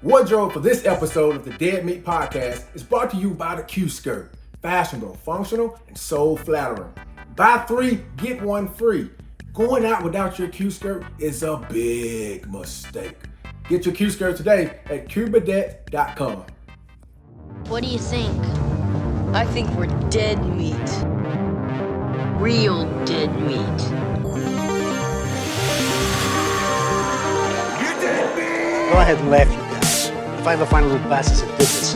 Wardrobe for this episode of the Dead Meat Podcast is brought to you by the Q Skirt. Fashionable, functional, and soul flattering. Buy 3, get 1 free. Going out without your Q Skirt is a big mistake. Get your Q Skirt today at cubadet.com. What do you think? I think we're dead meat. Real dead meat. You're dead meat! Go ahead and laugh, you guys. If I ever find a little bastards that did this,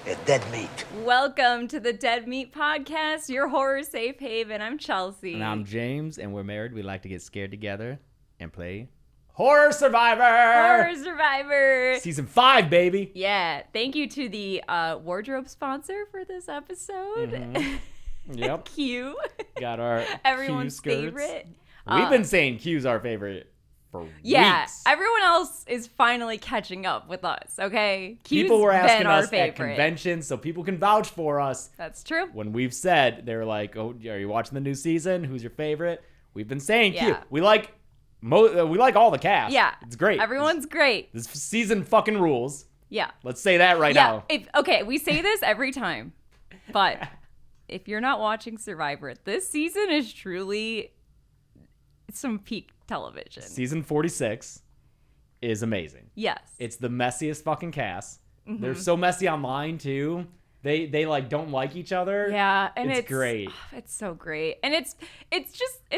they're dead meat. Welcome to the Dead Meat Podcast, your horror safe haven. I'm Chelsea. And I'm James, and we're married. We like to get scared together and play Horror Survivor! Horror Survivor! Season 5, baby! Yeah, thank you to the wardrobe sponsor for this episode. Mm-hmm. Yep. Q. Got our Everyone's Q skirts. favorite. We've been saying Q's our favorite for Yeah, weeks. everyone else is finally catching up with us, okay? Q's People were asking been our us at favorite. conventions so people can vouch for us. That's true. When we've said, they're like, oh, are you watching the new season? Who's your favorite? We've been saying Q. Yeah. We like all the cast. Yeah. It's great. Everyone's great. This season fucking rules. Yeah. Let's say that right now. Okay, we say this every time, but if you're not watching Survivor, this season is truly some peak television. Season 46 is amazing. Yes. It's the messiest fucking cast. Mm-hmm. They're so messy online too. They like don't like each other. Yeah, and it's great. It's so great. And it's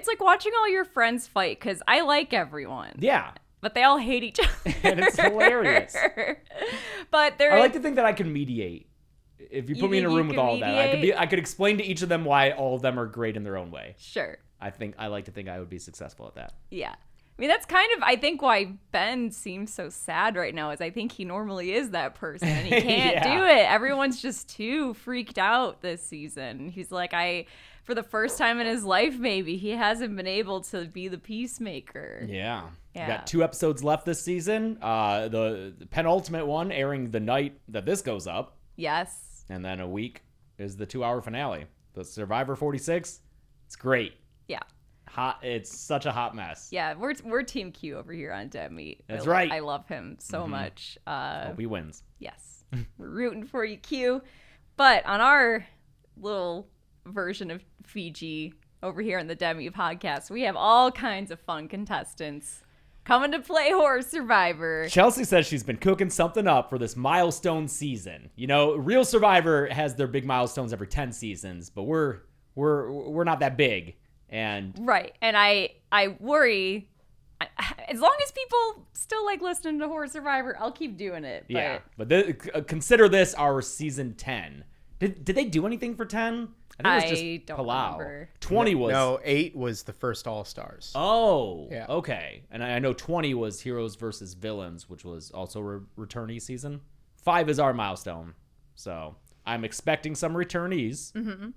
like watching all your friends fight cuz I like everyone. Yeah. But they all hate each other. And it's hilarious. But I like to think that I can mediate. If you put me in a think you room with can all that, I could explain to each of them why all of them are great in their own way. Sure. I like to think I would be successful at that. Yeah. I mean, that's kind of, I think, why Ben seems so sad right now is I think he normally is that person. And he can't Yeah. do it. Everyone's just too freaked out this season. He's like, for the first time in his life, maybe, he hasn't been able to be the peacemaker. Yeah. Yeah. We got 2 episodes left this season. The penultimate one airing the night that this goes up. Yes. And then a week is the 2-hour finale. The Survivor 46. It's great. Yeah. Hot. It's such a hot mess. Yeah, we're Team Q over here on Dead Meat. That's right. I love him so much. Hope he wins. Yes. We're rooting for you, Q. But on our little version of Fiji over here in the Dead Meat Podcast, we have all kinds of fun contestants coming to play Horror Survivor. Chelsea says she's been cooking something up for this milestone season. You know, Real Survivor has their big milestones every 10 seasons, but we're not that big. And right. And I worry, as long as people still like listening to Horror Survivor, I'll keep doing it. Yeah. But consider this our season 10. Did they do anything for 10? I think it was just don't Palau. remember. 20 was... No, 8 was the first All-Stars. Oh, Yeah. Okay. And I know 20 was Heroes versus Villains, which was also a returnee season. 5 is our milestone. So I'm expecting some returnees. Mm-hmm.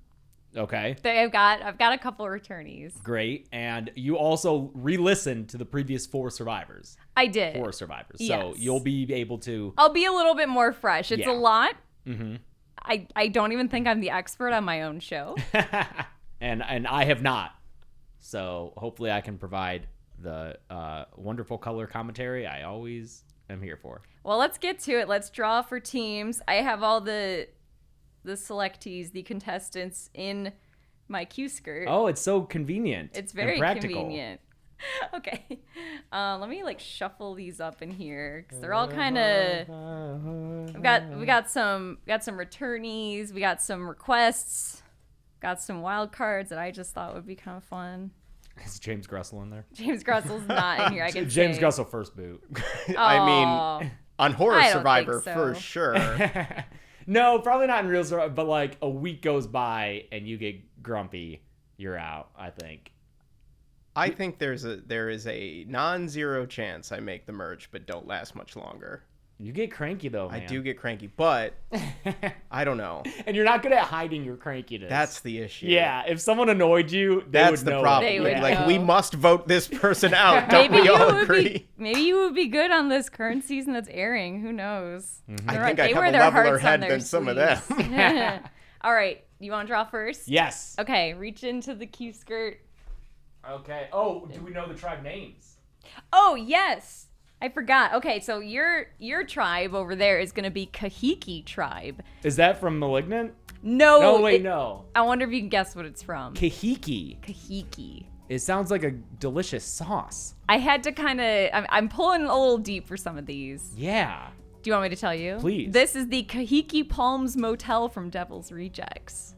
Okay. I've got a couple of returnees. Great. And you also re-listened to the previous 4 survivors. I did. 4 survivors. Yes. So you'll be able to... I'll be a little bit more fresh. It's Yeah. a lot. Mm-hmm. I don't even think I'm the expert on my own show. and I have not. So hopefully I can provide the wonderful color commentary I always am here for. Well, let's get to it. Let's draw for teams. I have all the selectees, the contestants in my Q skirt. Oh, it's so convenient. It's very and practical. convenient. Okay. Let me shuffle these up in here because they're all kind of. We got some returnees. We got some requests. Got some wild cards that I just thought would be kind of fun. Is James Gressel in there? James Gressel's not in here. I can James say. Gressel first boot. I Aw. mean, on Horror I don't Survivor, think so. for sure. No, probably not in Real Survivor, but like a week goes by and you get grumpy, you're out, I think. I think there is a non-zero chance I make the merge, but don't last much longer. You get cranky though, man. I do get cranky, but I don't know. And you're not good at hiding your crankiness. That's the issue. Yeah, if someone annoyed you, they That's would the know problem. They would Like, know. we must vote this person out. Don't we all agree? Maybe you would be good on this current season that's airing. Who knows? I think I They have wear a their leveler hearts on head their than some of them. sleeves. All right, you want to draw first? Yes. Okay, reach into the Q skirt. Okay. Oh, do we know the tribe names? Oh yes, I I forgot. Okay, so your tribe over there is gonna be Kahiki tribe. Is that from Malignant? No. No, wait, no. I wonder if you can guess what it's from. Kahiki. Kahiki. It sounds like a delicious sauce. I had to kind of. I'm pulling a little deep for some of these. Yeah. Do you want me to tell you? Please. This is the Kahiki Palms Motel from Devil's Rejects.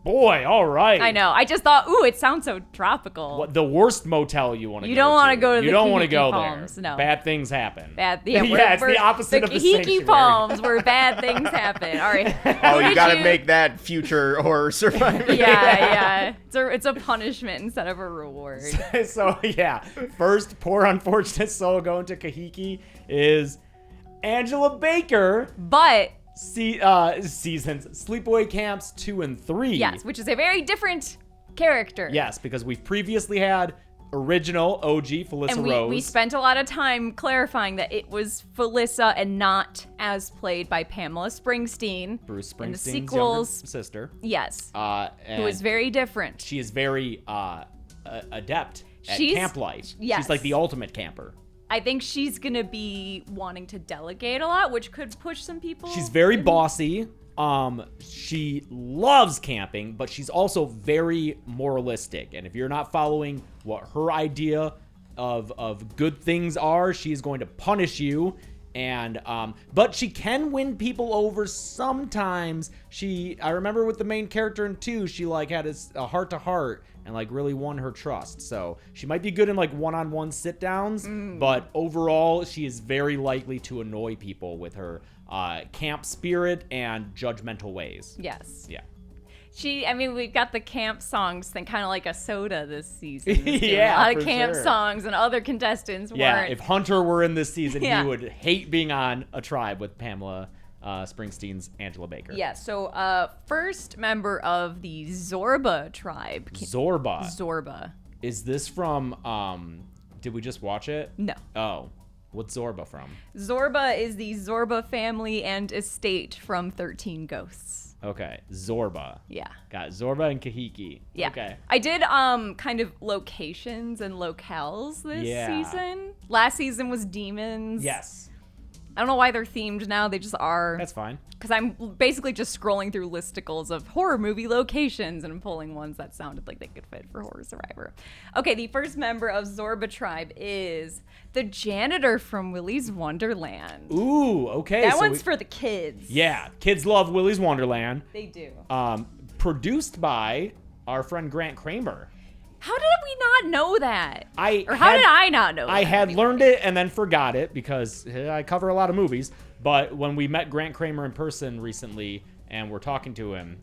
Boy, all right. I know. I just thought, ooh, it sounds so tropical. What, the worst motel you want to go to? You don't want to go to the You don't want to Kahiki go Palms, there. no. Bad things happen. Yeah, it's the opposite of the Kahiki sanctuary. Palms where bad things happen. All right. Oh, you got to make that future horror survivor. Yeah. It's a punishment instead of a reward. So, yeah. First, poor unfortunate soul going to Kahiki is Angela Baker. But Seasons Sleepaway Camps 2 and 3. yes, which is a very different character. Yes, because we've previously had original OG Felissa And Rose. we spent a lot of time clarifying that it was Felissa and not as played by Pamela Springsteen. Bruce In the Springsteen's sequels, younger sister. yes, And who is very different. she is very adept at She's- camp life. yes. She's like the ultimate camper. I think she's gonna be wanting to delegate a lot, which could push some people. She's very bossy. She loves camping, but she's also very moralistic. And if you're not following what her idea of good things are, she's going to punish you. And but she can win people over sometimes. I remember with the main character in 2, she like had a heart to heart and like really won her trust. So she might be good in like one-on-one sit downs, but overall she is very likely to annoy people with her camp spirit and judgmental ways. Yes. Yeah. We've got the camp songs thing, kind of like a soda this season. Yeah, a lot of for camp sure. songs, and other contestants Yeah, weren't. if Hunter were in this season, Yeah. he would hate being on a tribe with Pamela Springsteen's Angela Baker. Yeah, so first member of the Zorba tribe. Zorba. Zorba. Is this from, did we just watch it? No. Oh, what's Zorba from? Zorba is the Zorba family and estate from 13 Ghosts. Okay, Zorba. Yeah. Got Zorba and Kahiki. Yeah. Okay. I did kind of locations and locales this Yeah. season. Last season was demons. Yes. I don't know why they're themed now. They just are. That's fine. Because I'm basically just scrolling through listicles of horror movie locations and I'm pulling ones that sounded like they could fit for Horror Survivor. Okay, the first member of Zorba tribe is the janitor from Willy's Wonderland. Ooh, okay. That so one's for the kids. Yeah, kids love Willy's Wonderland. They do. Produced by our friend Grant Kramer. How did we not know that? How did I not know that? I had learned it and then forgot it because I cover a lot of movies. But when we met Grant Kramer in person recently and we're talking to him,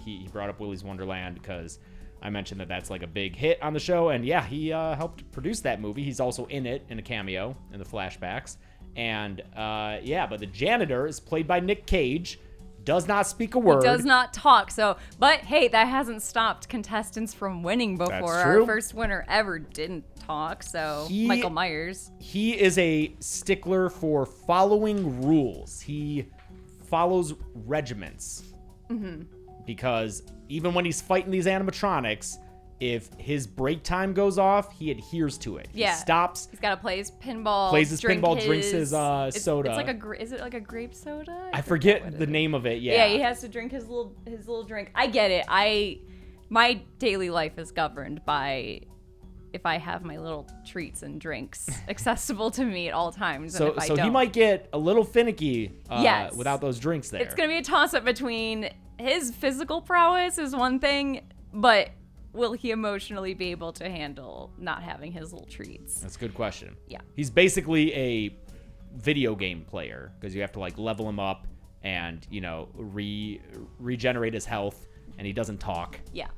he brought up Willy's Wonderland because I mentioned that that's like a big hit on the show. And yeah, he helped produce that movie. He's also in it in a cameo in the flashbacks. And but the janitor is played by Nick Cage. Does not speak a word. He does not talk. But hey, that hasn't stopped contestants from winning before. That's true. Our first winner ever didn't talk. Michael Myers. He is a stickler for following rules. He follows regiments. Mm-hmm. Because even when he's fighting these animatronics, if his break time goes off, he adheres to it. Yeah. He stops. He's got to play his pinball. Plays his drink pinball, drinks his soda. It's like is it like a grape soda? I forget the name of it. Yeah, he has to drink his little drink. I get it. My daily life is governed by if I have my little treats and drinks accessible to me at all times. So, and if I don't. he might get a little finicky Yes. without those drinks there. It's going to be a toss-up between his physical prowess is one thing, but will he emotionally be able to handle not having his little treats? That's a good question. Yeah. He's basically a video game player because you have to like level him up and, regenerate his health, and he doesn't talk. Yeah.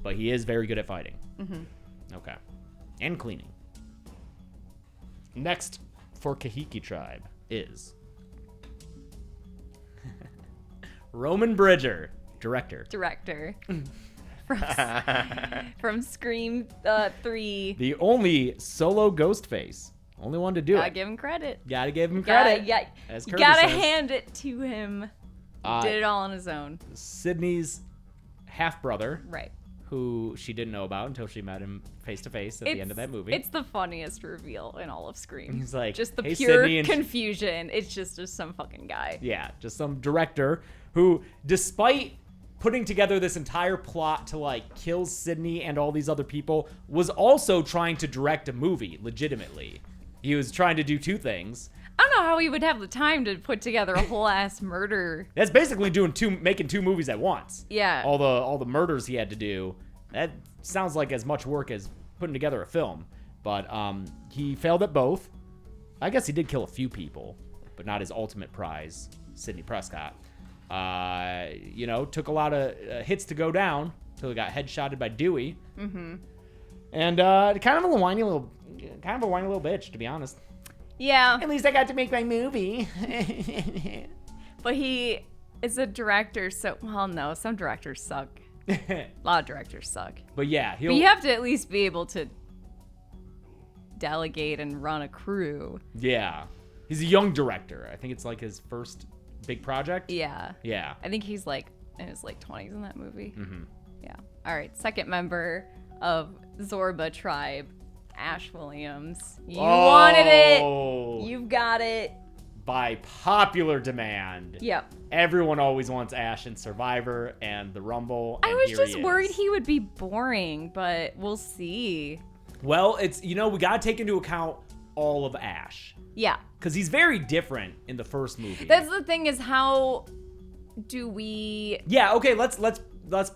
But he is very good at fighting. Mm-hmm. Okay. And cleaning. Next for Kahiki tribe is Roman Bridger, director. From Scream 3. The only solo ghost face. Only one to do Gotta it. give him credit. Gotta give him credit. As Kirby Gotta says. hand it to him. Did it all on his own. Sydney's half-brother, Right. who she didn't know about until she met him face to face at the end of that movie. It's the funniest reveal in all of Scream. He's like, just the "Hey, pure Sydney," and confusion. It's just some fucking guy. Yeah, just some director who, despite putting together this entire plot to like kill Sydney and all these other people, was also trying to direct a movie legitimately. He was trying to do two things. I don't know how he would have the time to put together a whole ass murder. That's basically making two movies at once. Yeah. All the murders he had to do. That sounds like as much work as putting together a film. But he failed at both. I guess he did kill a few people, but not his ultimate prize, Sidney Prescott. Took a lot of hits to go down until he got headshotted by Dewey. Mm-hmm. And kind of a whiny little bitch, to be honest. Yeah. At least I got to make my movie. But he is a director, so no, some directors suck. A lot of directors suck. But yeah, but you have to at least be able to delegate and run a crew. Yeah. He's a young director. I think it's like his first big project. Yeah. Yeah. I think he's like in his late 20s in that movie. Mm-hmm. Yeah. All right. Second member of Zorba tribe, Ash Williams. You wanted it. You've got it. By popular demand. Yep. Everyone always wants Ash in Survivor and the Rumble. I was just worried he would be boring, but we'll see. Well, it's, we got to take into account all of Ash. Yeah. Because he's very different in the first movie. That's the thing, is how do we... Yeah, okay, let's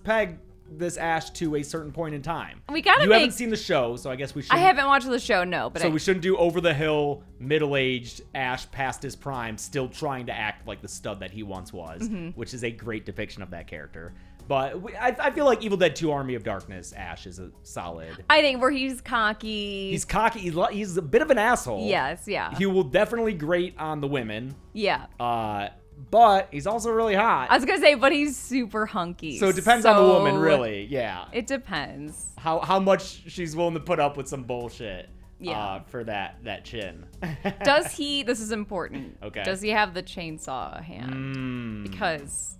peg this Ash to a certain point in time. We gotta You haven't seen the show, so I guess we should. I haven't watched the show, no. But so we shouldn't do over-the-hill, middle-aged Ash past his prime, still trying to act like the stud that he once was, which is a great depiction of that character. But I feel like Evil Dead 2 Army of Darkness, Ash is a solid. I think where he's cocky. He's cocky. He's a bit of an asshole. Yes, yeah. He will definitely grate on the women. Yeah. But he's also really hot. I was going to say, but he's super hunky. So it depends on the woman, really. Yeah. It depends. How much she's willing to put up with some bullshit. Yeah. For that chin. Does he, this is important. Okay. Does he have the chainsaw hand? Because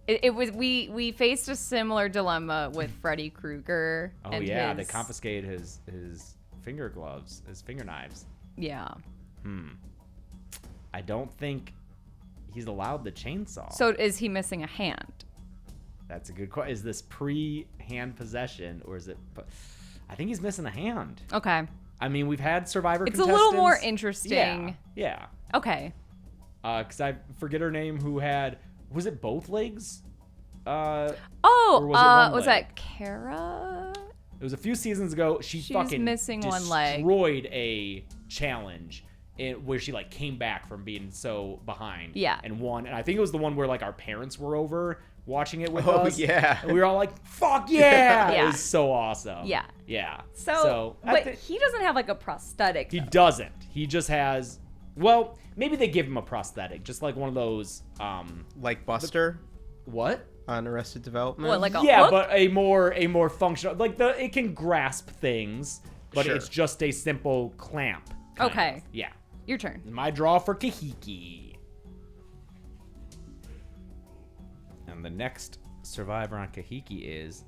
it was, we faced a similar dilemma with Freddy Krueger. Oh, and yeah. They confiscated his finger gloves, his finger knives. Yeah. I don't think he's allowed the chainsaw. So is he missing a hand? That's a good question. Is this pre-hand possession, or is it... I think he's missing a hand. Okay. I mean, we've had Survivor It's contestants. a little more interesting. Yeah. Okay. Because I forget her name, who had... Was it both legs? Or was that Kara? It was a few seasons ago. She fucking missing one leg. Destroyed a challenge where she like came back from being so behind. Yeah. And won. And I think it was the one where like our parents were over watching it with us. Oh, yeah. And we were all like, fuck yeah. Yeah. It was so awesome. Yeah. Yeah. So but he doesn't have like a prosthetic. He though. doesn't. He just has, well, maybe they give him a prosthetic, just like one of those, Like Buster what? on Arrested Development. What, like a Yeah, hook? but a more functional, like it can grasp things, but Sure. it's just a simple clamp. kind Okay. of. Yeah. Your turn. My draw for Kahiki. And the next survivor on Kahiki is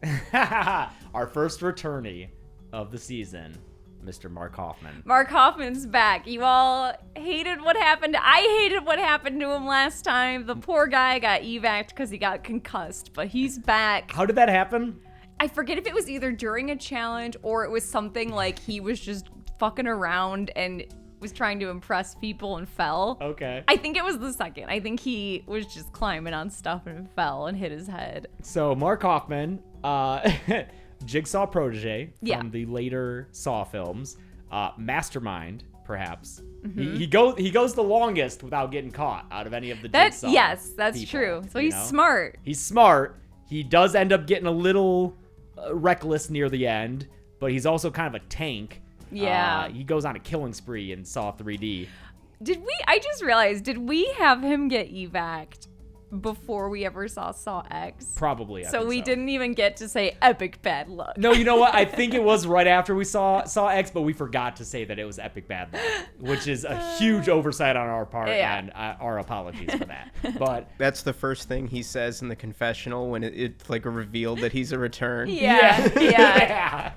our first returnee of the season, Mr. Mark Hoffman. Mark Hoffman's back. You all hated what happened. I hated what happened to him last time. The poor guy got evac'd because he got concussed, but he's back. How did that happen? I forget if it was either during a challenge or it was something like he was just fucking around and was trying to impress people and fell. Okay. I think it was the second. I think he was just climbing on stuff and fell and hit his head. So Mark Hoffman, Jigsaw protege from Yeah. the later Saw films, mastermind perhaps. Mm-hmm. He goes the longest without getting caught out of any of the Jigsaw. Yes, that's people, true. So you he's know? smart. He's smart. He does end up getting a little reckless near the end, but he's also kind of a tank. Yeah. He goes on a killing spree in Saw 3D. I just realized, did we have him get evac'd before we ever saw X. Probably. So we didn't even get to say epic bad luck. No, you know what? I think it was right after we saw X, but we forgot to say that it was epic bad luck, which is a huge oversight on our part, and our apologies for that. But That's the first thing he says in the confessional when it's like revealed that he's a return. Yeah.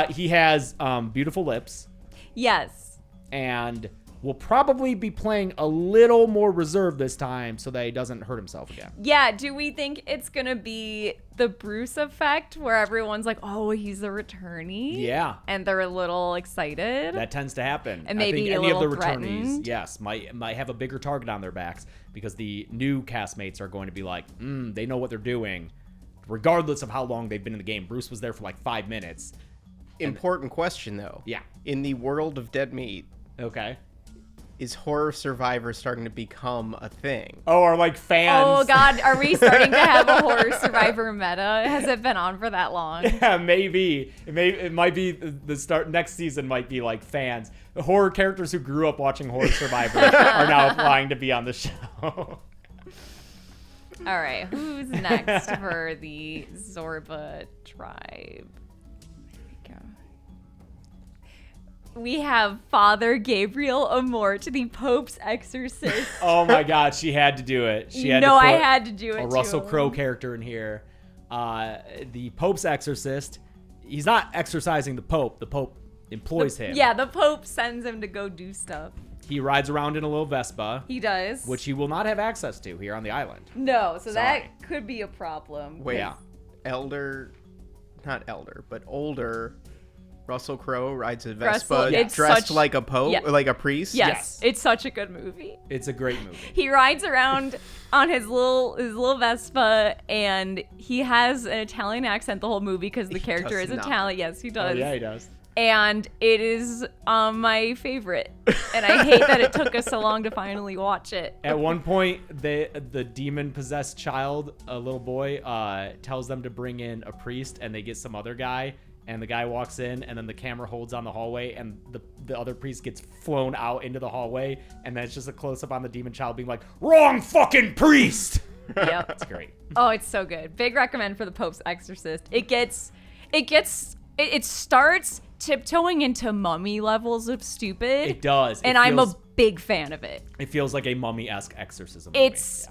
He has beautiful lips, Yes. and will probably be playing a little more reserved this time so that he doesn't hurt himself again. Yeah, do we think it's going to be the Bruce effect where everyone's like, oh, he's a returnee? Yeah. And they're a little excited? That tends to happen. And maybe I think a any of the little returnees, threatened. yes, might have a bigger target on their backs because the new castmates are going to be like, they know what they're doing, regardless of how long they've been in the game. Bruce was there for like 5 minutes. Important question, though. Yeah. In the world of Dead Meat, Okay. is Horror Survivor starting to become a thing? Oh, are like fans? Oh, God. Are we starting to have a Horror Survivor meta? Has it been on for that long? Yeah, maybe. It might be the start. Next season might be like fans. The horror characters who grew up watching Horror Survivor are now applying to be on the show. All right. Who's next for the Zorba tribe? We have Father Gabriel Amort, the Pope's exorcist. Oh my God, she had to do it. She had No, to put I had to do it a too. Russell Crowe character in here. The Pope's exorcist. He's not exorcising the Pope. The Pope employs him. Yeah, the Pope sends him to go do stuff. He rides around in a little Vespa, He does. which he will not have access to here on the island. No, so Sorry. that could be a problem. Wait, Yeah. older Russell Crowe rides a Russell, Vespa it's dressed such- like a pope, yeah. like a priest? Yes, it's such a good movie. It's a great movie. He rides around on his little Vespa, and he has an Italian accent the whole movie because the character does is not. Italian. Yes, he does. Oh, yeah, he does. And it is my favorite, and I hate that it took us so long to finally watch it. At one point, the demon-possessed child, a little boy, tells them to bring in a priest, and they get some other guy, and the guy walks in, and then the camera holds on the hallway, and the other priest gets flown out into the hallway, and then it's just a close-up on the demon child being like, "Wrong fucking priest!" Yep. It's great. Oh, it's so good. Big recommend for the Pope's Exorcist. It starts tiptoeing into Mummy levels of stupid. It does. And I'm a big fan of it. It feels like a Mummy-esque exorcism movie. It's,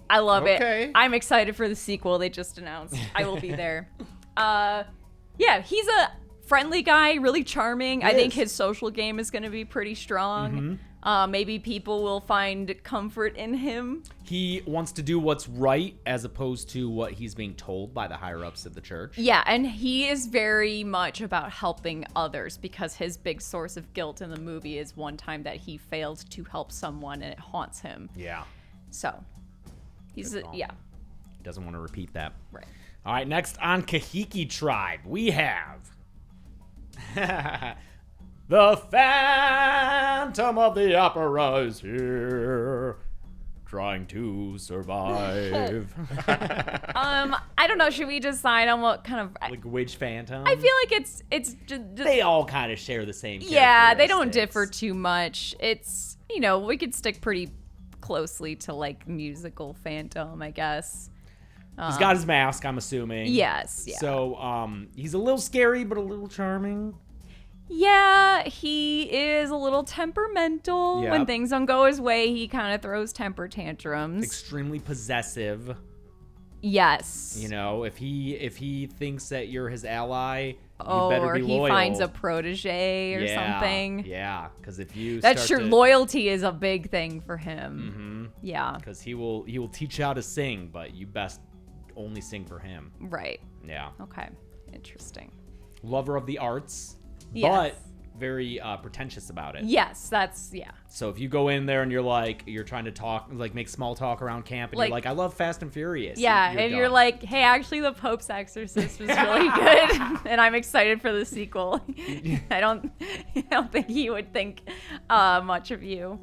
I love Okay. it. I'm excited for the sequel they just announced. I will be there. Yeah, he's a friendly guy, really charming. I think his social game is going to be pretty strong. Maybe people will find comfort in him. He wants to do what's right as opposed to what he's being told by the higher-ups of the church. Yeah, and he is very much about helping others because his big source of guilt in the movie is one time that he failed to help someone and it haunts him. Yeah. So, he's, Good call. yeah, Doesn't want to repeat that. right. All right, next on Kahiki Tribe, we have the Phantom of the Opera is here, trying to survive. I don't know, should we decide on what kind of... Like which Phantom? I feel like it's just... they all kind of share the same Yeah, they don't differ characteristics. too much. It's, we could stick pretty closely to, like, musical Phantom, I guess. He's got his mask, I'm assuming. Yes, yeah. So, he's a little scary, but a little charming. Yeah, he is a little temperamental. Yep. When things don't go his way, he kind of throws temper tantrums. Extremely possessive. Yes. If he thinks that you're his ally, Oh, you better or be he loyal. finds a protege or something. Yeah, because if you That's start true. to, Loyalty is a big thing for him. Yeah. because he will teach you how to sing, but you best only sing for him. Right. Yeah, Okay. Interesting. lover of the arts, Yes. but very pretentious about it. Yes, yeah. So if you go in there and you're trying to talk, like make small talk around camp, and you're Like- like, I love Fast and Furious. Yeah, and you're done. like, hey, actually, the Pope's Exorcist was really good, and I'm excited for the sequel. I don't think he would think much of you.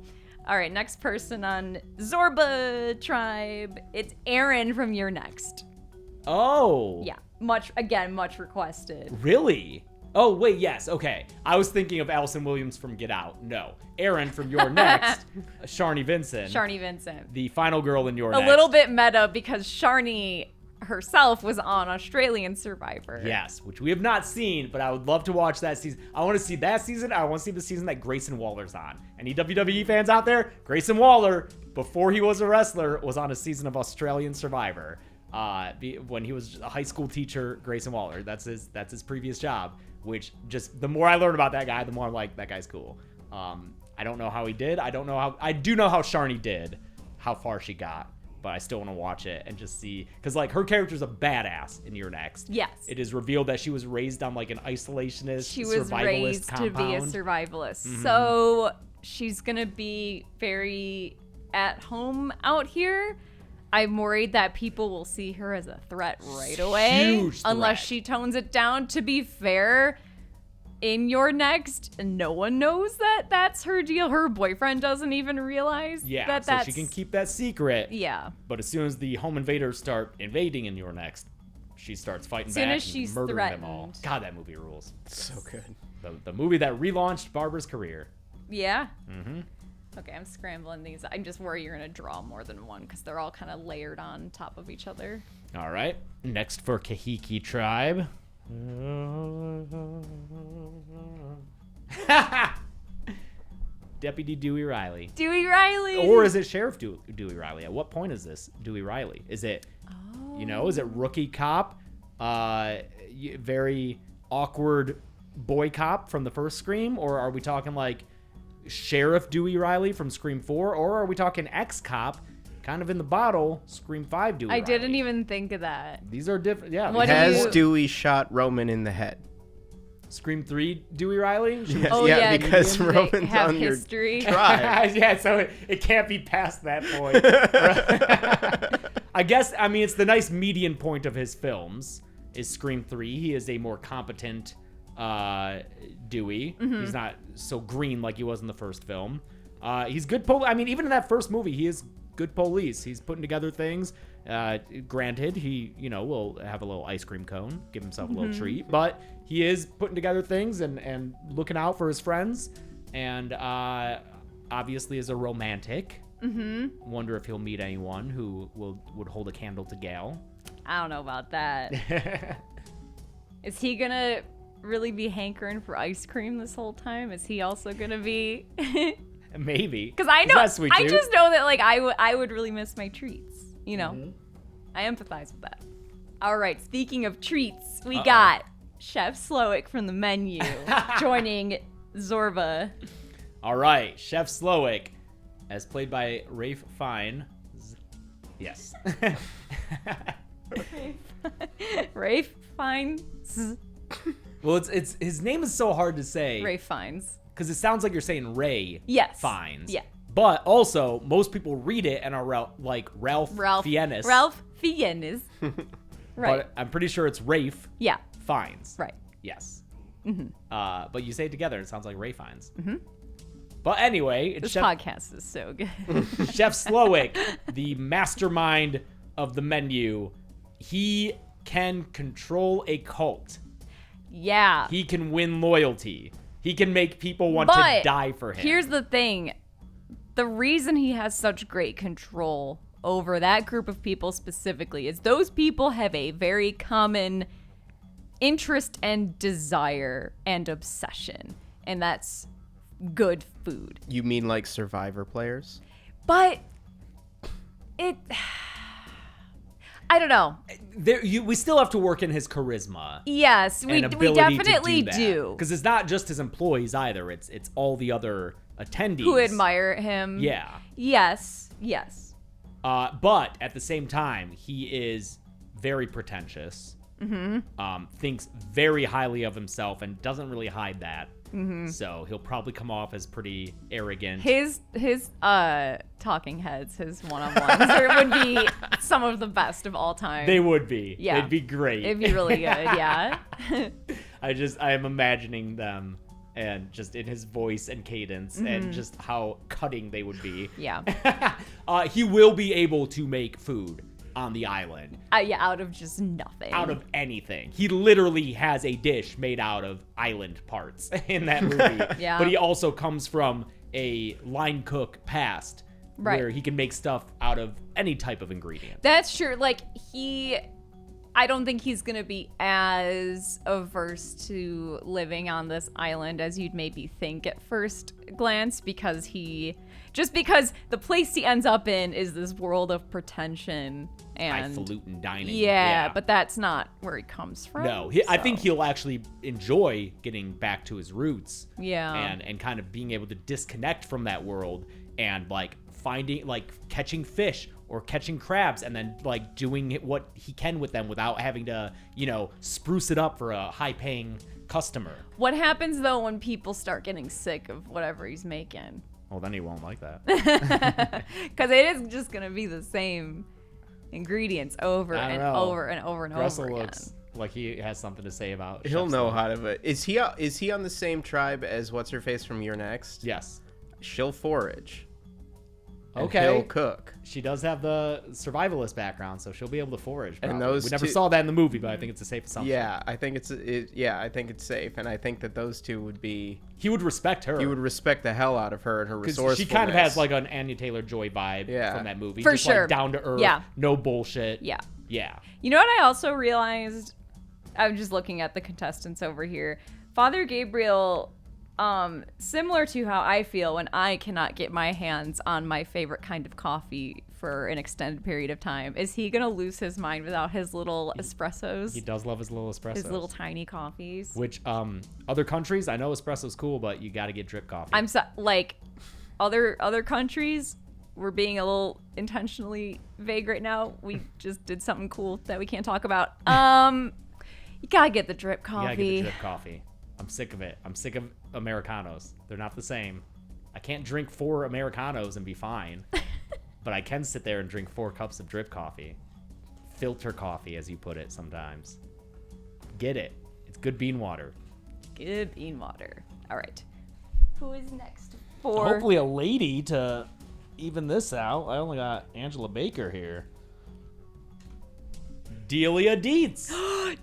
All right, next person on Zorba Tribe. It's Aaron from You're Next. oh, Yeah, much requested. really? Oh, wait, yes, okay. I was thinking of Allison Williams from Get Out. No. Erin from You're Next, Sharni Vincent. Sharni Vincent. The final girl in You're A Next. little bit meta because Sharni herself was on Australian Survivor. Yes, which we have not seen, but I would love to watch that season. I want to see that season. I want to see the season that Grayson Waller's on. Any WWE fans out there? Grayson Waller, before he was a wrestler, was on a season of Australian Survivor. When he was a high school teacher, Grayson Waller. That's his previous job. Which just the more I learn about that guy, the more I'm like, that guy's cool. I don't know how he did. I do know how Sharni did, how far she got. But I still want to watch it and just see, because like her character's a badass in You're Next. Yes. It is revealed that she was raised on like an isolationist, She was survivalist raised compound. to be a survivalist. So she's going to be very at home out here. I'm worried that people will see her as a threat right away. Huge threat. Unless she tones it down. To be fair, in You're Next, no one knows that that's her deal. Her boyfriend doesn't even realize Yeah, so that's... she can keep that secret. Yeah. But as soon as the home invaders start invading in You're Next, she starts fighting Soon back as she's and murdering them all. threatened. God, that movie rules. So good. The movie that relaunched Barbara's career. Yeah. Mm-hmm. Okay, I'm scrambling these. I'm just worried you're going to draw more than one because they're all kind of layered on top of each other. All right. Next for Kahiki Tribe. Deputy Dewey Riley. Dewey Riley! Or is it Sheriff Dewey Riley? At what point is this Dewey Riley? Is it, is it rookie cop? Very awkward boy cop from the first Scream? Or are we talking like Sheriff Dewey Riley from Scream 4? Or are we talking ex-cop, kind of in the bottle, Scream 5 Dewey Riley? I didn't even think of that. These are different. Yeah. What Has you- Dewey shot Roman in the head? Scream 3 Dewey Riley? Yes, Oh, yeah, yeah, because they Roman's have on your history. tribe. Yeah, so it can't be past that point. I guess, I mean, it's the nice median point of his films is Scream 3. He is a more competent Dewey. He's not so green like he was in the first film. He's good I mean, even in that first movie, he is good police. He's putting together things. Granted, he, will have a little ice cream cone, give himself a little treat, but he is putting together things and looking out for his friends, and obviously is a romantic. Wonder if he'll meet anyone who would hold a candle to Gal. I don't know about that. Is he gonna really be hankering for ice cream this whole time? Is he also gonna be? Maybe. Because I He's know, got a sweet I tooth. just know that like I would really miss my treats. I empathize with that. All right, speaking of treats, we got Chef Slowick from the Menu joining Zorba. All right, Chef Slowick, as played by Rafe Fiennes. Yes. Rafe Fiennes. Well, it's his name is so hard to say. Rafe Fiennes. Because it sounds like you're saying Ray Yes. Fiennes. Yeah. But also, most people read it and are like Ralph Fiennes. Ralph Fiennes. Right. But I'm pretty sure it's Rafe Yeah. Fiennes. Right. Yes. But you say it together, it sounds like Ray Fiennes. But anyway, it's This podcast is so good. Chef Slowick, the mastermind of the Menu. He can control a cult. Yeah. He can win loyalty. He can make people want to die for him. Here's the thing. The reason he has such great control over that group of people specifically is those people have a very common interest and desire and obsession, and that's good food. You mean like Survivor players? But I don't know. We still have to work in his charisma. Yes, we definitely do. Because it's not just his employees either. It's all the other attendees Who admire him. Yeah. Yes. But at the same time, he is very pretentious. Thinks very highly of himself and doesn't really hide that. So he'll probably come off as pretty arrogant. His talking heads, his one-on-ones would be some of the best of all time. They would be. Yeah. They'd be great. It'd be really good, yeah. I am imagining them and just in his voice and cadence and just how cutting they would be. Yeah. He will be able to make food. on the island. Yeah, out of just nothing. Out of anything. He literally has a dish made out of island parts in that movie. Yeah. But he also comes from a line cook past where he can make stuff out of any type of ingredient. That's true. Like, I don't think he's going to be as averse to living on this island as you'd maybe think at first glance, because because the place he ends up in is this world of pretension and highfalutin dining. Yeah, but that's not where he comes from. No, I think he'll actually enjoy getting back to his roots. Yeah. And kind of being able to disconnect from that world and like finding, like catching fish or catching crabs and then like doing what he can with them without having to, spruce it up for a high-paying customer. What happens though when people start getting sick of whatever he's making? Well, then he won't like that. Because it is just gonna be the same ingredients over and over and over and Russell over again. looks like he has something to say about. He'll Chef's know Table. how to. Is he on the same tribe as what's her face from You're Next? Yes. She'll forage. And Okay. he'll cook. She does have the survivalist background, so she'll be able to forage. And probably. those we never two- saw that in the movie, but I think it's a safe assumption. Yeah, I think it's safe, and I think that those two would be. He would respect her. He would respect the hell out of her and her Because resourcefulness. she kind of has like an Anya Taylor-Joy vibe from that movie. For just sure. like down to earth, Yeah. no bullshit. Yeah. Yeah. You know what I also realized? I'm just looking at the contestants over here. Father Gabriel, similar to how I feel when I cannot get my hands on my favorite kind of coffee for an extended period of time, is he gonna lose his mind without his little espressos? He does love his little espressos. His little tiny coffees. Which other countries, I know espresso's cool, but you got to get drip coffee. I'm so like other countries. We're being a little intentionally vague right now. We just did something cool that we can't talk about. You gotta get the drip You gotta get coffee. the drip coffee. I'm sick of it. I'm sick of Americanos. They're not the same. I can't drink 4 Americanos and be fine. But I can sit there and drink 4 cups of drip coffee. Filter coffee, as you put it sometimes. Get it. It's good bean water. Good bean water. All right. Who is next? For Hopefully a lady to even this out. I only got Angela Baker here. Delia Dietz.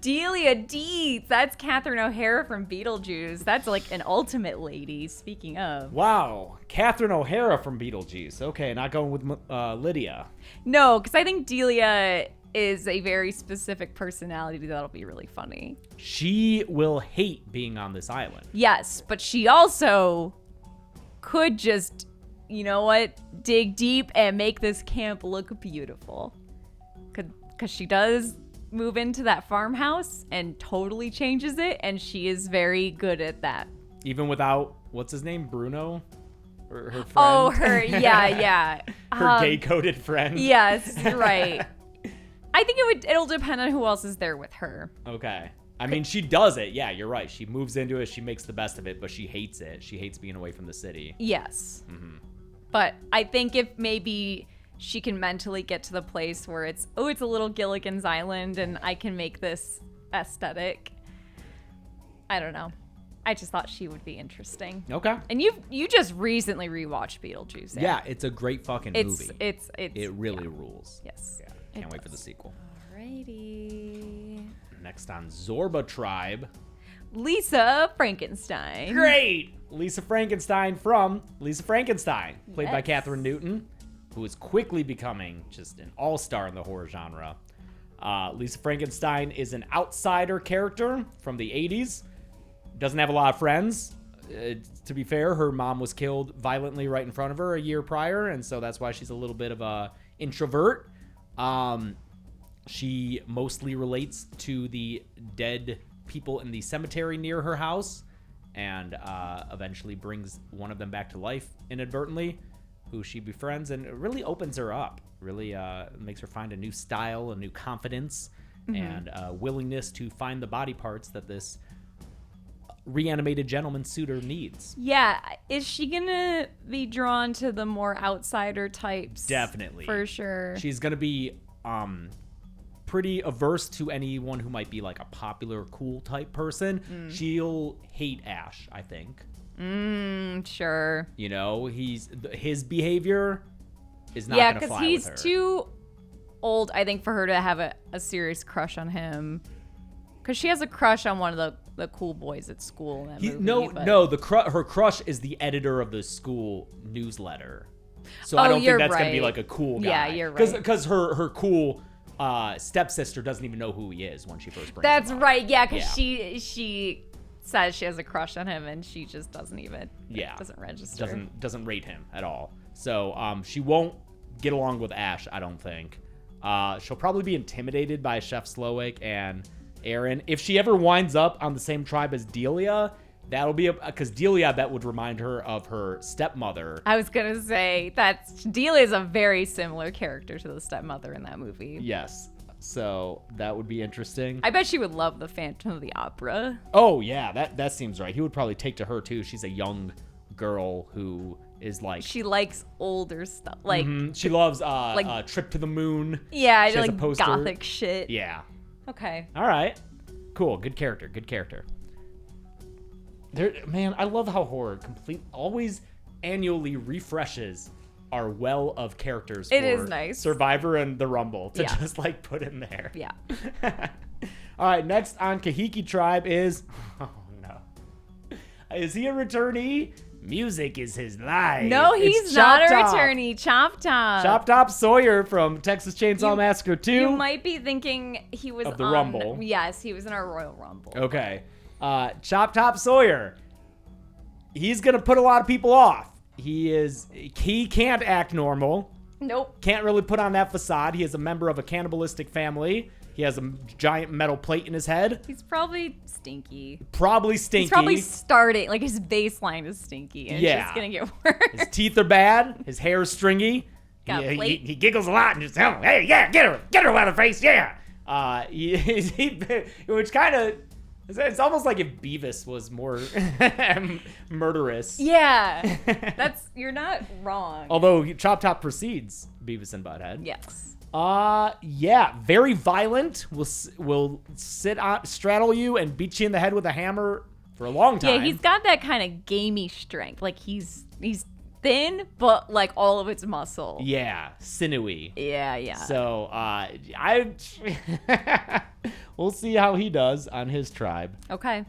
Delia Dietz. That's Catherine O'Hara from Beetlejuice. That's like an ultimate lady. Speaking of. Wow. Catherine O'Hara from Beetlejuice. Okay, not going with Lydia. No, because I think Delia is a very specific personality that'll be really funny. She will hate being on this island. Yes, but she also could just, you know what, dig deep and make this camp look beautiful. Because she does move into that farmhouse and totally changes it, and she is very good at that. Even without, what's his name, Bruno? Her friend? Oh, yeah. Her gay-coded friend? Yes, you're right. I think it'll depend on who else is there with her. Okay. I mean, she does it. Yeah, you're right. She moves into it. She makes the best of it, but she hates it. She hates being away from the city. Yes. Mm-hmm. But I think if maybe she can mentally get to the place where it's a little Gilligan's Island and I can make this aesthetic. I don't know. I just thought she would be interesting. Okay. And you just recently rewatched Beetlejuice. Yeah, it's a great fucking movie. It really rules. Yes. Yeah. Can't wait for the sequel. Alrighty. Next on Zorba Tribe. Lisa Frankenstein. Great! Lisa Frankenstein from Lisa Frankenstein, played by Yes. Katherine Newton, who is quickly becoming just an all-star in the horror genre. Lisa Frankenstein is an outsider character from the 80s. Doesn't have a lot of friends. To be fair, her mom was killed violently right in front of her a year prior, and so that's why she's a little bit of a introvert. She mostly relates to the dead people in the cemetery near her house, and eventually brings one of them back to life inadvertently, who she befriends, and it really opens her up. Really makes her find a new style, a new confidence, and willingness to find the body parts that this reanimated gentleman suitor needs. Yeah, is she gonna be drawn to the more outsider types? Definitely. For sure. She's gonna be pretty averse to anyone who might be like a popular, cool type person. She'll hate Ash, I think. Sure. You know, his behavior is not gonna fly with her. old, I think, for her to have a serious crush on him. Because she has a crush on one of the cool boys at school in that movie. Her crush is the editor of the school newsletter. So I don't think that's going to be like a cool guy. Yeah, you're right. Because her cool stepsister doesn't even know who he is when she first brings That's him up. right, yeah, because she says she has a crush on him, and she just doesn't even, doesn't register. Doesn't rate him at all. So she won't get along with Ash, I don't think. She'll probably be intimidated by Chef Slowick and Aaron. If she ever winds up on the same tribe as Delia, that'll be because Delia, I bet, would remind her of her stepmother. I was gonna say that Delia is a very similar character to the stepmother in that movie. Yes, so that would be interesting. I bet she would love the Phantom of the Opera. Oh yeah, that seems right. He would probably take to her too. She's a young girl who is like, she likes older stuff, like she loves Trip to the Moon. Yeah, she has like a poster. gothic shit. Yeah. Okay. All right. Cool. Good character. Man, I love how horror always annually refreshes our well of characters. It is nice. Survivor and the Rumble to just like put in there. Yeah. All right. Next on Kahiki Tribe is, oh no, is he a returnee? Music is his life. No, he's not a returnee. Chop Top. Chop Top Sawyer from Texas Chainsaw Massacre 2. You might be thinking he was of the Rumble. Yes, he was in our Royal Rumble. Okay. Chop Top Sawyer. He's going to put a lot of people off. He can't act normal. Nope. Can't really put on that facade. He is a member of a cannibalistic family. He has a giant metal plate in his head. He's probably stinky. He's probably starting, like his baseline is stinky. And it's just going to get worse. His teeth are bad. His hair is stringy. He giggles a lot and just, oh, hey, yeah, get her out of the face, yeah. Which kind of, it's almost like if Beavis was more murderous. Yeah, you're not wrong. Although Chop Top precedes Beavis and Butthead. Yes. Yeah, very violent. Will straddle you and beat you in the head with a hammer for a long time. Yeah, he's got that kind of gamey strength. Like he's thin, but like all of it's muscle. Yeah, sinewy. Yeah. So, we'll see how he does on his tribe. Okay.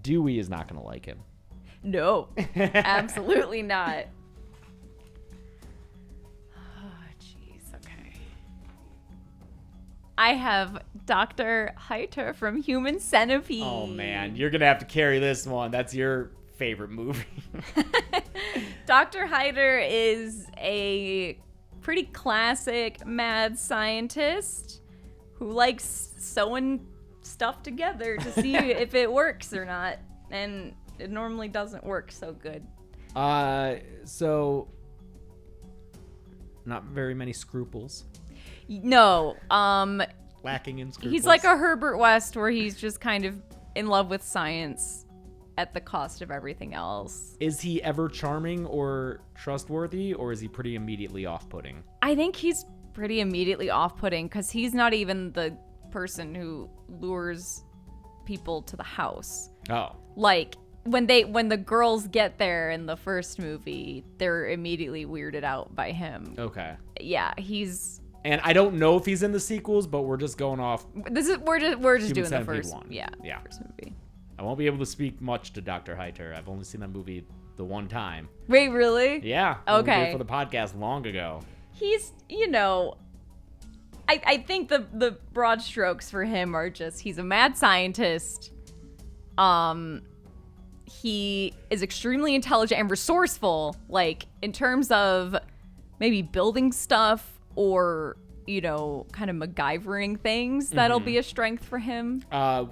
Dewey is not gonna like him. No, absolutely not. I have Dr. Heiter from Human Centipede. Oh, man. You're going to have to carry this one. That's your favorite movie. Dr. Heiter is a pretty classic mad scientist who likes sewing stuff together to see if it works or not. And it normally doesn't work so good. So, not very many scruples. No, lacking in scruples. He's like a Herbert West where he's just kind of in love with science at the cost of everything else. Is he ever charming or trustworthy, or is he pretty immediately off-putting? I think he's pretty immediately off-putting because he's not even the person who lures people to the house. Oh. Like, when the girls get there in the first movie, they're immediately weirded out by him. Okay. Yeah, he's... And I don't know if he's in the sequels, but we're just going off. We're just doing the first one. Yeah. First movie. I won't be able to speak much to Dr. Heiter. I've only seen that movie the one time. Wait, really? Yeah. Okay. For the podcast long ago. He's, I think the broad strokes for him are just he's a mad scientist. He is extremely intelligent and resourceful, like in terms of maybe building stuff. Or, kind of MacGyvering things. That'll be a strength for him.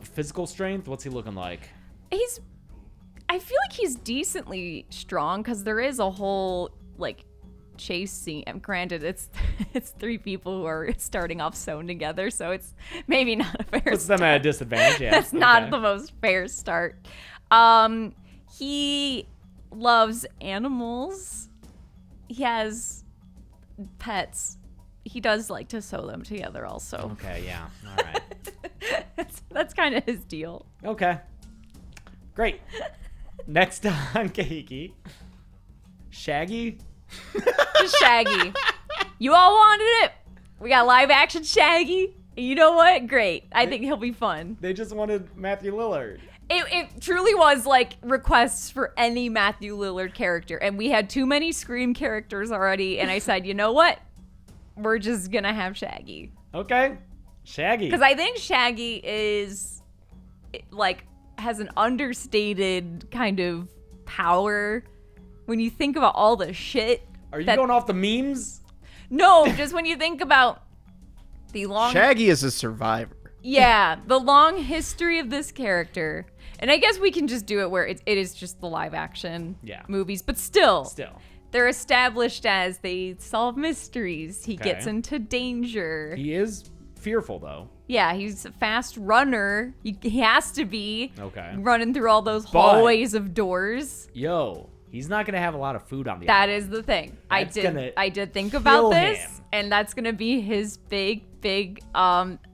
Physical strength? What's he looking like? I feel like he's decently strong because there is a whole, chase scene. And granted, it's three people who are starting off sewn together, so it's maybe not a fair start. Puts them at a disadvantage, yeah. That's not the most fair start. He loves animals. He has pets. He does like to sew them together also. Okay, yeah. All right. that's kind of his deal. Okay. Great. Next on Kahiki. Shaggy? Just Shaggy. You all wanted it. We got live action Shaggy. You know what? Great. I think he'll be fun. They just wanted Matthew Lillard. It truly was like requests for any Matthew Lillard character. And we had too many Scream characters already. And I said, you know what? We're just going to have Shaggy. Okay. Shaggy. Because I think Shaggy is like has an understated kind of power when you think about all the shit. Are you going off the memes? No, just when you think about the long... Shaggy is a survivor. Yeah, the long history of this character. And I guess we can just do it where it is just the live action movies. But still, they're established as they solve mysteries. He gets into danger. He is fearful, though. Yeah, he's a fast runner. He has to be running through all those But- hallways of doors. Yo, he's not going to have a lot of food on the That is the thing. I did think about this, and that's gonna be his big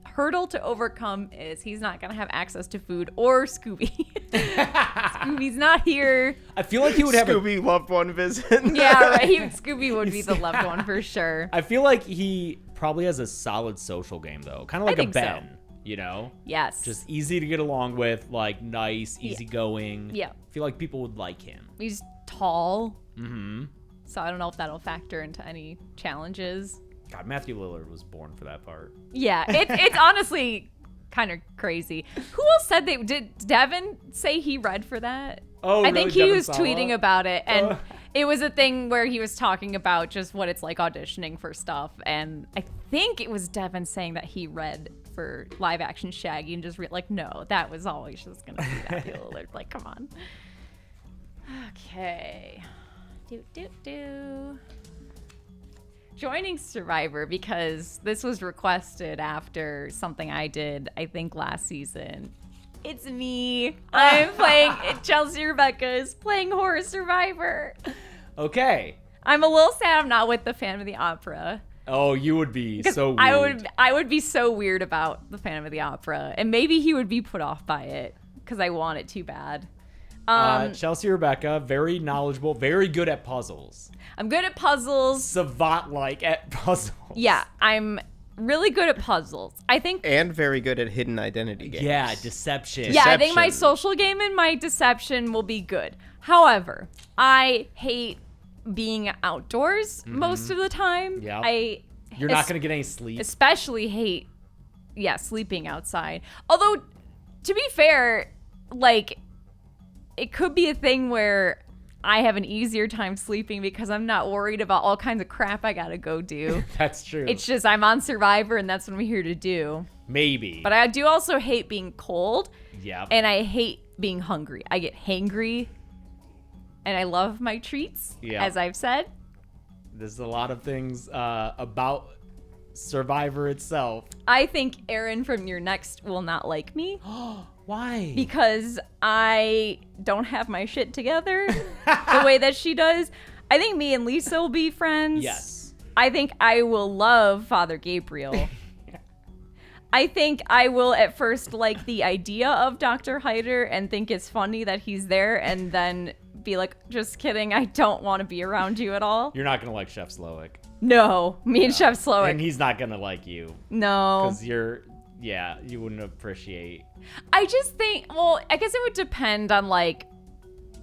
hurdle to overcome is he's not gonna have access to food or Scooby. Scooby's not here. I feel like he would have Scooby loved one visit. Yeah, right. Scooby would be the loved one for sure. I feel like he probably has a solid social game though, kind of like a think so. Ben. You know? Yes. Just easy to get along with, like nice, easygoing. Yeah. I feel like people would like him. He's tall. Mm-hmm. So I don't know if that'll factor into any challenges. God, Matthew Lillard was born for that part. Yeah, it's honestly kind of crazy. Who else said they did? Devin say he read for that? Oh, I think really? he Devin was Sawa? tweeting about it, and it was a thing where he was talking about just what it's like auditioning for stuff. And I think it was Devin saying that he read for live action Shaggy and just like, no, that was always just gonna be Matthew Lillard. Like, come on. Okay. Joining Survivor because this was requested after something I did, I think, last season. It's me. I'm playing, Chelsea Rebecca is playing Horror Survivor. Okay. I'm a little sad I'm not with the Phantom of the Opera. Oh, you would be so weird. I would be so weird about the Phantom of the Opera, and maybe he would be put off by it because I want it too bad. Chelsea Rebecca, very knowledgeable, very good at puzzles. I'm good at puzzles. Savant-like at puzzles. Yeah, I'm really good at puzzles. I think. And very good at hidden identity games. Yeah, deception. Yeah, I think my social game and my deception will be good. However, I hate being outdoors most of the time. Yeah. You're not going to get any sleep. Especially hate, sleeping outside. Although, to be fair, like, it could be a thing where I have an easier time sleeping because I'm not worried about all kinds of crap I gotta go do. That's true. It's just I'm on Survivor and that's what I'm here to do. Maybe. But I do also hate being cold. Yeah. And I hate being hungry. I get hangry. And I love my treats, as I've said. There's a lot of things about Survivor itself. I think Erin from Your Next will not like me. Why? Because I don't have my shit together the way that she does. I think me and Lisa will be friends. Yes. I think I will love Father Gabriel. I think I will at first like the idea of Dr. Hyder and think it's funny that he's there and then be like, just kidding, I don't want to be around you at all. You're not going to like Chef Slowick. No, me and Chef Slowick. And he's not going to like you. No. Because you wouldn't appreciate. I just think, well, I guess it would depend on, like,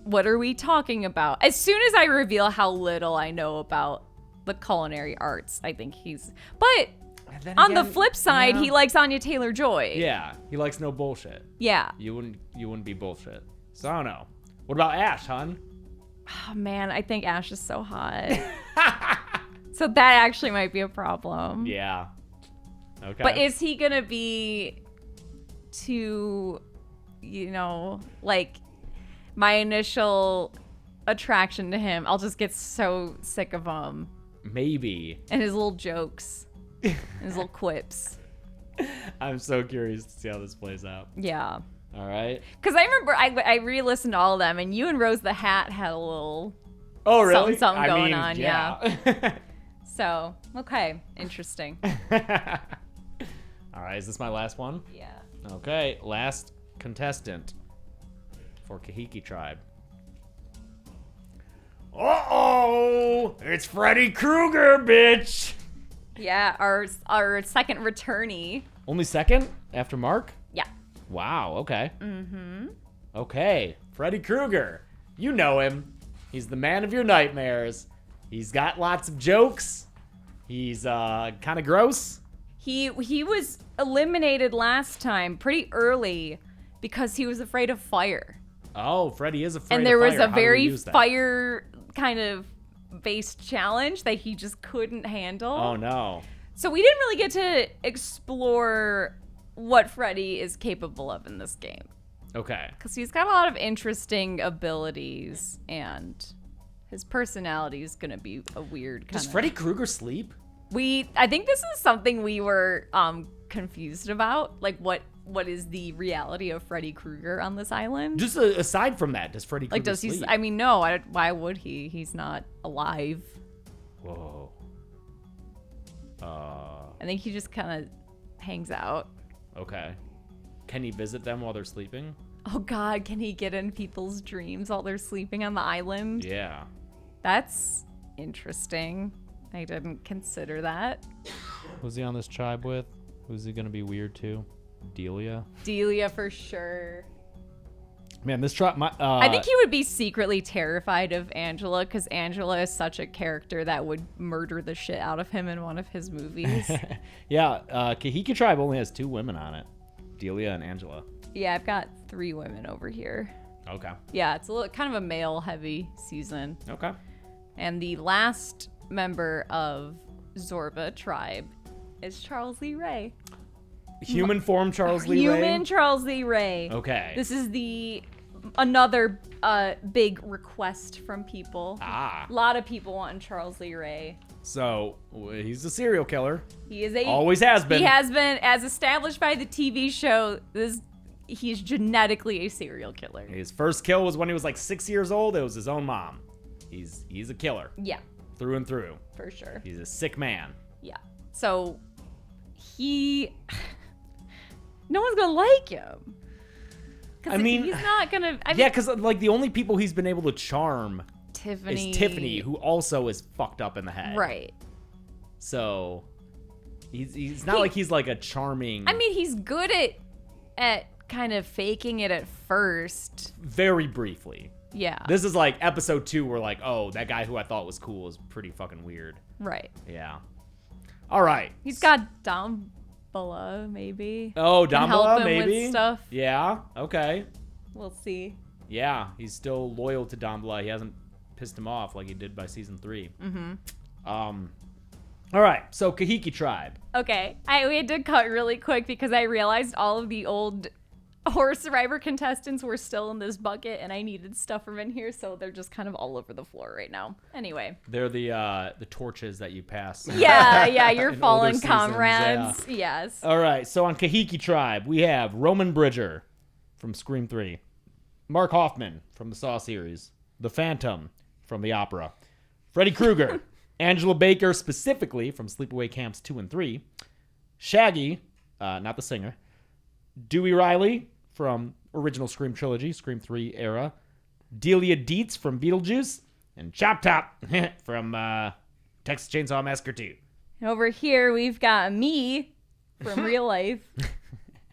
what are we talking about? As soon as I reveal how little I know about the culinary arts, I think he's... But on the flip side, he likes Anya Taylor-Joy. Yeah, he likes no bullshit. Yeah. You wouldn't be bullshit. So I don't know. What about Ash, hon? Oh, man, I think Ash is so hot. So that actually might be a problem. Yeah. Okay. But is he gonna be too, like, my initial attraction to him, I'll just get so sick of him. Maybe. And his little jokes. And his little quips. I'm so curious to see how this plays out. Yeah. All right. Because I remember I re-listened to all of them, and you and Rose the Hat had a little something going on. Yeah. So, okay. Interesting. All right, is this my last one? Yeah. Okay, last contestant for Kahiki Tribe. Uh-oh! It's Freddy Krueger, bitch! Yeah, our second returnee. Only second after Mark? Yeah. Wow, okay. Okay, Freddy Krueger. You know him. He's the man of your nightmares. He's got lots of jokes. He's kind of gross. He was eliminated last time pretty early because he was afraid of fire. Oh, Freddy is afraid of fire. And there was a How do we very use that? fire kind of based challenge that he just couldn't handle. Oh, no. So we didn't really get to explore what Freddy is capable of in this game. Okay. Because he's got a lot of interesting abilities, and his personality is going to be a weird kind Does of... Freddy Krueger sleep? I think this is something we were confused about. Like, what is the reality of Freddy Krueger on this island? Just aside from that, does Freddy Krueger Like, does sleep? he... I mean, no. Why would he? He's not alive. Whoa. I think he just kind of hangs out. Okay. Can he visit them while they're sleeping? Oh, God. Can he get in people's dreams while they're sleeping on the island? Yeah. That's interesting. I didn't consider that. Who's he on this tribe with? Who's he gonna be weird to? Delia? Delia for sure. Man, this tribe... I think he would be secretly terrified of Angela because Angela is such a character that would murder the shit out of him in one of his movies. Yeah, Kahiki tribe only has 2 women on it. Delia and Angela. Yeah, I've got 3 women over here. Okay. Yeah, it's a little kind of a male-heavy season. Okay. And the last member of Zorba tribe is Charles Lee Ray. Human form Charles Lee Ray? Human Charles Lee Ray. Okay. This is another big request from people. Ah. A lot of people want Charles Lee Ray. So, he's a serial killer. He is Always has been. He has been, as established by the TV show. He's genetically a serial killer. His first kill was when he was like 6 years old. It was his own mom. He's a killer. Yeah, Through and through. for sure. He's a sick man. Yeah. So no one's gonna like him. I mean, he's not gonna. Yeah, because like the only people he's been able to charm Tiffany. is Tiffany, who also is fucked up in the head. Right. So he's not like he's like a charming. I mean, he's good at kind of faking it at first. Very briefly. Yeah. This is like episode 2 where like, oh, that guy who I thought was cool is pretty fucking weird. Right. Yeah. All right. He's got Damballa, maybe. Oh, Can help Damballa, him maybe? with stuff. Yeah, okay. We'll see. Yeah, he's still loyal to Damballa. He hasn't pissed him off like he did by season 3. Mm-hmm. All right, so Kahiki tribe. Okay. We had to cut really quick because I realized all of the old Horror Survivor contestants were still in this bucket and I needed stuff from in here, so they're just kind of all over the floor right now. Anyway. They're the torches that you pass. Yeah, your in fallen older seasons, comrades. Yes. All right, so on Kahiki tribe, we have Roman Bridger from Scream 3, Mark Hoffman from the Saw series, The Phantom from the opera, Freddy Krueger, Angela Baker specifically from Sleepaway Camps 2 and 3, Shaggy, not the singer, Dewey Riley from original Scream trilogy, Scream 3 era, Delia Dietz from Beetlejuice, and Chop Top from Texas Chainsaw Massacre 2. And over here, we've got me from real life.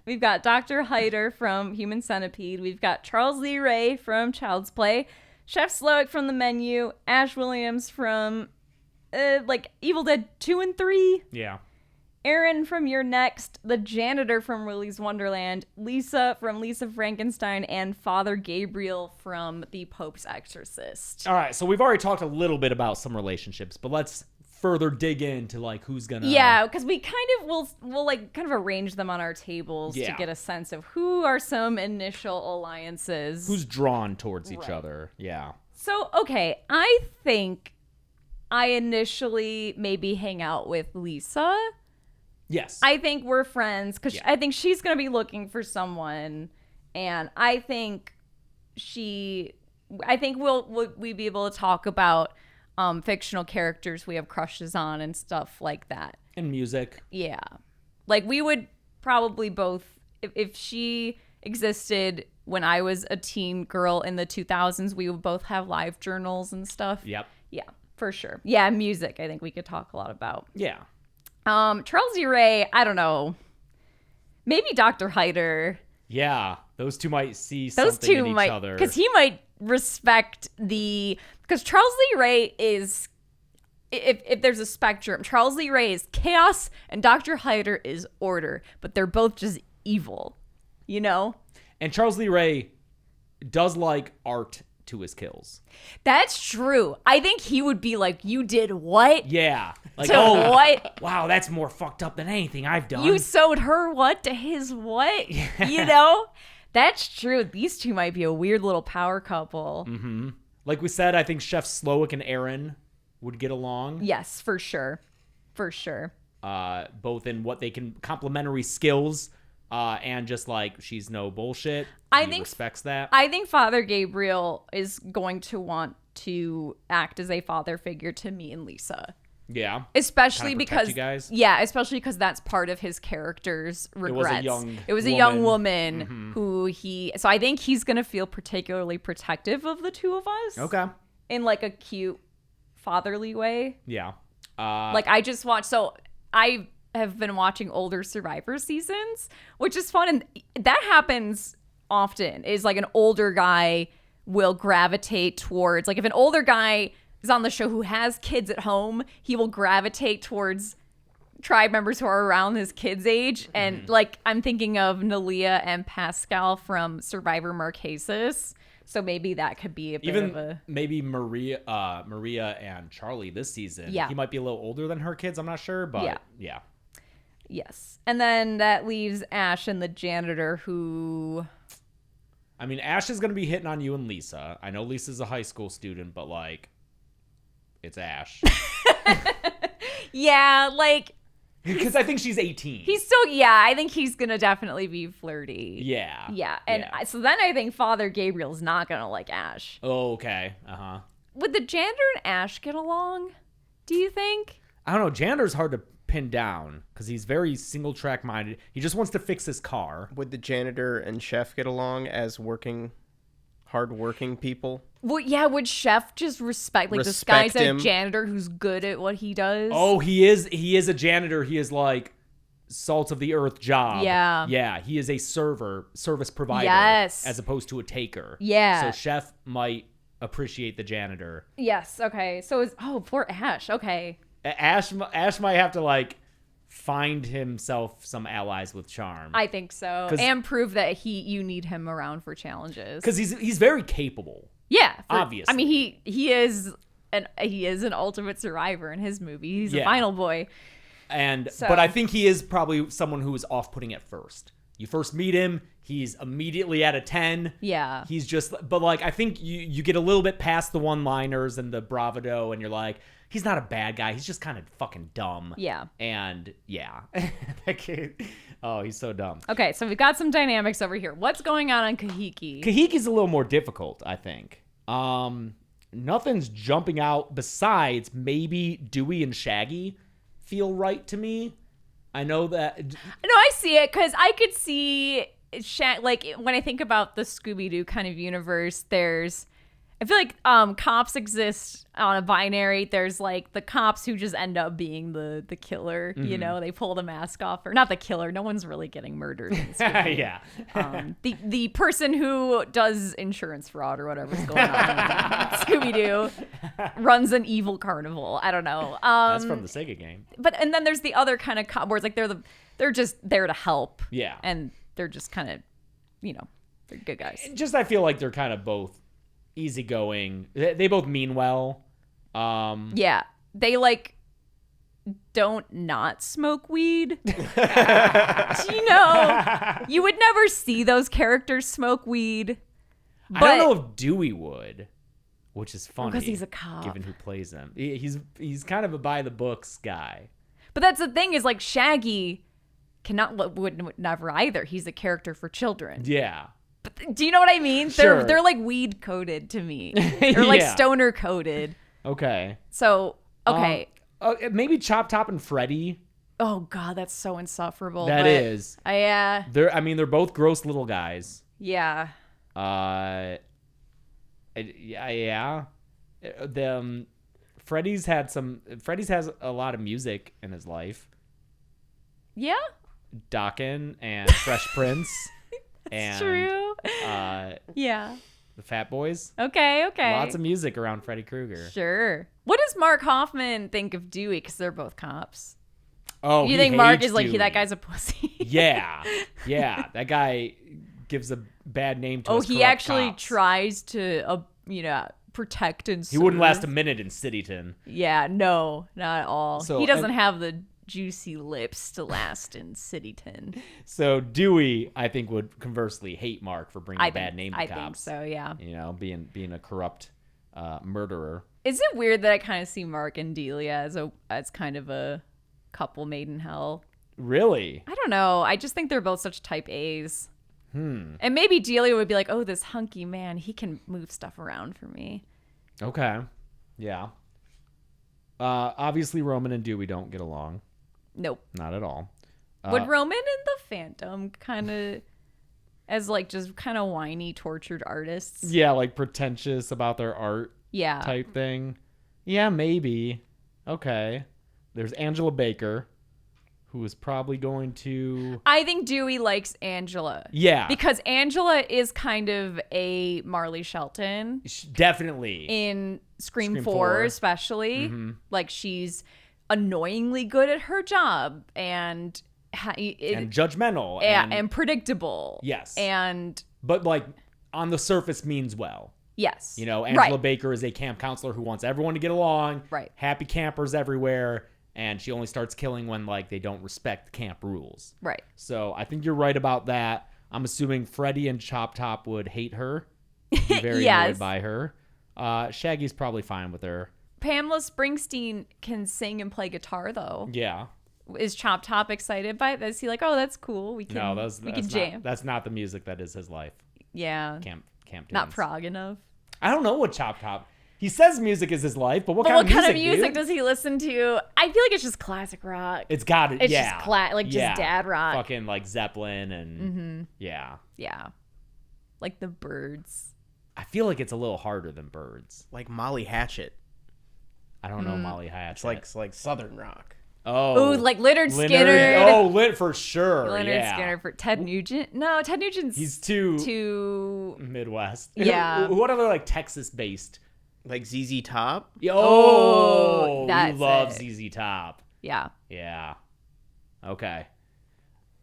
We've got Dr. Hyder from Human Centipede. We've got Charles Lee Ray from Child's Play, Chef Slowick from The Menu, Ash Williams from Evil Dead 2 and 3. Yeah. Aaron from You're Next, the janitor from Willy's Wonderland, Lisa from Lisa Frankenstein, and Father Gabriel from The Pope's Exorcist. All right, so we've already talked a little bit about some relationships, but let's further dig into like who's gonna. Yeah, because we kind of we'll like kind of arrange them on our tables to get a sense of who are some initial alliances. Who's drawn towards each other. Yeah. So, okay, I think I initially maybe hang out with Lisa. Yes. I think we're friends because I think she's going to be looking for someone. And I think we'll be able to talk about fictional characters we have crushes on and stuff like that. And music. Yeah. Like we would probably both, if she existed when I was a teen girl in the 2000s, we would both have live journals and stuff. Yep. Yeah, for sure. Yeah, music I think we could talk a lot about. Yeah. Charles E. Ray, I don't know. Maybe Dr. Hyder. Yeah, those two might see Those something two in each might, other. because he might respect because Charles Lee Ray is, if there's a spectrum, Charles Lee Ray is chaos and Dr. Hyder is order, but they're both just evil, you know? And Charles Lee Ray does like art to his kills. That's true. I think he would be like, you did what? Yeah. Like, To what? Wow, that's more fucked up than anything I've done. You sewed her what to his what? You know? That's true. These two might be a weird little power couple. Mm-hmm. Like we said, I think Chef Slowick and Aaron would get along. Yes, for sure. For sure. Both in what they can, complementary skills, and just like she's no bullshit. I He think respects that. I think Father Gabriel is going to want to act as a father figure to me and Lisa. Yeah. Especially Kinda protect because you guys. yeah, especially because that's part of his character's regrets. It was a young woman Mm-hmm. who so I think he's gonna feel particularly protective of the two of us. Okay. In like a cute fatherly way. Yeah. Like I just watched, so I have been watching older Survivor seasons, which is fun, and that happens often. Is like an older guy will gravitate towards, like if an older guy is on the show who has kids at home, he will gravitate towards tribe members who are around his kids' age. And like I'm thinking of Nalia and Pascal from Survivor Marquesas. So maybe that could be a bit of a... maybe Maria and Charlie this season. Yeah. He might be a little older than her kids. I'm not sure, but yeah. Yes. And then that leaves Ash and the janitor who... I mean, Ash is going to be hitting on you and Lisa. I know Lisa's a high school student, but like, it's Ash. Yeah, like... Because I think she's 18. He's still, yeah, I think he's going to definitely be flirty. Yeah. Yeah. And so then I think Father Gabriel's not going to like Ash. Oh, okay. Uh-huh. Would the janitor and Ash get along, do you think? I don't know. Janitor's hard to pin down because he's very single track minded. He just wants to fix his car. Would the janitor and chef get along as hard-working people? Well, yeah, would Chef just respect this guy's him. a janitor who's good at what he does? Oh, he is a janitor. He is like salt of the earth job. Yeah. Yeah, he is a service provider. Yes. As opposed to a taker. Yeah. So Chef might appreciate the janitor. Yes, okay. So poor Ash, okay. Ash might have to like find himself some allies with charm. I think so. And prove that you need him around for challenges. Because he's very capable. Yeah, obviously. I mean, he is an ultimate survivor in his movie. He's a final boy. But I think he is probably someone who is off-putting at first. You first meet him, he's immediately at a 10. Yeah. He's just, but like I think you get a little bit past the one-liners and the bravado, and you're like, he's not a bad guy. He's just kind of fucking dumb. Yeah. And yeah, that kid. Oh, he's so dumb. Okay, so we've got some dynamics over here. What's going on Kahiki? Kahiki's a little more difficult, I think. Nothing's jumping out besides maybe Dewey and Shaggy feel right to me. I know that. No, I see it because I could see like when I think about the Scooby-Doo kind of universe, I feel like cops exist on a binary. There's like the cops who just end up being the killer. You know, they pull the mask off, or not the killer. No one's really getting murdered. In Scooby-Doo. Yeah. The person who does insurance fraud or whatever's going on in Scooby-Doo runs an evil carnival. I don't know. That's from the Sega game. And then there's the other kind of cop where it's like they're just there to help. Yeah. And they're just kind of, they're good guys. Just I feel like they're kind of both easygoing. They both mean well. Yeah, they like don't not smoke weed. You would never see those characters smoke weed. But I don't know if Dewey would, which is funny because he's a cop, given who plays him. He's kind of a by the books guy. But that's the thing is like Shaggy would never either. He's a character for children. Yeah. But do you know what I mean? Sure. They're like weed coded to me. They're like Yeah. stoner coded. Okay. So okay. Maybe Chop Top and Freddy. Oh God, that's so insufferable. That is. Yeah. They're both gross little guys. Yeah. Yeah. Freddy's has a lot of music in his life. Yeah, Dakin and Fresh Prince. And true. Yeah. the Fat Boys. Okay. Lots of music around Freddy Krueger. Sure. What does Mark Hoffman think of Dewey? Because they're both cops. Oh, You he think Mark hates is like, Dewey. that guy's a pussy? Yeah. That guy gives a bad name to Oh, his he corrupt actually cops. tries to, protect and He wouldn't serve. last a minute in Cityton. Yeah, no, not at all. So- He doesn't and- have the juicy lips to last in Cityton. So Dewey, I think, would conversely hate Mark for bringing a bad name to I cops. think so, yeah. You know, being a corrupt murderer. Is it weird that I kind of see Mark and Delia as kind of a couple made in hell? Really? I don't know. I just think they're both such type A's. And maybe Delia would be like, oh, this hunky man, he can move stuff around for me. Okay. Yeah. Obviously, Roman and Dewey don't get along. Nope. Not at all. Would Roman and the Phantom kind of, as like just kind of whiny, tortured artists? Yeah, like pretentious about their art Yeah. type thing. Yeah, maybe. Okay. There's Angela Baker, who is probably going to... I think Dewey likes Angela. Yeah. Because Angela is kind of a Marley Shelton Definitely. in Scream Scream 4, 4. especially. Like, she's annoyingly good at her job and and judgmental. and predictable. Yes. But like, on the surface means well. yes. You know, Angela Right. Baker is a camp counselor who wants everyone to get along. Right. Happy campers everywhere. And she only starts killing when, like, they don't respect the camp rules. Right. So I think you're right about that. I'm assuming Freddy and Chop Top would hate her. Be very Yes. annoyed by her. Shaggy's probably fine with her. Pamela Springsteen can sing and play guitar, though. Yeah. Is Chop Top excited by it? Is he like, oh, that's cool. We can, No, we can that's jam. not, that's not the music that is his life. Yeah. Camp Not tunes. prog enough. I don't know what Chop Top. He says music is his life, but what But kind what of music, kind of music dude? does he listen to? I feel like it's just classic rock. It's got it. It's Yeah. just just dad rock. Fucking like Zeppelin and yeah. Yeah. Like the Birds. I feel like it's a little harder than Birds. Like Molly Hatchet. I don't know Molly Hatchet. It's like Southern rock. oh, Ooh, like Leonard Leonard- Skinner. Oh, Lit for sure. Leonard yeah. Skinner for Ted Nugent. No, Ted Nugent's He's too too. Midwest. Yeah. What other like Texas based? Like ZZ Top. Oh, that's you love it. ZZ Top. Yeah. Yeah. Okay.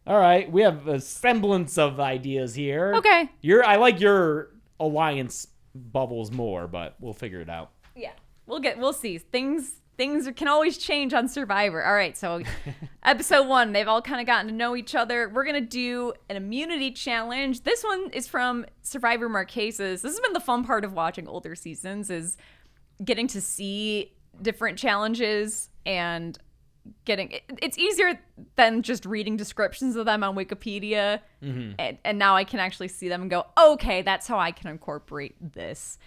All right, we have a semblance of ideas here. Okay. I like your alliance bubbles more, but we'll figure it out. Yeah. We'll see. Things can always change on Survivor. All right, so episode 1, they've all kind of gotten to know each other. We're going to do an immunity challenge. This one is from Survivor Marquesas. This has been the fun part of watching older seasons, is getting to see different challenges and it's easier than just reading descriptions of them on Wikipedia. And now I can actually see them and go, okay, that's how I can incorporate this.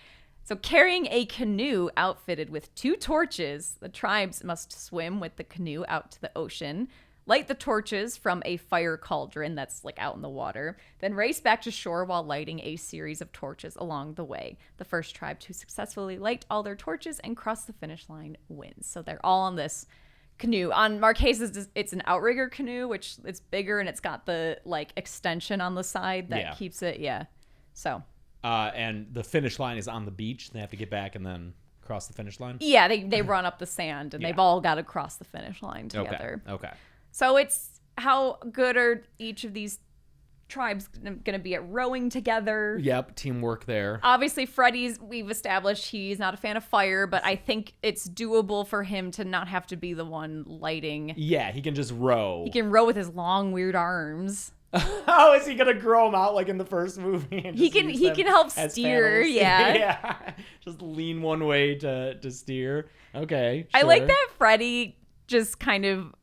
So carrying a canoe outfitted with 2 torches, the tribes must swim with the canoe out to the ocean, light the torches from a fire cauldron that's like out in the water, then race back to shore while lighting a series of torches along the way. The first tribe to successfully light all their torches and cross the finish line wins. So they're all on this canoe. On Marquesas, it's an outrigger canoe, which it's bigger and it's got the like extension on the side that keeps it. Yeah. So. And the finish line is on the beach. They have to get back and then cross the finish line. Yeah, they run up the sand and they've all got to cross the finish line together. Okay. So it's how good are each of these tribes going to be at rowing together? Yep, teamwork there. Obviously, Freddy's, we've established he's not a fan of fire, but I think it's doable for him to not have to be the one lighting. Yeah, he can just row. He can row with his long, weird arms. How is he gonna grow them out like in the first movie? And He just use them can help as steer, paddles? yeah. Yeah. Just lean one way to steer. Okay. I like sure. that Freddy just kind of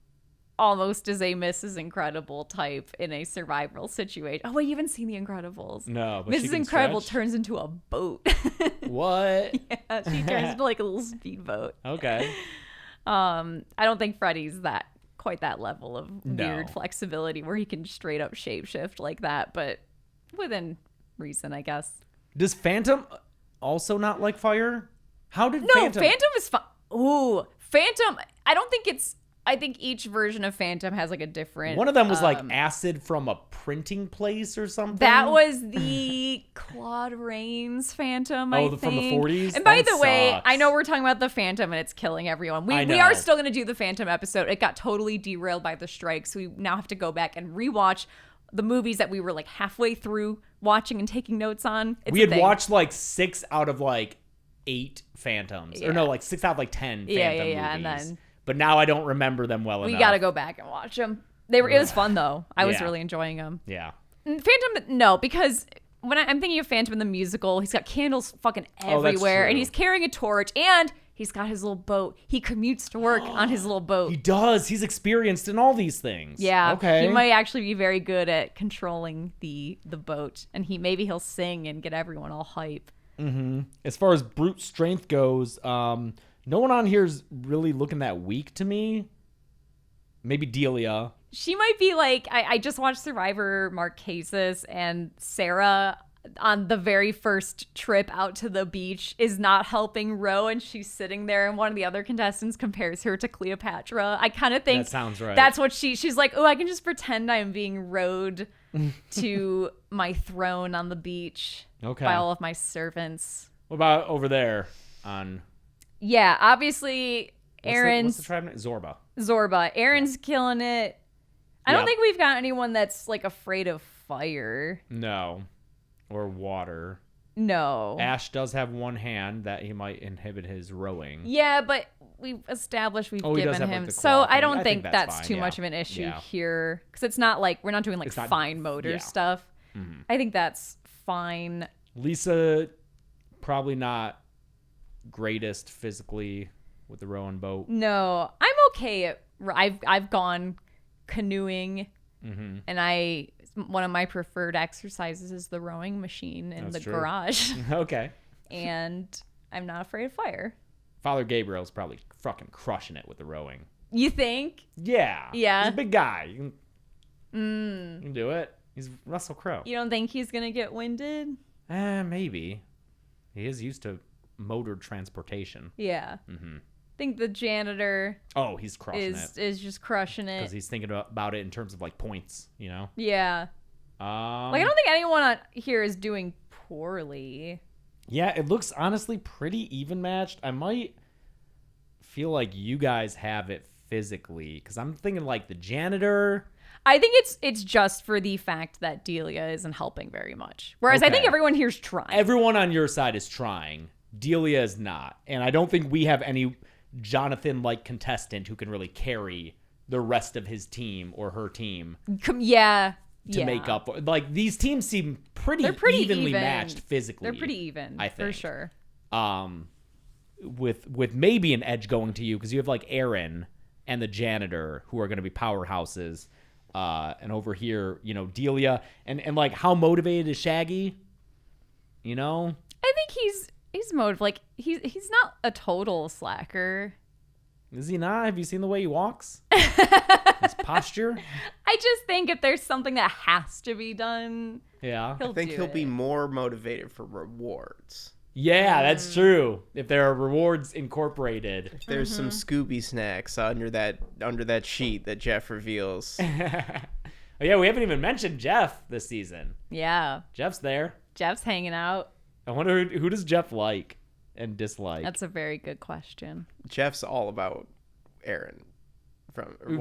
almost is a Mrs. Incredible type in a survival situation. Oh, wait, you haven't seen The Incredibles. No, but she Mrs. can Incredible stretch? turns into a boat. What? Yeah, she turns into like a little speedboat. Okay. I don't think Freddy's quite that level of No. weird flexibility where he can straight up shapeshift like that, but within reason, I guess. Does Phantom also not like fire? How did No, Phantom? Phantom is fine. Ooh, Phantom. I I think each version of Phantom has like a different. One of them was like acid from a printing place or something. That was the Claude Rains Phantom. I think. From the 40s. And by That the way, sucks. I know we're talking about the Phantom and it's killing everyone. We know. are still gonna do the Phantom episode. It got totally derailed by the strike, so we now have to go back and rewatch the movies that we were like halfway through watching and taking notes on. It's We a had thing. watched like 6 out of like 8 Phantoms, or no, Yeah. like 6 out of like 10 Phantom Yeah, movies. and then but now I don't remember them well we enough. gotta go back and watch them. It was fun though. I was Yeah. really enjoying them. Yeah. Phantom, no, because when I'm thinking of Phantom in the musical, he's got candles fucking Oh, that's everywhere, and true. he's carrying a torch, and he's got his little boat. He commutes to work on his little boat. He does. He's experienced in all these things. Yeah, Okay. he might actually be very good at controlling the boat, and maybe he'll sing and get everyone all hype. As far as brute strength goes, no one on here's really looking that weak to me. Maybe Delia. She might be like, I just watched Survivor Marquesas, and Sarah on the very first trip out to the beach is not helping row, and she's sitting there, and one of the other contestants compares her to Cleopatra. I kind of think That sounds right. that's what she's like, oh, I can just pretend I'm being rowed to my throne on the beach Okay. by all of my servants. What about over there on Yeah, obviously what's the Aaron's tribe name? Zorba. Zorba. Aaron's killing it. I don't Yep. think we've got anyone that's like afraid of fire. No. Or water. No. Ash does have one hand that he might inhibit his rowing. Yeah, but we've established we've Oh, he does given have, like, him. the So claw I thing. don't I think think that's that's too fine, much yeah. of an issue Yeah. here, because it's not like we're not doing like It's not- fine motor yeah. stuff. I think that's fine. Lisa, probably not greatest physically with the rowing boat. No, I'm okay. I've gone canoeing, Mm-hmm. and one of my preferred exercises is the rowing machine in That's the true. garage, Okay. and I'm not afraid of fire. Father Gabriel's probably fucking crushing it with the rowing. You think? Yeah. Yeah. He's a big guy. You can do it. He's Russell Crowe. You don't think he's gonna get winded? Maybe. He is used to motored transportation. Yeah. I think the janitor Oh, he's crushing it. is just crushing Because it. he's thinking about it in terms of like points, you know? Yeah. Like I don't think anyone on here is doing poorly. Yeah, it looks honestly pretty even matched. I might feel like you guys have it physically because I'm thinking like the janitor. I think it's just for the fact that Delia isn't helping very much. Whereas I think Okay. everyone here's trying. Everyone on your side is trying. Delia is not. And I don't think we have any Jonathan-like contestant who can really carry the rest of his team or her team Yeah. to make up. Like these teams seem They're pretty evenly even. matched physically. They're pretty even, I for think. sure. With maybe an edge going to you because you have like Aaron and the janitor who are going to be powerhouses. And over here, you know, Delia and like how motivated is Shaggy? You know? I think he's motivated. Like he's not a total slacker. Is he not? Have you seen the way he walks? His posture? I just think if there's something that has to be done, Yeah. he'll I think do he'll it. be more motivated for rewards. Yeah, that's true. If there are rewards incorporated. If there's some Scooby snacks under that sheet that Jeff reveals. Oh, yeah, we haven't even mentioned Jeff this season. Yeah. Jeff's there. Jeff's hanging out. I wonder who does Jeff like and dislike? That's a very good question. Jeff's all about Aaron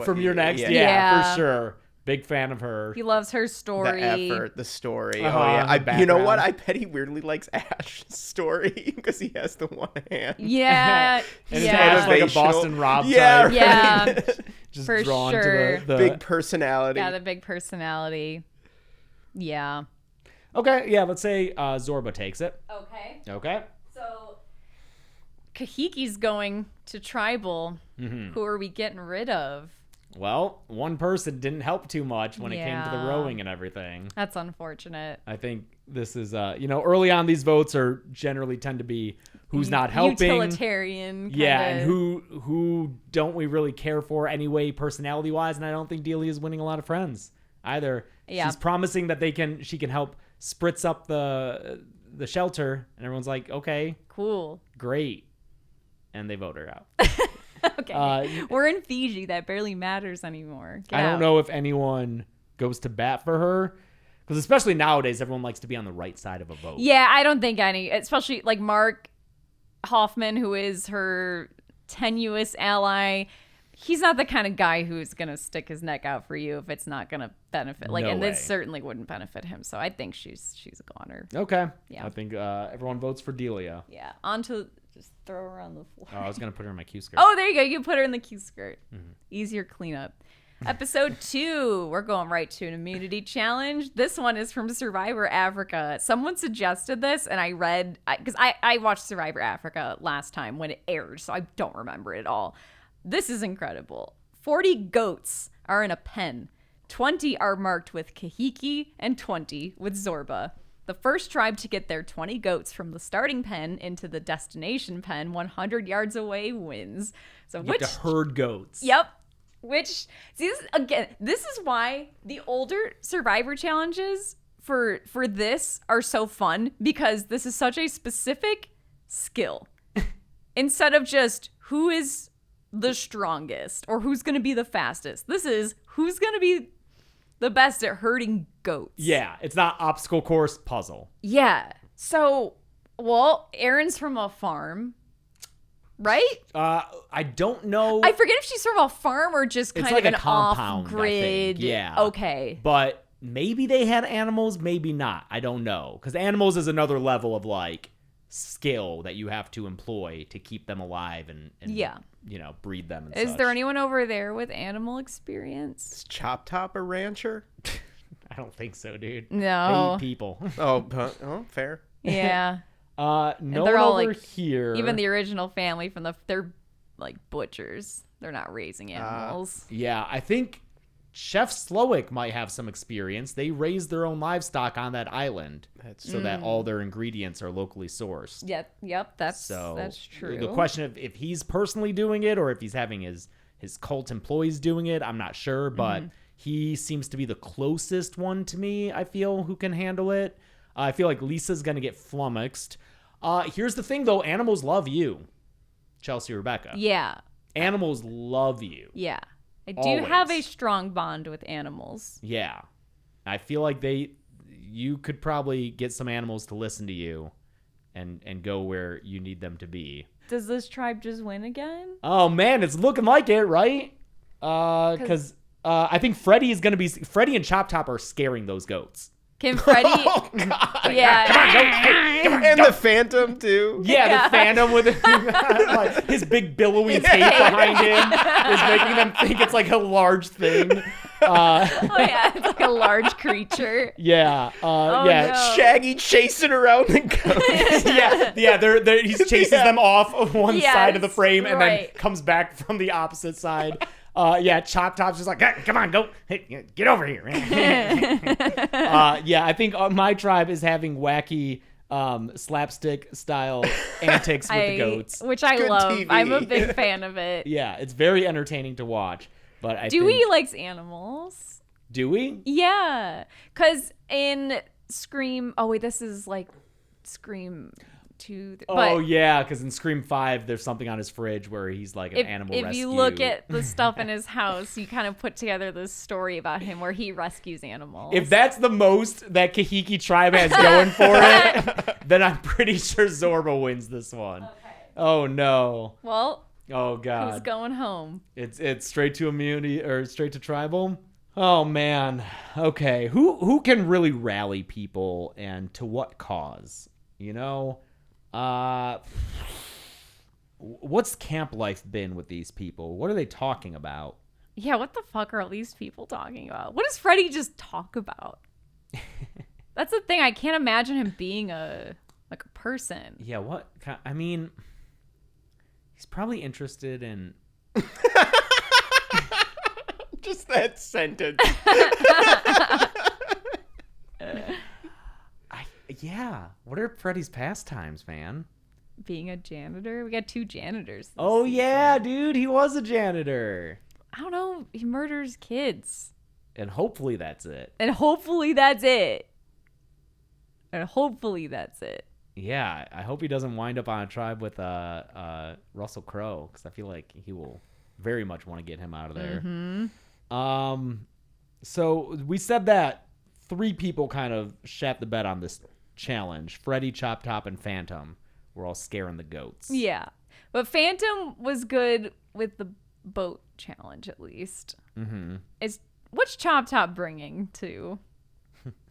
From your next? Yeah, Yeah. for sure. Big fan of her. He loves her story. The effort, the story. Uh-huh, Oh yeah, the you know what? background. I bet he weirdly likes Ash's story because he has the one hand. Yeah. And yeah. it's like a Motivational. Boston Rob Yeah, type. Yeah. Just for drawn sure. to the Big personality. Yeah, the big personality. Yeah. Okay, yeah, let's say Zorba takes it. Okay. Okay. So Kahiki's going to tribal. Mm-hmm. Who are we getting rid of? Well, one person didn't help too much when it came to the Yeah. rowing and everything. That's unfortunate. I think this is, early on these votes are generally tend to be who's not helping. Utilitarian. Yeah, kinda. and who don't we really care for anyway, personality-wise, and I don't think Delia is winning a lot of friends either. Yeah. She's promising that she can help spritz up the shelter, and everyone's like, okay, Cool. great. And they vote her out. Okay. We're in Fiji. That barely matters anymore. Get I don't out. know if anyone goes to bat for her. Because especially nowadays, everyone likes to be on the right side of a vote. Yeah, I don't think any, especially like Mark Hoffman, who is her tenuous ally. He's not the kind of guy who's going to stick his neck out for you if it's not going to benefit. Like, No and this way. certainly wouldn't benefit him. So I think she's a goner. Okay. Yeah. I think everyone votes for Delia. Yeah. On to just throw her on the floor. Oh, I was going to put her in my Q skirt. Oh, there you go. You put her in the Q skirt. Mm-hmm. Easier cleanup. Episode 2, we're going right to an immunity challenge. This one is from Survivor Africa. Someone suggested this, and I read, because I watched Survivor Africa last time when it aired, so I don't remember it at all. This is incredible. 40 goats are in a pen. 20 are marked with Kahiki and 20 with Zorba. The first tribe to get their 20 goats from the starting pen into the destination pen 100 yards away wins. So You have to herd goats. Yep. Which, see, this is why the older Survivor challenges for this are so fun, because this is such a specific skill. Instead of just who is the strongest or who's going to be the fastest, this is who's going to be the best at herding goats. Yeah, it's not obstacle course puzzle. Yeah. So, well, Erin's from a farm. Right? I don't know. I forget if she's from a farm or just kind It's of like a an compound, I off-grid. think. Yeah. Okay. But maybe they had animals, maybe not. I don't know. Because animals is another level of like skill that you have to employ to keep them alive and Yeah. breed them and Is such. there anyone over there with animal experience? Is Chop Top a rancher? I don't think so, dude. No. They eat people. Oh, fair. Yeah. No they're one all over like here. Even the original family from they're like butchers. They're not raising animals. Yeah, I think Chef Slowick might have some experience. They raise their own livestock on that island so that all their ingredients are locally sourced. Yep, that's true. The question if he's personally doing it or if he's having his cult employees doing it, I'm not sure, but he seems to be the closest one to me, I feel, who can handle it. I feel like Lisa's going to get flummoxed. Here's the thing, though. Animals love you, Chelsea Rebecca. Yeah. Animals love you. Yeah. I do Always. have a strong bond with animals. Yeah. I feel like you could probably get some animals to listen to you and go where you need them to be. Does this tribe just win again? Oh, man, it's looking like it, right? Because I think Freddy and Chop Top are scaring those goats. Can Freddy? Oh, God. Yeah. And the Phantom, too. Yeah, the Phantom with like, his big billowy tape behind him is making them think it's like a large thing. Oh yeah, it's like a large creature. Yeah, Oh, yeah. no. Shaggy chasing around the goats. Yeah. He chases them off of one Yes, side of the frame and then right. comes back from the opposite side. Chop Top's just like, come on, go, hey, get over here. I think my tribe is having wacky slapstick style antics with the goats. Which I Good love. TV. I'm a big fan of it. Yeah, it's very entertaining to watch. But I Dewey think, likes animals. Dewey? Yeah, because in Scream. Oh wait, this is like Scream 2. Oh yeah, because in Scream 5, there's something on his fridge where he's like an animal if rescue. you look at the stuff in his house, you kind of put together this story about him where he rescues animals. If that's the most that Kahiki tribe has going for it, then I'm pretty sure Zorba wins this one. Okay. Oh no. Well, Oh who's god. going home? It's straight to immunity or straight to tribal. Oh man. Okay. Who can really rally people and to what cause? You know? What's camp life been with these people? What are they talking about? Yeah, what the fuck are all these people talking about? What does Freddy just talk about? That's the thing. I can't imagine him being a person. Yeah, I mean, he's probably interested in Just that sentence. what are Freddy's pastimes, man? Being a janitor. We got 2 janitors. this Oh season. yeah, dude, he was a janitor. I don't know. He murders kids. And hopefully that's it. And hopefully that's it. And hopefully that's it. Yeah, I hope he doesn't wind up on a tribe with Russell Crowe, because I feel like he will very much want to get him out of there. Mm-hmm. So we said that 3 people kind of shat the bed on this challenge. Freddy, Chop Top, and Phantom were all scaring the goats. Yeah. But Phantom was good with the boat challenge, at least. Mm-hmm. What's Chop Top bringing to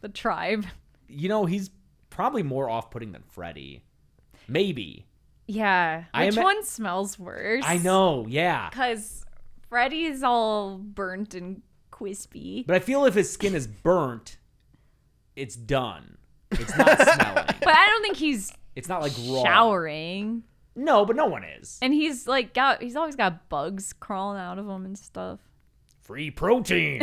the tribe? He's probably more off-putting than Freddy. Maybe. Yeah. Which one smells worse? I know, yeah. Because Freddy's all burnt and crispy. But I feel if his skin is burnt, it's done. It's not smelling. But I don't think he's It's not like raw. showering. No, but no one is. And he's always got bugs crawling out of him and stuff. Free protein.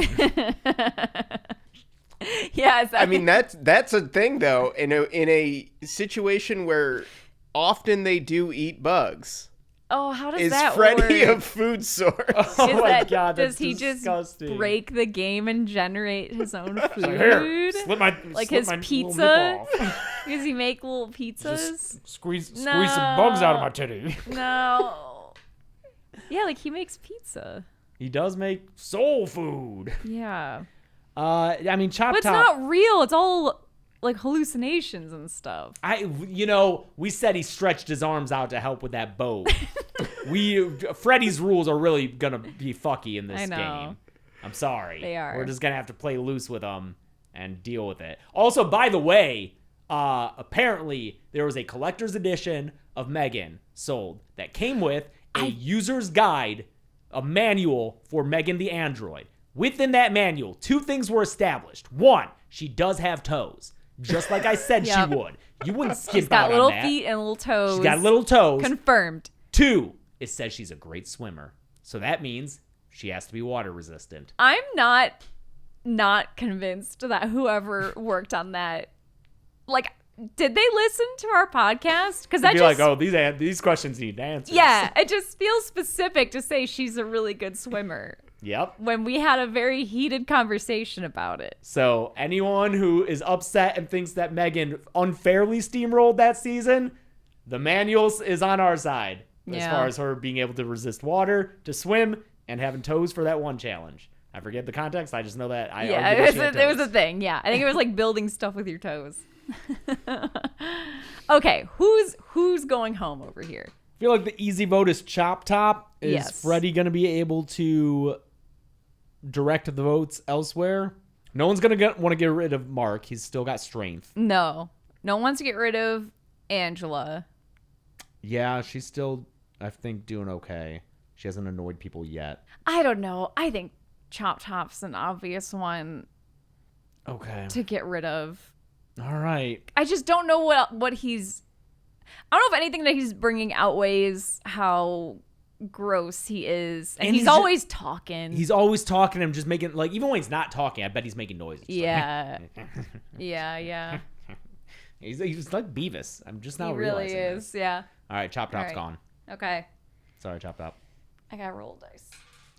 Yeah, I mean that's a thing though. In a situation where often they do eat bugs, Oh, how does is that Freddy work? a food source? Oh my God, Does that's he disgusting. just break the game and generate his own food? Here, slip my Like slip his my little pizza? nip off. Does he make little pizzas? Just squeeze No. some bugs out of my titty. No. Yeah, like he makes pizza. He does make soul food. Yeah. I mean, Chop But it's Top. not real. It's all like hallucinations and stuff. We said he stretched his arms out to help with that boat. Freddy's rules are really gonna be fucky in this I know. game. I'm sorry. They are. We're just gonna have to play loose with them and deal with it. Also, by the way, apparently there was a collector's edition of Megan sold that came with a user's guide, a manual for Megan the android. Within that manual, 2 things were established. 1, she does have toes, just like I said Yep. she would. You wouldn't skip She's got out little on that. feet and little toes. She's got little toes. Confirmed. 2, it says she's a great swimmer. So that means she has to be water resistant. I'm not convinced that whoever worked on that, like, did they listen to our podcast? Because that Be just, like, oh, these questions need answers. yeah, it just feels specific to say she's a really good swimmer Yep. when we had a very heated conversation about it. So anyone who is upset and thinks that Megan unfairly steamrolled that season, the manual is on our side as Yeah. far as her being able to resist water, to swim, and having toes for that one challenge. I forget the context. I just know that I Yeah, argued that she had it was a toes. thing. Yeah, I think it was like building stuff with your toes. Okay, who's going home over here? I feel like the easy vote is Chop Top. Is Yes. Freddy going to be able to direct the votes elsewhere? No one's going to want to get rid of Mark. He's still got strength. No one wants to get rid of Angela. Yeah, she's still, I think, doing okay. She hasn't annoyed people yet. I don't know. I think Chop Top's an obvious one Okay. to get rid of. All right. I just don't know what he's. I don't know if anything that he's bringing outweighs how gross he is, and he's always talking. He's always talking and just making, like, even when he's not talking, I bet he's making noises. Yeah. Yeah. He's like Beavis. I'm just now He really realizing is. this. Yeah. All right, Chop Top's right. gone. Okay. Sorry, Chop Top. I got roll dice.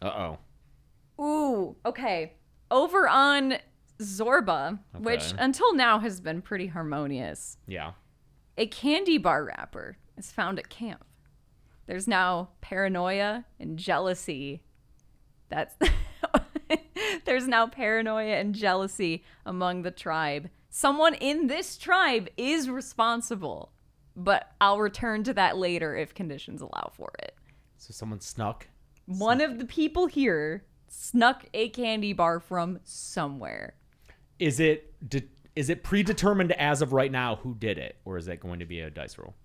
Uh-oh. Ooh. Okay. Over on Zorba, which Okay. until now has been pretty harmonious. Yeah. A candy bar wrapper is found at camp. There's now paranoia and jealousy. There's now paranoia and jealousy among the tribe. Someone in this tribe is responsible, but I'll return to that later if conditions allow for it. So someone snuck. One of the people here snuck a candy bar from somewhere. Is it predetermined as of right now who did it, or is it going to be a dice roll?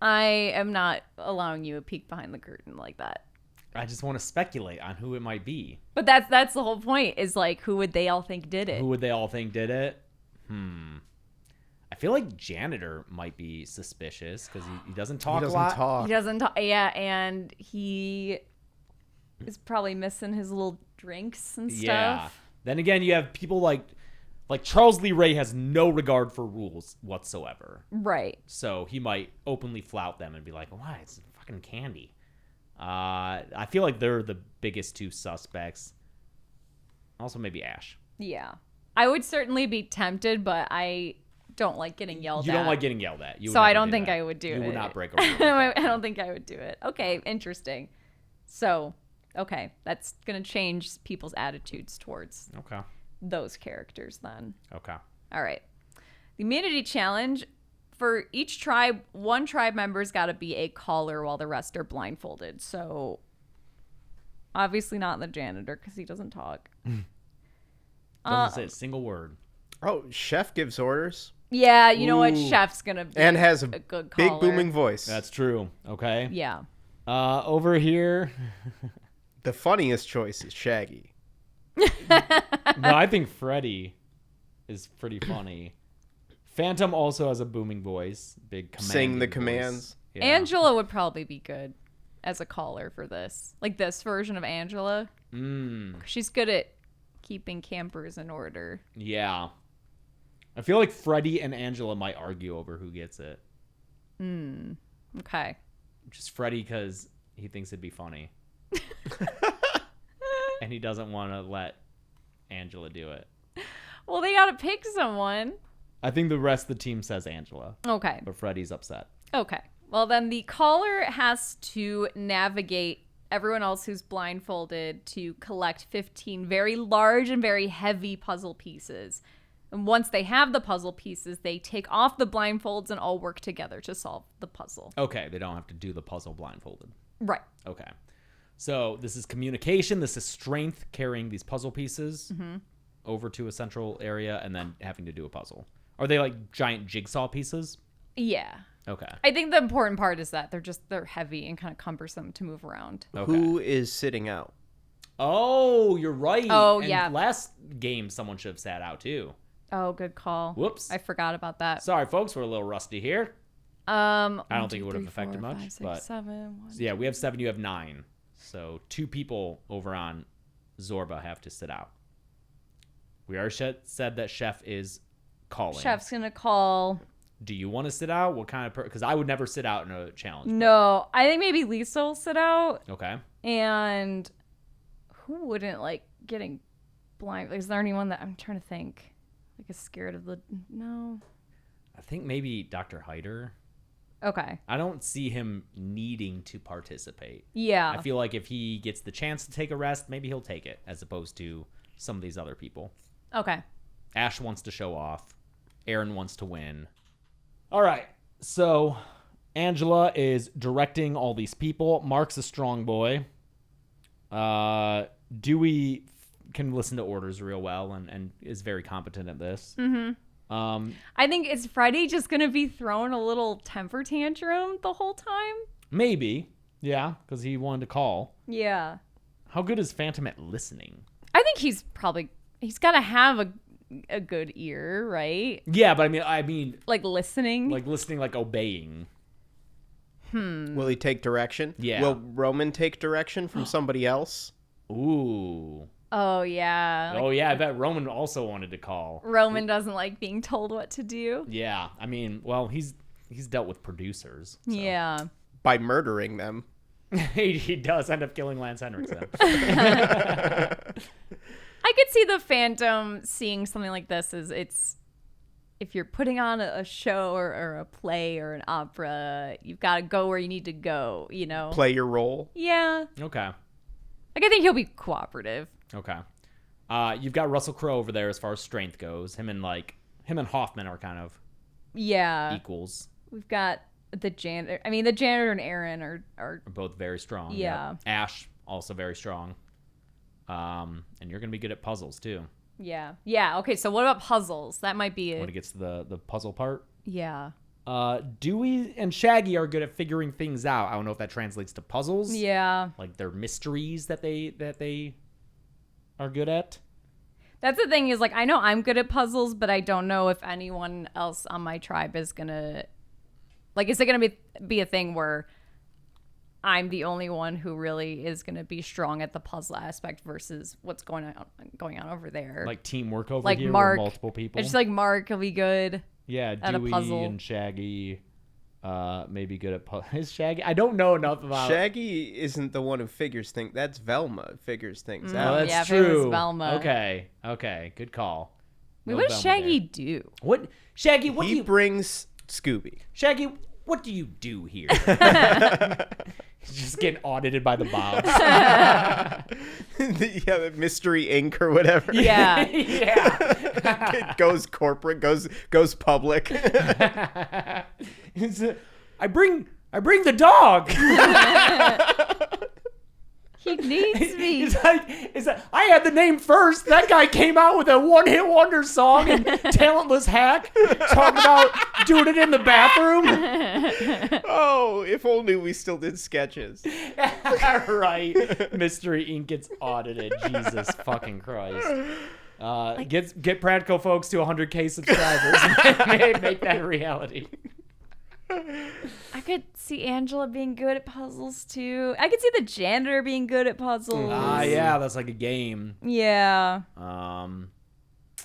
I am not allowing you a peek behind the curtain like that. I just want to speculate on who it might be. But that's the whole point, is like, who would they all think did it? Who would they all think did it? I feel like janitor might be suspicious because he doesn't talk He a doesn't lot. talk. He doesn't talk. Yeah, and he is probably missing his little drinks and stuff. Yeah. Then again, you have people like Charles Lee Ray has no regard for rules whatsoever. Right. So he might openly flout them and be like, why? It's fucking candy. I feel like they're the biggest 2 suspects. Also maybe Ash. Yeah. I would certainly be tempted, but I don't like getting yelled You at. don't like getting yelled at. You would So I never don't do think that. I would do it. You would not break a rule. Like I don't think I would do it. Okay, interesting. So, okay, that's going to change people's attitudes towards Okay. those characters then. Okay. All right. The immunity challenge, for each tribe, one tribe member's got to be a caller while the rest are blindfolded. So, obviously not the janitor because he doesn't talk. Doesn't say a single word. Oh, chef gives orders Yeah, you know what? Ooh. Chef's going to be and has a good big caller. booming voice. That's true. Okay. Yeah. Over here. The funniest choice is Shaggy. No, I think Freddy is pretty funny. Phantom also has a booming voice. Big command. Sing the commands. Yeah. Angela would probably be good as a caller for this. Like this version of Angela. She's good at keeping campers in order. Yeah. I feel like Freddy and Angela might argue over who gets it. Okay. Just Freddy because he thinks it'd be funny. And he doesn't want to let Angela do it. Well, they got to pick someone. I think the rest of the team says Angela, Okay. but Freddy's upset. Okay. Well, then the caller has to navigate everyone else who's blindfolded to collect 15 very large and very heavy puzzle pieces. And once they have the puzzle pieces, they take off the blindfolds and all work together to solve the puzzle. Okay, they don't have to do the puzzle blindfolded. Right. Okay. So this is communication. This is strength, carrying these puzzle pieces over to a central area and then having to do a puzzle. Are they like giant jigsaw pieces? Yeah. Okay. I think the important part is that they're heavy and kind of cumbersome to move around. Okay. Who is sitting out? Oh, you're right. Oh, And yeah. last game, someone should have sat out too. Oh, good call. Whoops. I forgot about that. Sorry, folks. We're a little rusty here. I don't think it would have affected much. 5, 6, But 7, 1, so yeah, we have 7. You have 9. So 2 people over on Zorba have to sit out. We already said that Chef is calling. Chef's gonna call. Do you want to sit out? What kind of because I would never sit out in a challenge. No, I think maybe Lisa will sit out. Okay. And who wouldn't like getting blind? Is there anyone that I'm trying to think? Like is scared of the no? I think maybe Dr. Hyder. Okay. I don't see him needing to participate. Yeah. I feel like if he gets the chance to take a rest, maybe he'll take it as opposed to some of these other people. Okay. Ash wants to show off. Aaron wants to win. All right. So Angela is directing all these people. Mark's a strong boy. Dewey can listen to orders real well and is very competent at this. I think is Freddie just gonna be throwing a little temper tantrum the whole time? Maybe. Yeah, because he wanted to call. Yeah. How good is Phantom at listening? I think he's got to have a good ear, right? Yeah, but I mean, Like listening. like listening, like obeying. Will he take direction? Yeah. Will Roman take direction from somebody else? Ooh. Oh yeah. Like, Oh yeah, I bet Roman also wanted to call. Roman doesn't like being told what to do. Yeah, I mean, well, he's dealt with producers. So. Yeah. By murdering them. he does end up killing Lance Henriksen. I could see the Phantom seeing something like this as it's if you're putting on a show or a play or an opera, you've got to go where you need to go, you know? Play your role. Yeah. Okay. Like I think he'll be cooperative. Okay. You've got Russell Crowe over there as far as strength goes. Him and Hoffman are kind of Yeah. equals. We've got the janitor. I mean, the janitor and Aaron are Are both very strong. Yeah. Yep. Ash also very strong. And you're gonna be good at puzzles too. yeah. Yeah. Okay, so what about puzzles? That might be When it. it gets to the puzzle part. Yeah. Dewey and Shaggy are good at figuring things out. I don't know if that translates to puzzles. Yeah. Like they're mysteries that they are good at. That's the thing is like I know I'm good at puzzles, but I don't know if anyone else on my tribe is gonna like is it gonna be a thing where I'm the only one who really is gonna be strong at the puzzle aspect versus what's going on over there. Like teamwork over Like here Mark, with multiple people. It's just like Mark will be good. Yeah, at a Dewey puzzle. and Shaggy maybe good at puzzles. Is Shaggy? I don't know enough about Shaggy isn't the one who figures things. That's Velma who figures things Oh, out. that's yeah, if it was true. Velma. Okay, good call. Wait, No what does Belvedere. Shaggy do? What Shaggy? What do He you brings Scooby. Shaggy? What do you do here? He's just getting audited by the Bobs. The Mystery Inc. or whatever. Yeah. It goes corporate, goes public. I bring the dog. He needs me. It's like, I had the name first. That guy came out with a one-hit wonder song and Talentless Hack talking about doing it in the bathroom. Oh, if only we still did sketches. Right. Mystery Inc. gets audited. Jesus fucking Christ. Get Practical Folks to 100K subscribers and make that a reality. I could see Angela being good at puzzles too. I could see the janitor being good at puzzles. Yeah, that's like a game. Yeah.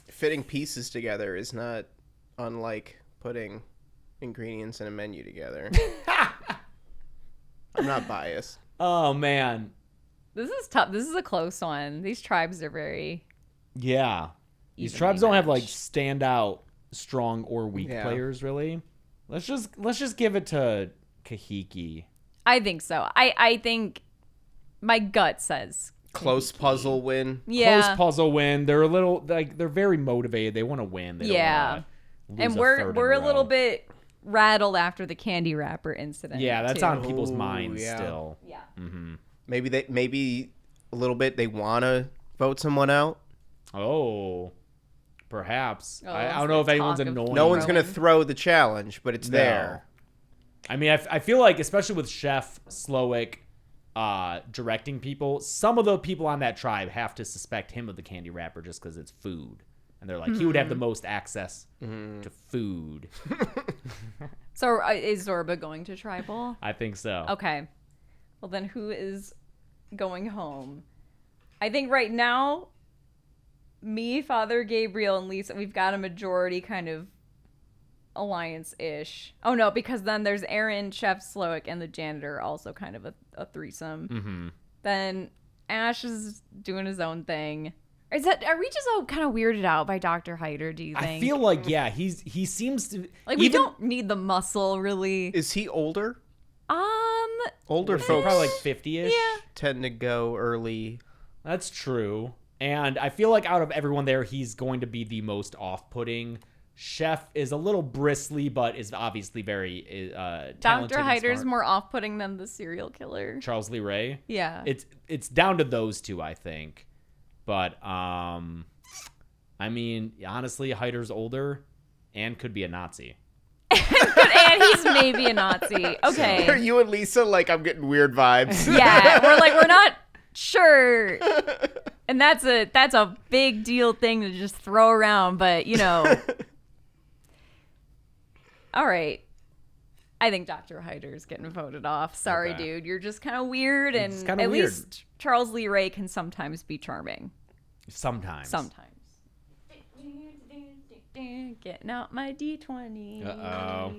Fitting pieces together is not unlike putting ingredients in a menu together. I'm not biased. Oh man. This is tough. This is a close one. These tribes are very Yeah. These evenly tribes don't have like matched. standout strong or weak Yeah. players really. Let's just give it to Kahiki. I think so. I think my gut says Close puzzle win. yeah. Close puzzle win. They're a little like they're very motivated. They want to win. They Yeah. don't wanna And lose we're a little row. bit rattled after the candy wrapper incident. Yeah, that's too. on people's Ooh, minds yeah. still. Yeah. Maybe a little bit they want to vote someone out. Oh, perhaps. Oh, I it's don't know if the anyone's talk of annoying. No one's Throwing. going to throw the challenge, but it's No. there. I mean, I feel like, especially with Chef Slowick directing people, some of the people on that tribe have to suspect him of the candy wrapper just because it's food. And they're like, he would have the most access to food. So is Zorba going to tribal? I think so. Okay. Well, then who is going home? I think right now, me, Father Gabriel, and Lisa, we've got a majority kind of alliance-ish. Oh, no, because then there's Aaron, Chef Slowick, and the janitor, also kind of a threesome. Mm-hmm. Then Ash is doing his own thing. Are we just all kind of weirded out by Dr. Hyder, do you think? I feel like, yeah, he seems to... like we even- don't need the muscle, really. Is he older? Older He's folks probably like 50-ish. tend to go early. That's true. And I feel like out of everyone there, he's going to be the most off-putting. Chef is a little bristly, but is obviously very talented Dr. and Hyder's smart. more off-putting than the serial killer. Charles Lee Ray. Yeah. It's down to those two, I think. But I mean, honestly, Hyder's older and could be a Nazi. And he's maybe a Nazi. Are Okay. you and Lisa like, I'm getting weird vibes? Yeah, we're not sure. And that's a big deal thing to just throw around, but you know. All right. I think Dr. Hyder's getting voted off. Sorry, Okay. dude. You're just kind of weird, and It's kinda at weird. least Charles Lee Ray can sometimes be charming. Sometimes. Getting out my D20. Uh-oh.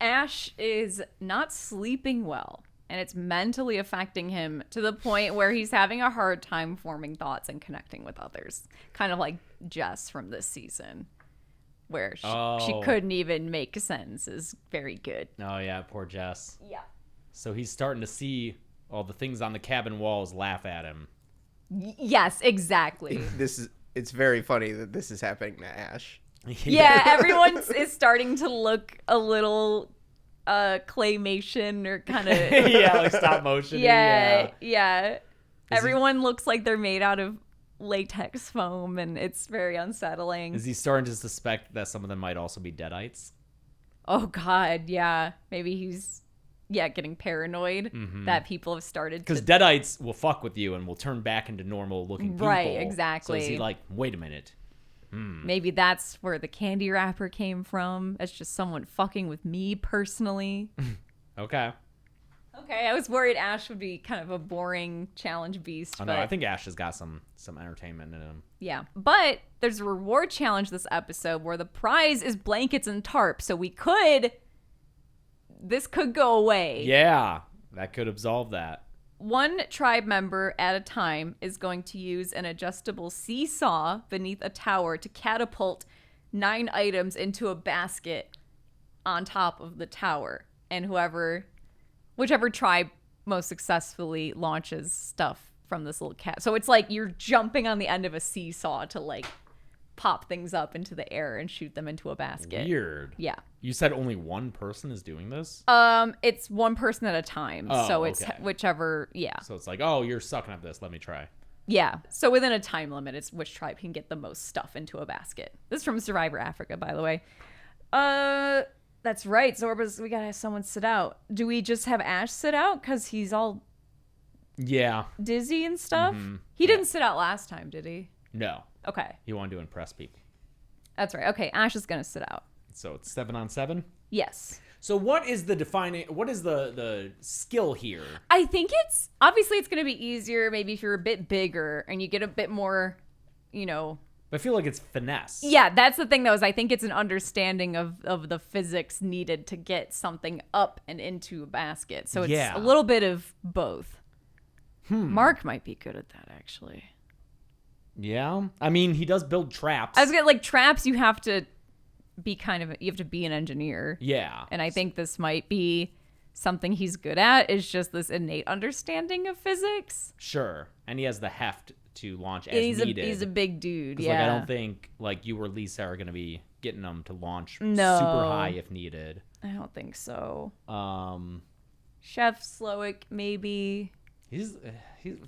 Ash is not sleeping well, and it's mentally affecting him to the point where he's having a hard time forming thoughts and connecting with others. Kind of like Jess from this season, where she Oh. couldn't even make sense, is very good. Oh, yeah, poor Jess. Yeah. So he's starting to see all the things on the cabin walls laugh at him. Yes, exactly. It's very funny that this is happening to Ash. Yeah, everyone is starting to look a little claymation or kind of Yeah, like stop motion. yeah. Everyone looks like they're made out of latex foam, and it's very unsettling. Is he starting to suspect that some of them might also be Deadites? Oh God, yeah. Maybe he's getting paranoid that people have started Because to. Deadites will fuck with you and will turn back into normal-looking people. Right, So exactly. is he like, wait a minute? Maybe that's where the candy wrapper came from. It's just someone fucking with me personally. Okay. Okay, I was worried Ash would be kind of a boring challenge beast. Oh, but no, I think Ash has got some entertainment in him. yeah. But there's a reward challenge this episode where the prize is blankets and tarp. So this could go away. Yeah, that could absolve that. one tribe member at a time is going to use an adjustable seesaw beneath a tower to catapult 9 items into a basket on top of the tower. And whichever tribe most successfully launches stuff from this little cat. So it's like you're jumping on the end of a seesaw to like pop things up into the air and shoot them into a basket. Weird. Yeah. You said only one person is doing this? It's one person at a time. Oh, so it's okay. whichever, yeah. So it's like, oh, you're sucking at this. Let me try. Yeah. So within a time limit, it's which tribe can get the most stuff into a basket. This is from Survivor Africa, by the way. That's right. Zorba's, we gotta have someone sit out. Do we just have Ash sit out? Because he's all dizzy and stuff? Mm-hmm. He didn't sit out last time, did he? No. Okay. He wanted to impress people. That's right. Okay, Ash is gonna sit out. So it's 7-on-7? Yes. So what is the skill here? I think it's obviously it's gonna be easier maybe if you're a bit bigger and you get a bit more, I feel like it's finesse. Yeah, that's the thing though, is I think it's an understanding of the physics needed to get something up and into a basket. So it's a little bit of both. Mark might be good at that actually. Yeah. I mean, he does build traps. I was gonna like traps you have to be you have to be an engineer. Yeah. And I think this might be something he's good at, is just this innate understanding of physics. Sure. And he has the heft to launch as And needed. he's a big dude, yeah. Like, I don't think like you or Lisa are gonna be getting them to launch No. super high if needed. I don't think so. Chef Slowick, maybe. I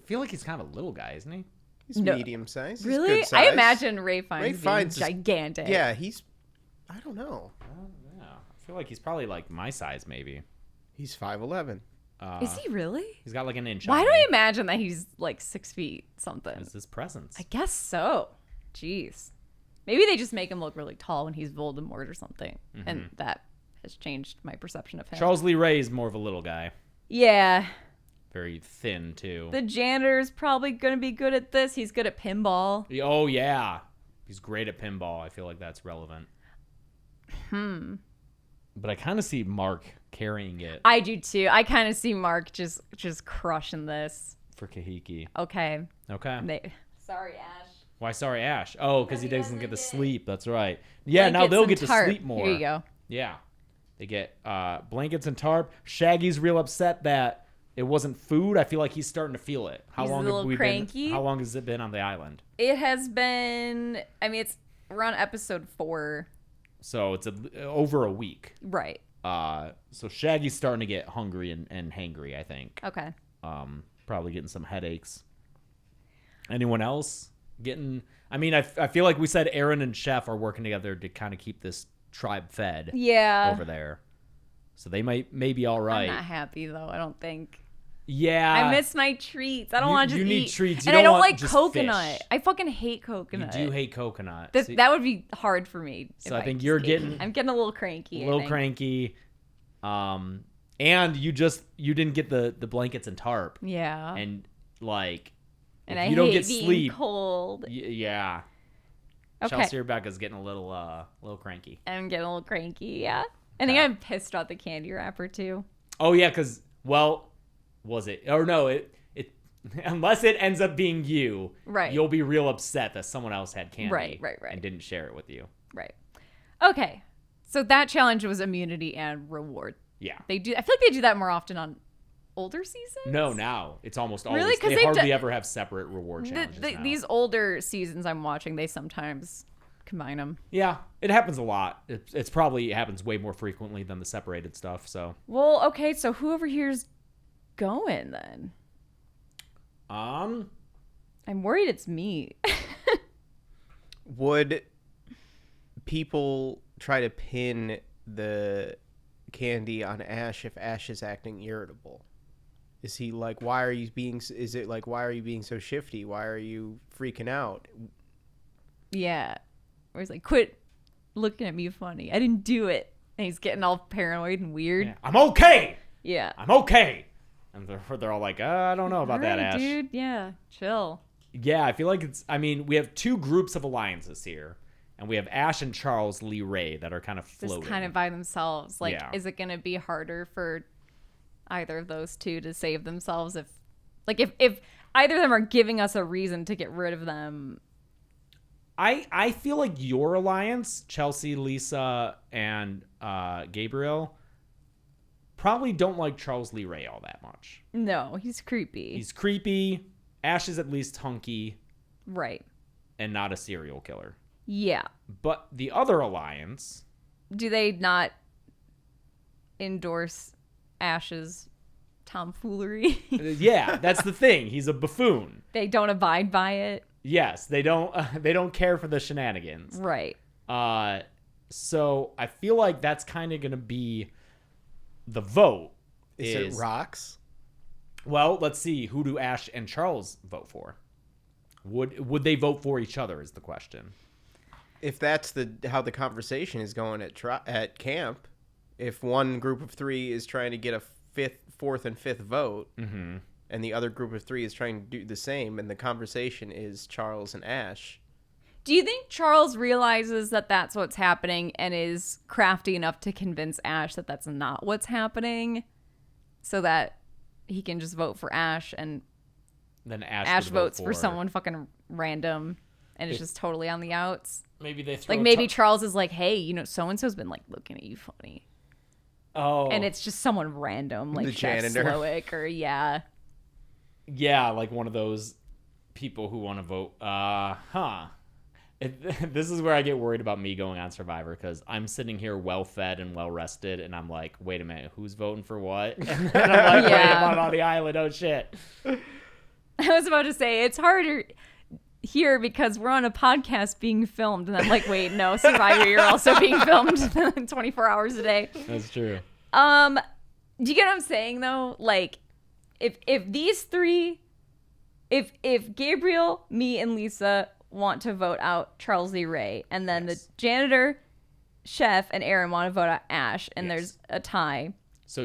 feel like he's kind of a little guy, isn't he? He's medium size. He's Really? good size. I imagine Ray Fiennes being just- gigantic. Yeah, I don't know. Yeah. I feel like he's probably like my size, maybe. He's 5'11". Is he really? He's got like an inch. Why on do me. I imagine that he's like 6 feet something? It's his presence. I guess so. Jeez. Maybe they just make him look really tall when he's Voldemort or something. And that has changed my perception of him. Charles Lee Ray is more of a little guy. Yeah. Very thin, too. The janitor's probably going to be good at this. He's good at pinball. Oh, yeah. He's great at pinball. I feel like that's relevant. But I kind of see Mark carrying it I do too. I kind of see Mark just crushing this. for Kahiki. Okay. Okay. Sorry, Ash. Why, sorry, Ash? Oh, because he doesn't get to sleep. That's right. Yeah, now Blankets they'll and get to tarp. sleep more. Here you go. Yeah. They get blankets and tarp. Shaggy's real upset that it wasn't food. I feel like he's starting to feel it. He's a little cranky. How long has it been on the island? It has been, we're on episode 4. So it's over a week. Right. So Shaggy's starting to get hungry and hangry, I think. Okay. Probably getting some headaches. Anyone else getting... I feel like we said Aaron and Chef are working together to kind of keep this tribe fed over there. So they may be all right. I'm not happy, though, I don't think. Yeah. I miss my treats. I don't want to just eat. You need treats. And I don't like coconut. Fish. I fucking hate coconut. You do hate coconut. That would be hard for me. So I think you're getting... I'm getting a little cranky. A little cranky. And you didn't get the blankets and tarp. Yeah. And like... And if I you don't hate get being sleep, cold. Yeah. Okay. Chelsea Rebecca's getting a little cranky. I'm getting a little cranky, yeah. I think I'm pissed about the candy wrapper, too. Oh, yeah, because, was it? Or no, it unless it ends up being you, right? You'll be real upset that someone else had candy. Right. And didn't share it with you. Right. Okay. So that challenge was immunity and reward. Yeah. I feel like they do that more often on older seasons. No, now it's almost always. Really? 'Cause they hardly ever have separate reward challenges now. These older seasons I'm watching, they sometimes combine them. Yeah, it happens a lot. It happens way more frequently than the separated stuff. So. Well, okay. So who over here's going then? I'm worried it's me. Would people try to pin the candy on Ash if Ash is acting irritable? Is he like, why are you being so shifty? Why are you freaking out? Yeah. Or he's like, quit looking at me funny. I didn't do it. And he's getting all paranoid and weird. Yeah. I'm okay. Yeah. I'm okay. And they're all like, I don't know about that, Ash. Dude, yeah. Chill. Yeah, I feel like we have two groups of alliances here. And we have Ash and Charles Lee Ray that are kind of floating. Just kind of by themselves. Like, Yeah. Is it going to be harder for either of those two to save themselves if Like if either of them are giving us a reason to get rid of them. I feel like your alliance, Chelsea, Lisa, and Gabriel, probably don't like Charles Lee Ray all that much. No, he's creepy. He's creepy. Ash is at least hunky. Right. And not a serial killer. Yeah. But the other alliance... Do they not endorse Ash's tomfoolery? Yeah, that's the thing. He's a buffoon. They don't abide by it? Yes, they don't care for the shenanigans. Right. So I feel like that's kind of going to be the vote. Is it rocks? Well, let's see. Who do Ash and Charles vote for? Would they vote for each other is the question. If that's how the conversation is going at camp, if one group of 3 is trying to get a fourth and fifth vote, and the other group of 3 is trying to do the same, and the conversation is Charles and Ash. Do you think Charles realizes that that's what's happening and is crafty enough to convince Ash that that's not what's happening, so that he can just vote for Ash and then Ash votes for someone fucking random and it's just totally on the outs? Maybe they throw maybe Charles is like, hey, so and so's been like looking at you funny. Oh, and it's just someone random, like the Chef janitor. Slowick, or yeah, like one of those people who want to vote. This is where I get worried about me going on Survivor, because I'm sitting here well fed and well rested, and I'm like, wait a minute, who's voting for what? And then I'm like, wait, I'm on the island. Oh shit. I was about to say it's harder here because we're on a podcast being filmed, and I'm like, wait, no, Survivor, you're also being filmed 24 hours a day. That's true. Do you get what I'm saying though? Like, if these 3, if Gabriel, me, and Lisa want to vote out Charles Lee Ray, and then the janitor, Chef, and Aaron want to vote out Ash, and there's a tie. So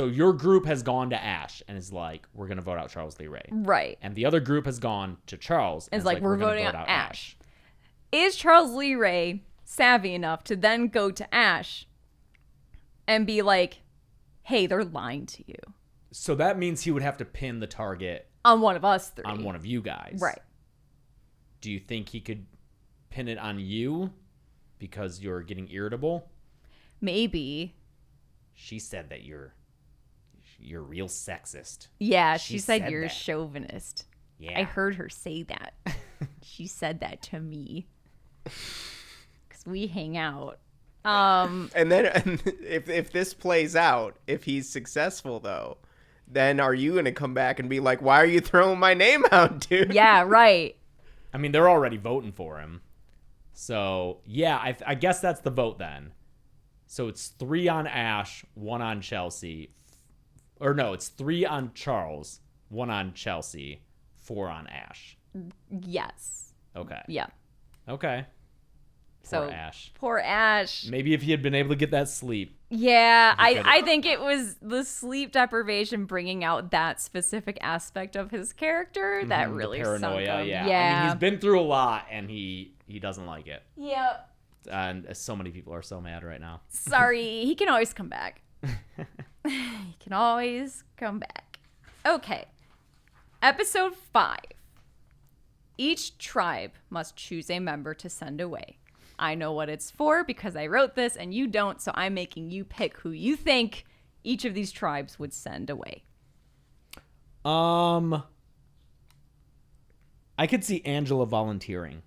your group has gone to Ash and is like, we're gonna vote out Charles Lee Ray. Right. And the other group has gone to Charles and it's like, we're voting vote out Ash. Is Charles Lee Ray savvy enough to then go to Ash and be like, hey, they're lying to you? So that means he would have to pin the target on one of us 3. On one of you guys. Right. Do you think he could pin it on you because you're getting irritable? Maybe. She said that you're real sexist. Yeah, she said you're a chauvinist. Yeah. I heard her say that. She said that to me. Because we hang out. And then if this plays out, if he's successful though, then are you going to come back and be like, why are you throwing my name out, dude? Yeah, right. I mean, they're already voting for him. So, yeah, I guess that's the vote then. So it's 3 on Ash, 1 on Chelsea. Or no, it's 3 on Charles, 1 on Chelsea, 4 on Ash. Yes. Okay. Yeah. Okay. So Ash. Poor Ash. Maybe if he had been able to get that sleep. Yeah, I think it was the sleep deprivation bringing out that specific aspect of his character that really the paranoia, sunk him. yeah. Yeah. I mean, he's been through a lot, and he doesn't like it. Yep. And so many people are so mad right now. Sorry, he can always come back. He can always come back. Okay. Episode 5. Each tribe must choose a member to send away. I know what it's for because I wrote this and you don't, so I'm making you pick who you think each of these tribes would send away. I could see Angela volunteering.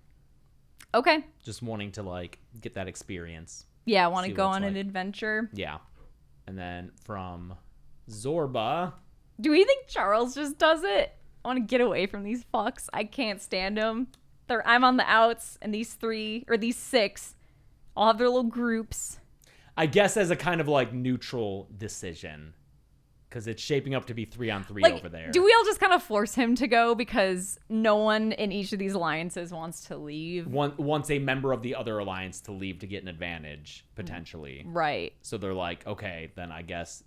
Okay. Just wanting to, like, get that experience. Yeah, I want to See go what on it's an like. adventure. Yeah. And then from Zorba... Do we think Charles just does it? I want to get away from these fucks. I can't stand them. I'm on the outs, and these 6 all have their little groups. I guess as a kind of, like, neutral decision. Because it's shaping up to be 3-on-3 Like, over there. do we all just kind of force him to go because no one in each of these alliances wants to leave? Wants a member of the other alliance to leave to get an advantage, potentially. Right. So they're like, okay, then I guess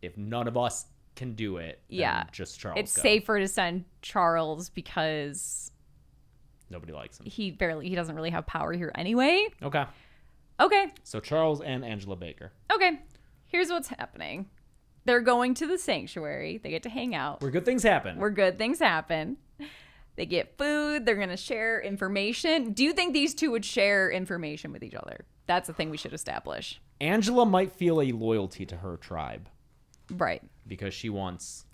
if none of us can do it, then Yeah. just Charles It's go. safer to send Charles because Nobody likes him. he doesn't really have power here anyway. Okay. Okay. So Charles and Angela Baker. Okay. Here's what's happening. they're going to the sanctuary. They get to hang out. Where good things happen. Where good things happen. They get food. They're going to share information. Do you think these two would share information with each other? That's the thing we should establish. Angela might feel a loyalty to her tribe. Right. Because she wants...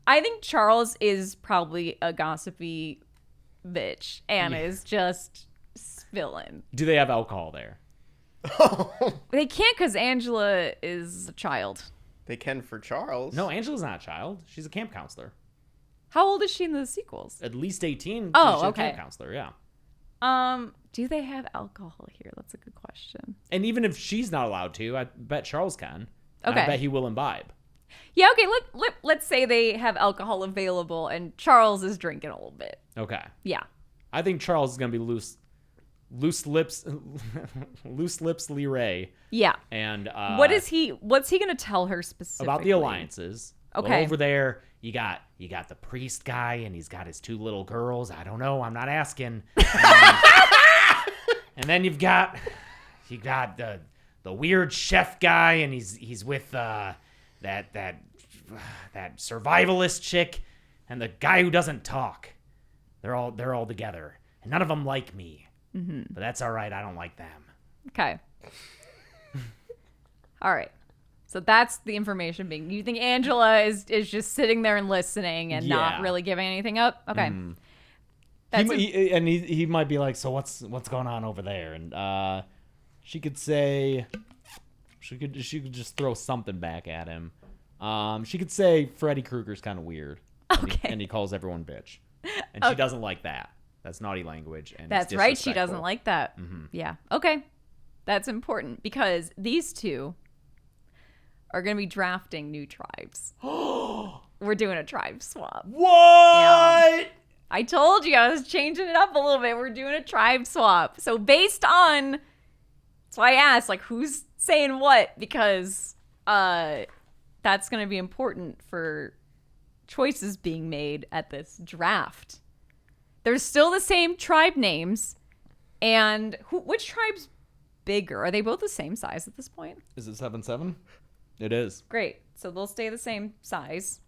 I think Charles is probably a gossipy bitch and is just spilling. Do they have alcohol there? They can't because Angela is a child. They can for Charles. No, Angela's not a child. She's a camp counselor. How old is she in the sequels? At least 18. Oh, she's okay. a camp counselor, yeah. Do they have alcohol here? That's a good question. And even if she's not allowed to, I bet Charles can. And Okay. I bet he will imbibe. Yeah, okay, let's say they have alcohol available and Charles is drinking a little bit. Okay. Yeah. I think Charles is going to be loose lips Lee Ray. Yeah. And what's he going to tell her specifically? about the alliances. Okay. Well, over there, you got the priest guy, and he's got his 2 little girls. I don't know. I'm not asking. And then you got the weird chef guy, and he's with that survivalist chick, and the guy who doesn't talk. They're all together, and none of them like me. Mm-hmm. But that's all right. I don't like them. Okay. All right. So that's the information being. You think Angela is just sitting there and listening and not really giving anything up? Okay. That's he might be like, so what's going on over there? And she could say, she could just throw something back at him. She could say Freddy Krueger's kind of weird. Okay. And he calls everyone bitch, and she doesn't like that. That's naughty language. And That's it's right. She doesn't disrespectful. like that. Mm-hmm. Yeah. Okay. That's important because these two are going to be drafting new tribes. We're doing a tribe swap. What? Yeah. I told you I was changing it up a little bit. We're doing a tribe swap. So based on, that's why I asked, like, who's saying what? Because that's going to be important for choices being made at this draft. There's still the same tribe names. And which tribe's bigger? Are they both the same size at this point? Is it 7-7? It is. Great. So they'll stay the same size.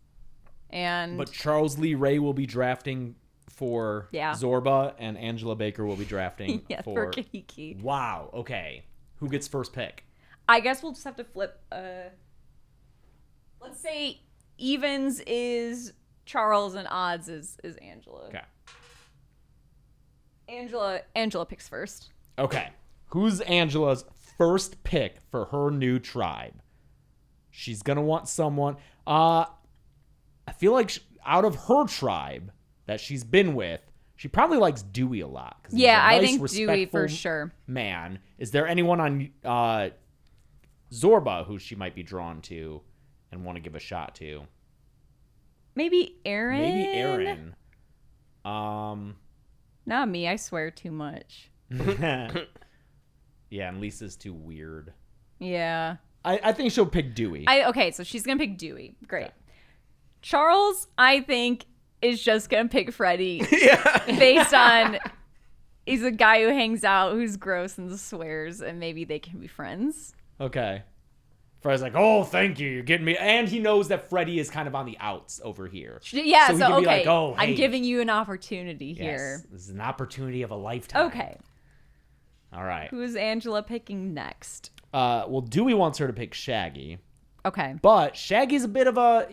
And But Charles Lee Ray will be drafting for Yeah. Zorba, and Angela Baker will be drafting yeah, for... for Kahiki. Wow. Okay. Who gets first pick? I guess we'll just have to flip. Let's say evens is Charles and odds is Angela. Okay. Angela picks first. Okay. Who's Angela's first pick for her new tribe? She's going to want someone. I feel like out of her tribe that she's been with, she probably likes Dewey a lot. 'Cause he's Yeah, a I nice, think Dewey for respectful sure. Man. Is there anyone on Zorba who she might be drawn to and want to give a shot to? Maybe Aaron. Maybe Aaron. Not me. I swear too much. Yeah, and Lisa's too weird. Yeah. I think she'll pick Dewey. Okay, so she's gonna pick Dewey. Great. Okay. Charles, I think, is just gonna pick Freddy. Based on he's a guy who hangs out, who's gross and swears, and maybe they can be friends. Okay. Freddy's like, oh, thank you, you're getting me. And he knows that Freddy is kind of on the outs over here. Yeah, so he can okay. be like, oh, hey. I'm giving you an opportunity here. Yes, this is an opportunity of a lifetime. Okay. All right. Who is Angela picking next? Well, Dewey wants her to pick Shaggy. Okay. But Shaggy's a bit of a,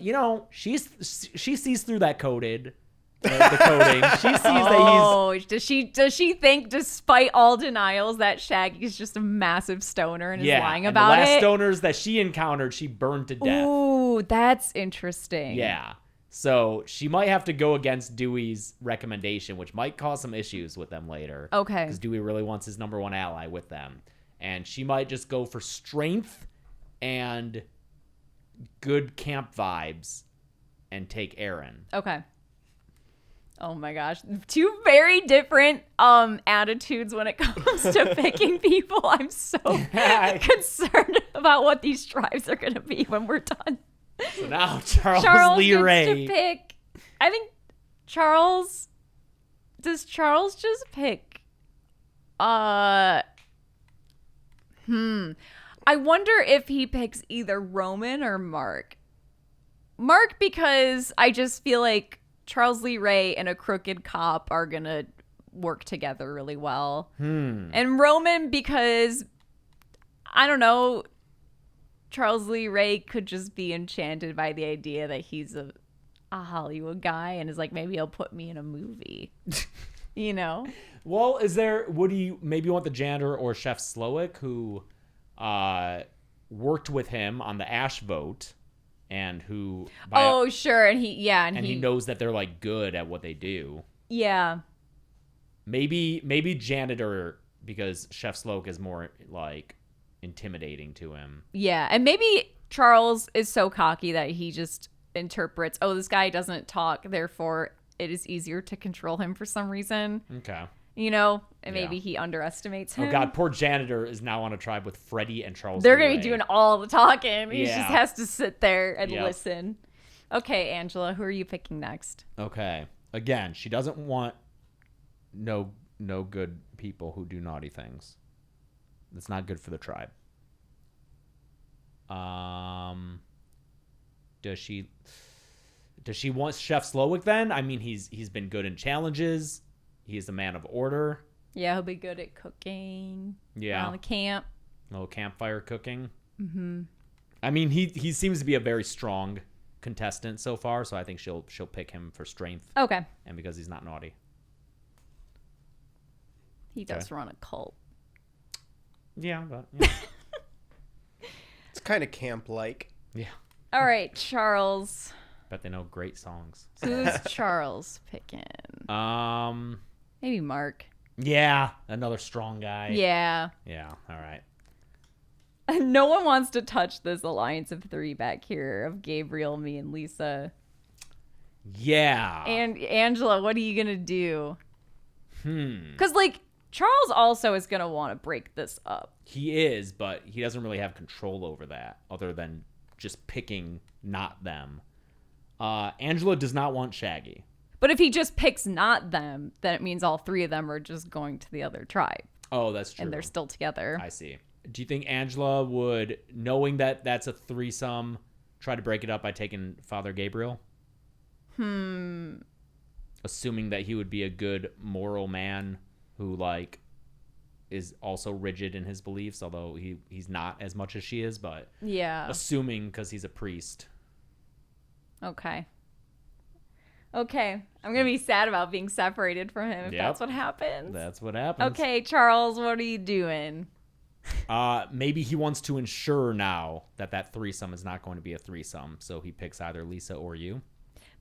she sees through that coded. The coding. She sees that he's... does she think, despite all denials, that Shaggy's just a massive stoner and is lying about the last it? stoners that she encountered, she burned to death. Ooh, that's interesting. Yeah. So she might have to go against Dewey's recommendation, which might cause some issues with them later. Okay. Because Dewey really wants his number one ally with them. And she might just go for strength and good camp vibes and take Aaron. Okay. Oh my gosh. 2 very different attitudes when it comes to picking people. I'm so concerned about what these tribes are going to be when we're done. So now Charles Lee Ray gets to pick. I think does Charles just pick I wonder if he picks either Roman or Mark. Mark, because I just feel like Charles Lee Ray and a crooked cop are going to work together really well. And Roman, because, I don't know, Charles Lee Ray could just be enchanted by the idea that he's a Hollywood guy and is like, maybe he'll put me in a movie. You know? Well, would you maybe want the janitor or Chef Slowick, who worked with him on the Ash vote, and who sure, and he knows that they're like good at what they do. Yeah. Maybe janitor, because Chef Slowick is more like intimidating to him. Yeah, and maybe Charles is so cocky that he just interprets, oh, this guy doesn't talk, therefore it is easier to control him for some reason. Okay. You know, and maybe he underestimates him. Oh God, poor janitor is now on a tribe with Freddie and Charles. They're gonna be doing all the talking. He Yeah. just has to sit there and listen. Okay, Angela, who are you picking next? Okay. Again, she doesn't want no good people who do naughty things. That's not good for the tribe. Does she want Chef Slowick then? I mean, he's been good in challenges. He's a man of order. Yeah, he'll be good at cooking. Yeah. Around the camp. A little campfire cooking. Mm-hmm. I mean, he seems to be a very strong contestant so far, so I think she'll pick him for strength. Okay. And because he's not naughty. He does run a cult. Yeah, but yeah. It's kind of camp-like. Yeah. All right, Charles. Bet they know great songs. Who's Charles picking? Maybe Mark. Yeah, another strong guy. Yeah. Yeah, all right. No one wants to touch this alliance of three back here of Gabriel, me, and Lisa. Yeah. And Angela, what are you going to do? Because, like, Charles also is going to want to break this up. He is, but he doesn't really have control over that other than just picking not them. Angela does not want Shaggy. But if he just picks not them, then it means all three of them are just going to the other tribe. Oh, that's true. And they're still together. I see. Do you think Angela would, knowing that that's a threesome, try to break it up by taking Father Gabriel? Assuming that he would be a good moral man who, like, is also rigid in his beliefs, although he's not as much as she is, but yeah. Assuming because he's a priest. Okay. I'm going to be sad about being separated from him if Yep. that's what happens. That's what happens. Okay, Charles, what are you doing? Maybe he wants to ensure now that threesome is not going to be a threesome, so he picks either Lisa or you.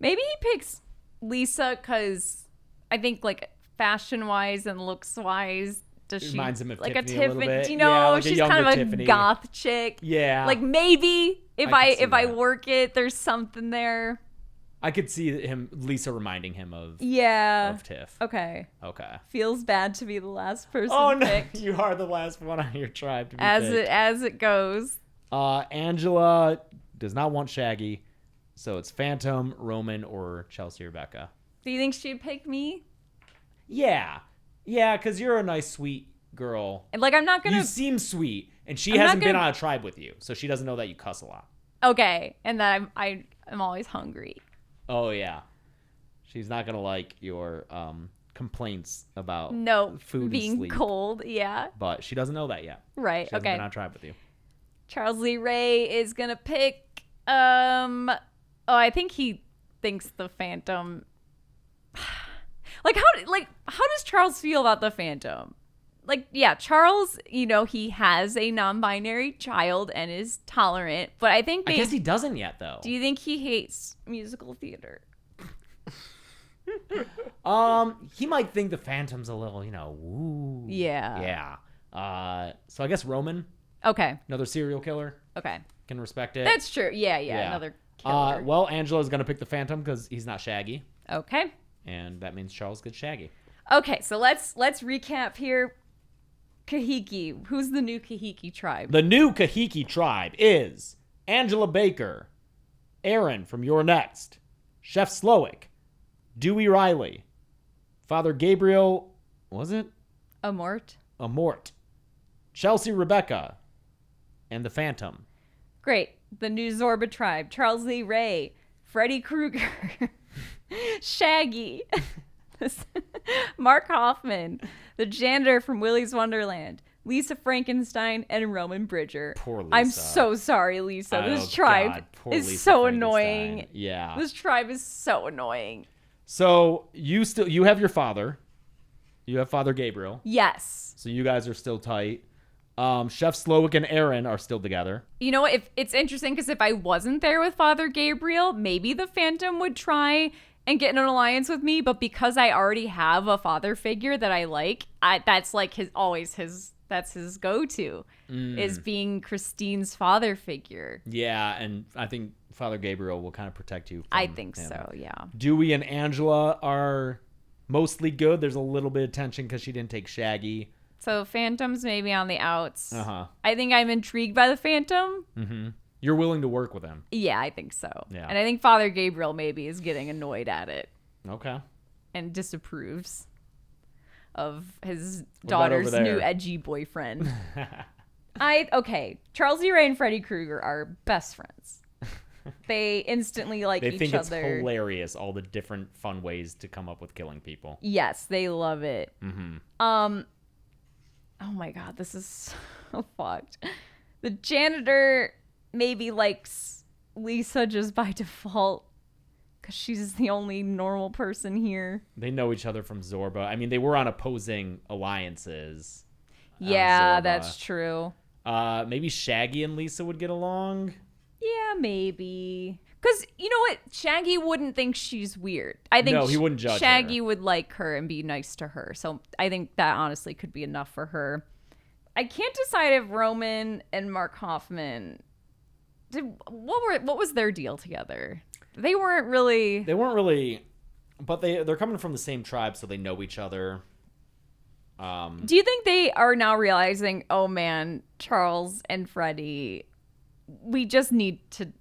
Maybe he picks Lisa because I think, like, fashion-wise and looks-wise, does she reminds him of like Tiffany a a little Tiffany? bit. You know, Yeah, like a she's younger kind of a Tiffany. goth chick. Yeah. Like, maybe if I I could see if I that. work it, there's something there. I could see Lisa reminding him of Tiff. Okay. Okay. Feels bad to be the last person Oh no, picked. you are the last one on your tribe to be As picked. it goes. Angela does not want Shaggy, so it's Phantom, Roman, or Chelsea Rebecca. Do you think she'd pick me? Yeah, because you're a nice, sweet girl. And, like, I'm not gonna. You seem sweet, and she I'm not hasn't been gonna- on a tribe with you, so she doesn't know that you cuss a lot. Okay, and that I'm always hungry. Oh yeah, she's not gonna like your complaints about No, food being and sleep. cold. Yeah. But she doesn't know that yet. Right. She hasn't Okay. been on tribe with you. Charles Lee Ray is gonna pick. I think he thinks the Phantom. Like how does Charles feel about the Phantom? Like, yeah, Charles, you know, he has a non-binary child and is tolerant, but I think I guess he doesn't yet, though. Do you think he hates musical theater? He might think the Phantom's a little, woo. Yeah. Yeah. So I guess Roman, Okay. another serial killer, Okay. can respect it. That's true. Yeah. Another killer. Well, Angela's gonna pick the Phantom because he's not Shaggy, Okay. and that means Charles gets Shaggy. Okay, so let's recap here. Kahiki. Who's the new Kahiki tribe? The new Kahiki tribe is Angela Baker, Aaron from Your Next, Chef Slowick, Dewey Riley, Father Gabriel, was it? Amort. Amort, Chelsea Rebecca, and the Phantom. Great. The new Zorba tribe. Charles Lee Ray, Freddy Krueger, Shaggy, Mark Hoffman, the janitor from Willy's Wonderland, Lisa Frankenstein, and Roman Bridger. Poor Lisa. I'm so sorry, Lisa. This Oh, tribe God, poor is Lisa so Frankenstein. annoying. Yeah. This tribe is so annoying. So you have your father. You have Father Gabriel. Yes. So you guys are still tight. Chef Slowick and Aaron are still together. You know what? If it's interesting because if I wasn't there with Father Gabriel, maybe the Phantom would try and get in an alliance with me. But because I already have a father figure that I like, that's like that's his go-to is being Christine's father figure. Yeah, and I think Father Gabriel will kind of protect you. I from think him. so, yeah. Dewey and Angela are mostly good. There's a little bit of tension because she didn't take Shaggy. So Phantom's maybe on the outs. Uh-huh. I think I'm intrigued by the Phantom. Mm-hmm. You're willing to work with him. Yeah, I think so. Yeah. And I think Father Gabriel maybe is getting annoyed at it Okay. and disapproves of his What about over daughter's there? new edgy boyfriend. Okay, Charles E. Ray and Freddy Krueger are best friends. They instantly like They each think it's other. hilarious, all the different fun ways to come up with killing people. Yes, they love it. Mm-hmm. Oh my god, this is so fucked. The janitor maybe likes Lisa just by default because she's the only normal person here. They know each other from Zorba. I mean, they were on opposing alliances. Yeah, Zorba. that's true. Maybe Shaggy and Lisa would get along. Yeah, maybe. Because, you know what? Shaggy wouldn't think she's weird. I think No, he wouldn't judge Shaggy her. would like her and be nice to her. So I think that honestly could be enough for her. I can't decide if Roman and Mark Hoffman what was their deal together? They weren't really. But they're coming from the same tribe, so they know each other. Do you think they are now realizing, oh man, Charles and Freddy, we just need to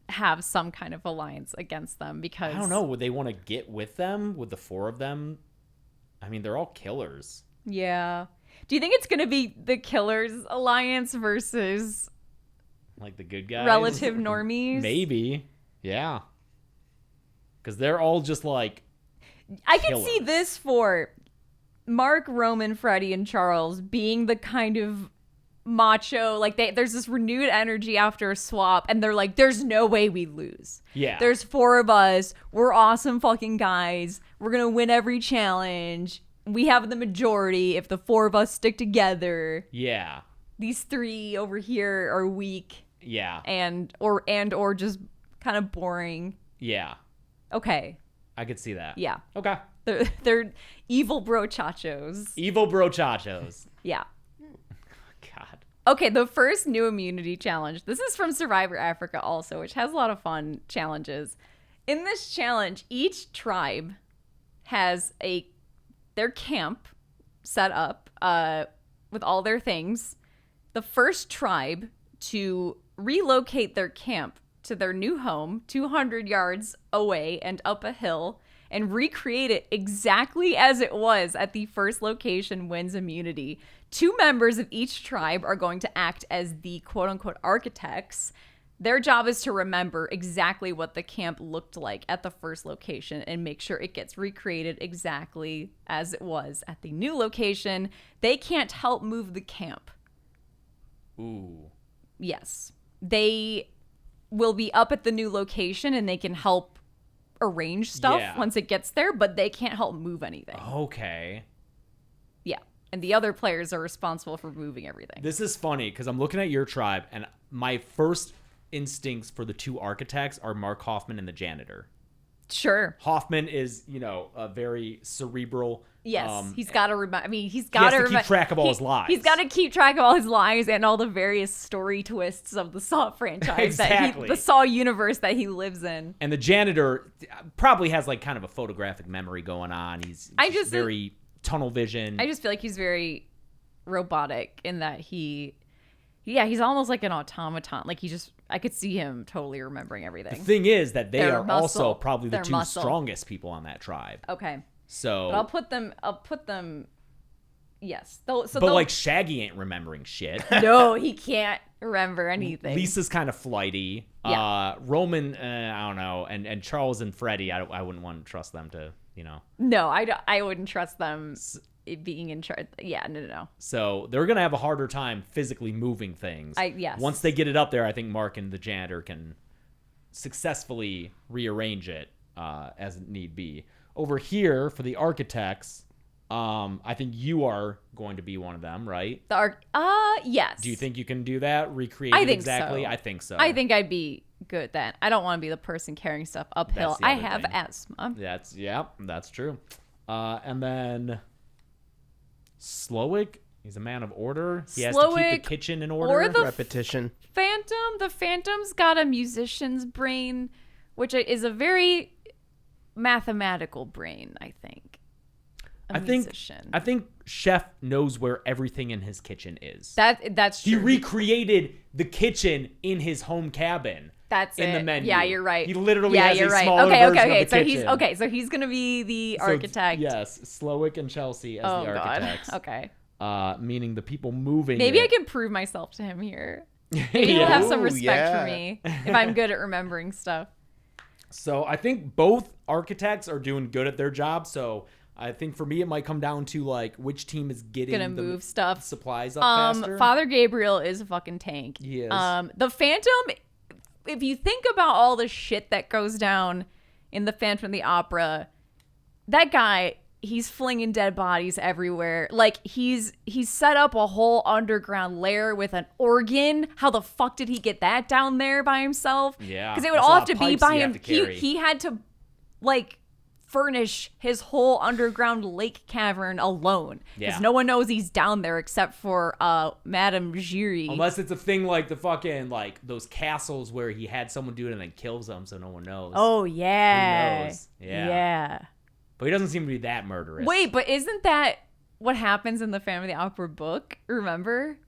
have some kind of alliance against them because I don't know. Would they want to get with them? With the four of them? I mean, they're all killers. Yeah. Do you think it's going to be the Killers Alliance versus Like the good guys? relative normies? Maybe. Yeah. Because they're all just like I could see killers. this for Mark, Roman, Freddy, and Charles being the kind of macho, like there's this renewed energy after a swap, and they're like, there's no way we lose. Yeah. There's four of us. We're awesome fucking guys. We're going to win every challenge. We have the majority if the four of us stick together. Yeah. These three over here are weak Yeah. and or just kind of boring. Yeah. Okay. I could see that. Yeah. Okay. They're evil brochachos. Evil brochachos. Yeah. God. Okay, the first new immunity challenge. This is from Survivor Africa also, which has a lot of fun challenges. In this challenge, each tribe has their camp set up with all their things. The first tribe to relocate their camp to their new home 200 yards away and up a hill and recreate it exactly as it was at the first location wins immunity. 2 members of each tribe are going to act as the quote-unquote architects. Their job is to remember exactly what the camp looked like at the first location and make sure it gets recreated exactly as it was at the new location. They can't help move the camp. Ooh. Yes. They will be up at the new location and they can help arrange stuff once it gets there, but they can't help move anything. Okay. Yeah. And the other players are responsible for moving everything. This is funny because I'm looking at your tribe and my first instincts for the 2 architects are Mark Hoffman and the janitor. Sure. Hoffman is, a very cerebral. Yes, he's got to remember. I mean, he's got to keep track of all his lies. He's got to keep track of all his lies and all the various story twists of the Saw franchise, Exactly. the Saw universe that he lives in. And the janitor probably has like kind of a photographic memory going on. He's just very tunnel vision. I just feel like he's very robotic in that he's almost like an automaton. Like I could see him totally remembering everything. The thing is that they Their are muscle. also probably the Their 2 muscle. strongest people on that tribe. Okay. So But I'll put them, yes. But like Shaggy ain't remembering shit. No, he can't remember anything. Lisa's kind of flighty. Yeah. Roman, I don't know, and Charles and Freddie, I wouldn't want to trust them to, No, I wouldn't trust them being in charge. Yeah, no. So they're gonna have a harder time physically moving things. Yes. Once they get it up there, I think Mark and the janitor can successfully rearrange it as need be. Over here for the architects, I think you are going to be one of them, right? Yes. Do you think you can do that? Recreate I it think exactly? so. I think so. I think I'd be good at that. I don't want to be the person carrying stuff uphill. That's the I other have thing. asthma. That's true. And then Slowick, he's a man of order. He has to keep the kitchen in order. Or the Repetition. Phantom. The Phantom's got a musician's brain, which is a very mathematical brain, I think. I think Chef knows where everything in his kitchen is. That's true. He recreated the kitchen in his home cabin. That's in it. the menu. Yeah, you're right. He literally has you're a right. smaller version of the kitchen. So he's gonna be the architect. Yes, Slowick and Chelsea as the architects. God. Okay. Meaning the people moving. Maybe I it. can prove myself to him here. Maybe he'll have some Ooh, respect for yeah. me if I'm good at remembering stuff. So I think both architects are doing good at their job. So I think for me it might come down to like which team is getting Gonna move stuff. supplies up faster. Father Gabriel is a fucking tank. He is. The Phantom, if you think about all the shit that goes down in the Phantom of the Opera, that guy, he's flinging dead bodies everywhere. Like he's set up a whole underground lair with an organ. How the fuck did he get that down there by himself? Yeah, because it would that's a all lot have of to be pipes by you him. have to carry. He had to like furnish his whole underground lake cavern alone because Yeah. no one knows he's down there except for Madame Giry. Unless it's a thing like the fucking like those castles where he had someone do it and then kills them so no one knows. Oh yeah. Who knows? Yeah. Yeah. But he doesn't seem to be that murderous. Wait, but isn't that what happens in the Phantom of the Opera book? Remember?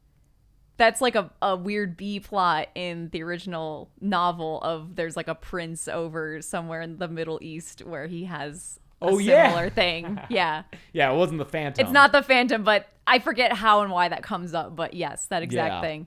That's like a weird B plot in the original novel of there's like a prince over somewhere in the Middle East where he has a similar thing. Yeah. Yeah, it wasn't the Phantom. It's not the Phantom, but I forget how and why that comes up. But yes, that exact Yeah. thing.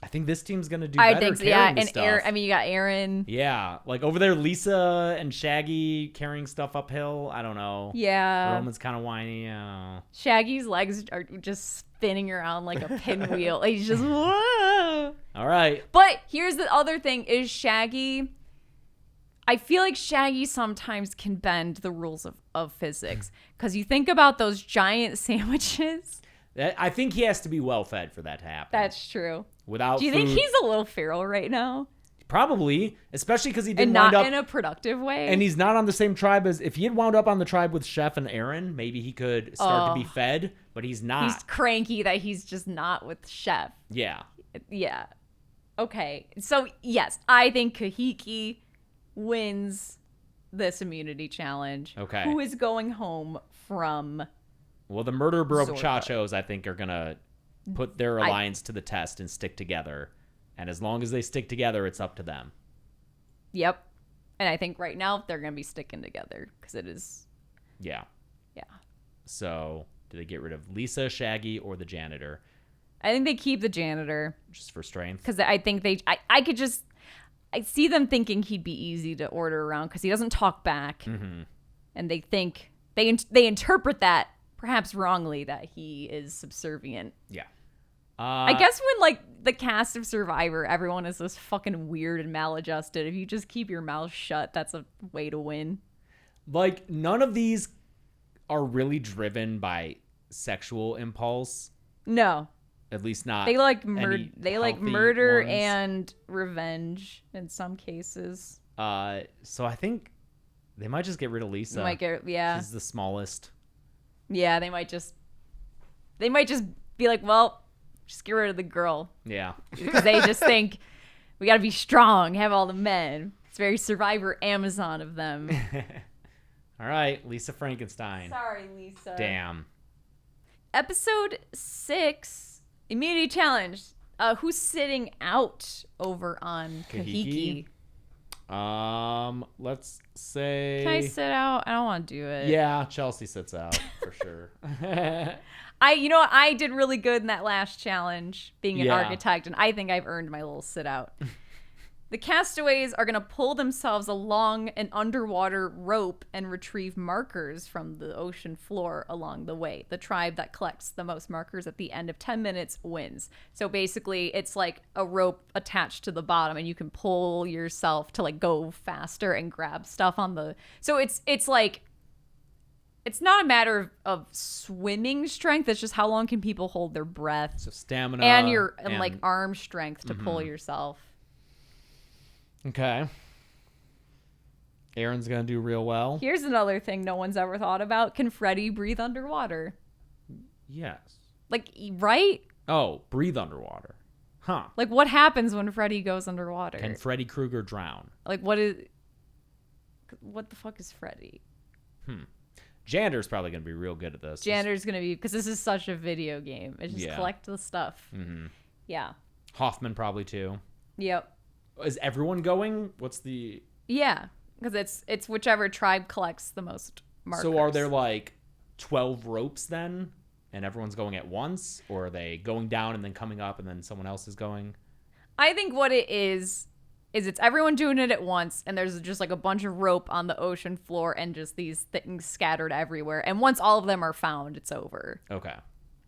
I think this team's gonna do better. I think so. carrying Yeah, the and stuff. Aaron. I mean, you got Aaron. Yeah, like over there, Lisa and Shaggy carrying stuff uphill. I don't know. Yeah. Roman's kind of whiny. I don't know. Shaggy's legs are just spinning around like a pinwheel. He's just whoa. All right. But here's the other thing: is Shaggy. I feel like Shaggy sometimes can bend the rules of physics because you think about those giant sandwiches. I think he has to be well fed for that to happen. That's true. Without Do you think food- he's a little feral right now? Probably, especially because he And didn't not wind up in a productive way? and he's not on the same tribe as if he had wound up on the tribe with Chef and Aaron, maybe he could start to be fed, but he's not. He's cranky that he's just not with Chef. Yeah. Yeah. Okay. So, yes, I think Kahiki wins this immunity challenge. Okay. Who is going home from... Well, the murder bro Zorba. Chachos, I think, are gonna put their alliance to the test and stick together. And as long as they stick together, it's up to them. Yep. And I think right now they're going to be sticking together because it is... Yeah. Yeah. So, do they get rid of Lisa, Shaggy, or the janitor? I think they keep the janitor Just for strength? because I think they... I could just... I see them thinking he'd be easy to order around because he doesn't talk back. Mm-hmm. And they think... They interpret that perhaps wrongly that he is subservient. Yeah. I guess when like the cast of Survivor, everyone is this fucking weird and maladjusted. If you just keep your mouth shut, that's a way to win. Like, none of these are really driven by sexual impulse. No, At least not. they like any healthy murder ones. and revenge in some cases. So I think they might just get rid of Lisa. Yeah, She's the smallest. yeah. They might just be like, well, just get rid of the girl Yeah. because they just think we got to be strong, have all the men. It's very Survivor Amazon of them. All right, Lisa Frankenstein. Sorry, Lisa. Damn. Episode 6, Immunity Challenge. Who's sitting out over on Kahiki? Let's say. Can I sit out? I don't want to do it. Yeah, Chelsea sits out for sure. You know what? I did really good in that last challenge, being an Yeah. architect, and I think I've earned my little sit out. The castaways are going to pull themselves along an underwater rope and retrieve markers from the ocean floor along the way. The tribe that collects the most markers at the end of 10 minutes wins. So basically, it's like a rope attached to the bottom, and you can pull yourself to like go faster and grab stuff on the. So it's like. It's not a matter of swimming strength. It's just how long can people hold their breath. So stamina and like arm strength to pull yourself. Okay. Aaron's gonna do real well. Here's another thing no one's ever thought about. Can Freddy breathe underwater? Yes. Like, right? Oh, breathe underwater. Huh. Like, what happens when Freddy goes underwater? Can Freddy Krueger drown? Like, what the fuck is Freddy? Jander's probably gonna be real good at this. Jander's gonna be, because this is such a video game. It's just Yeah. collect the stuff. Mm-hmm. Yeah. Hoffman probably too. Yep. Is everyone going? What's the? Yeah, because it's whichever tribe collects the most markers. So are there like 12 ropes then, and everyone's going at once, or are they going down and then coming up, and then someone else is going? I think what it is it's everyone doing it at once, and there's just like a bunch of rope on the ocean floor and just these things scattered everywhere. And once all of them are found, it's over. Okay.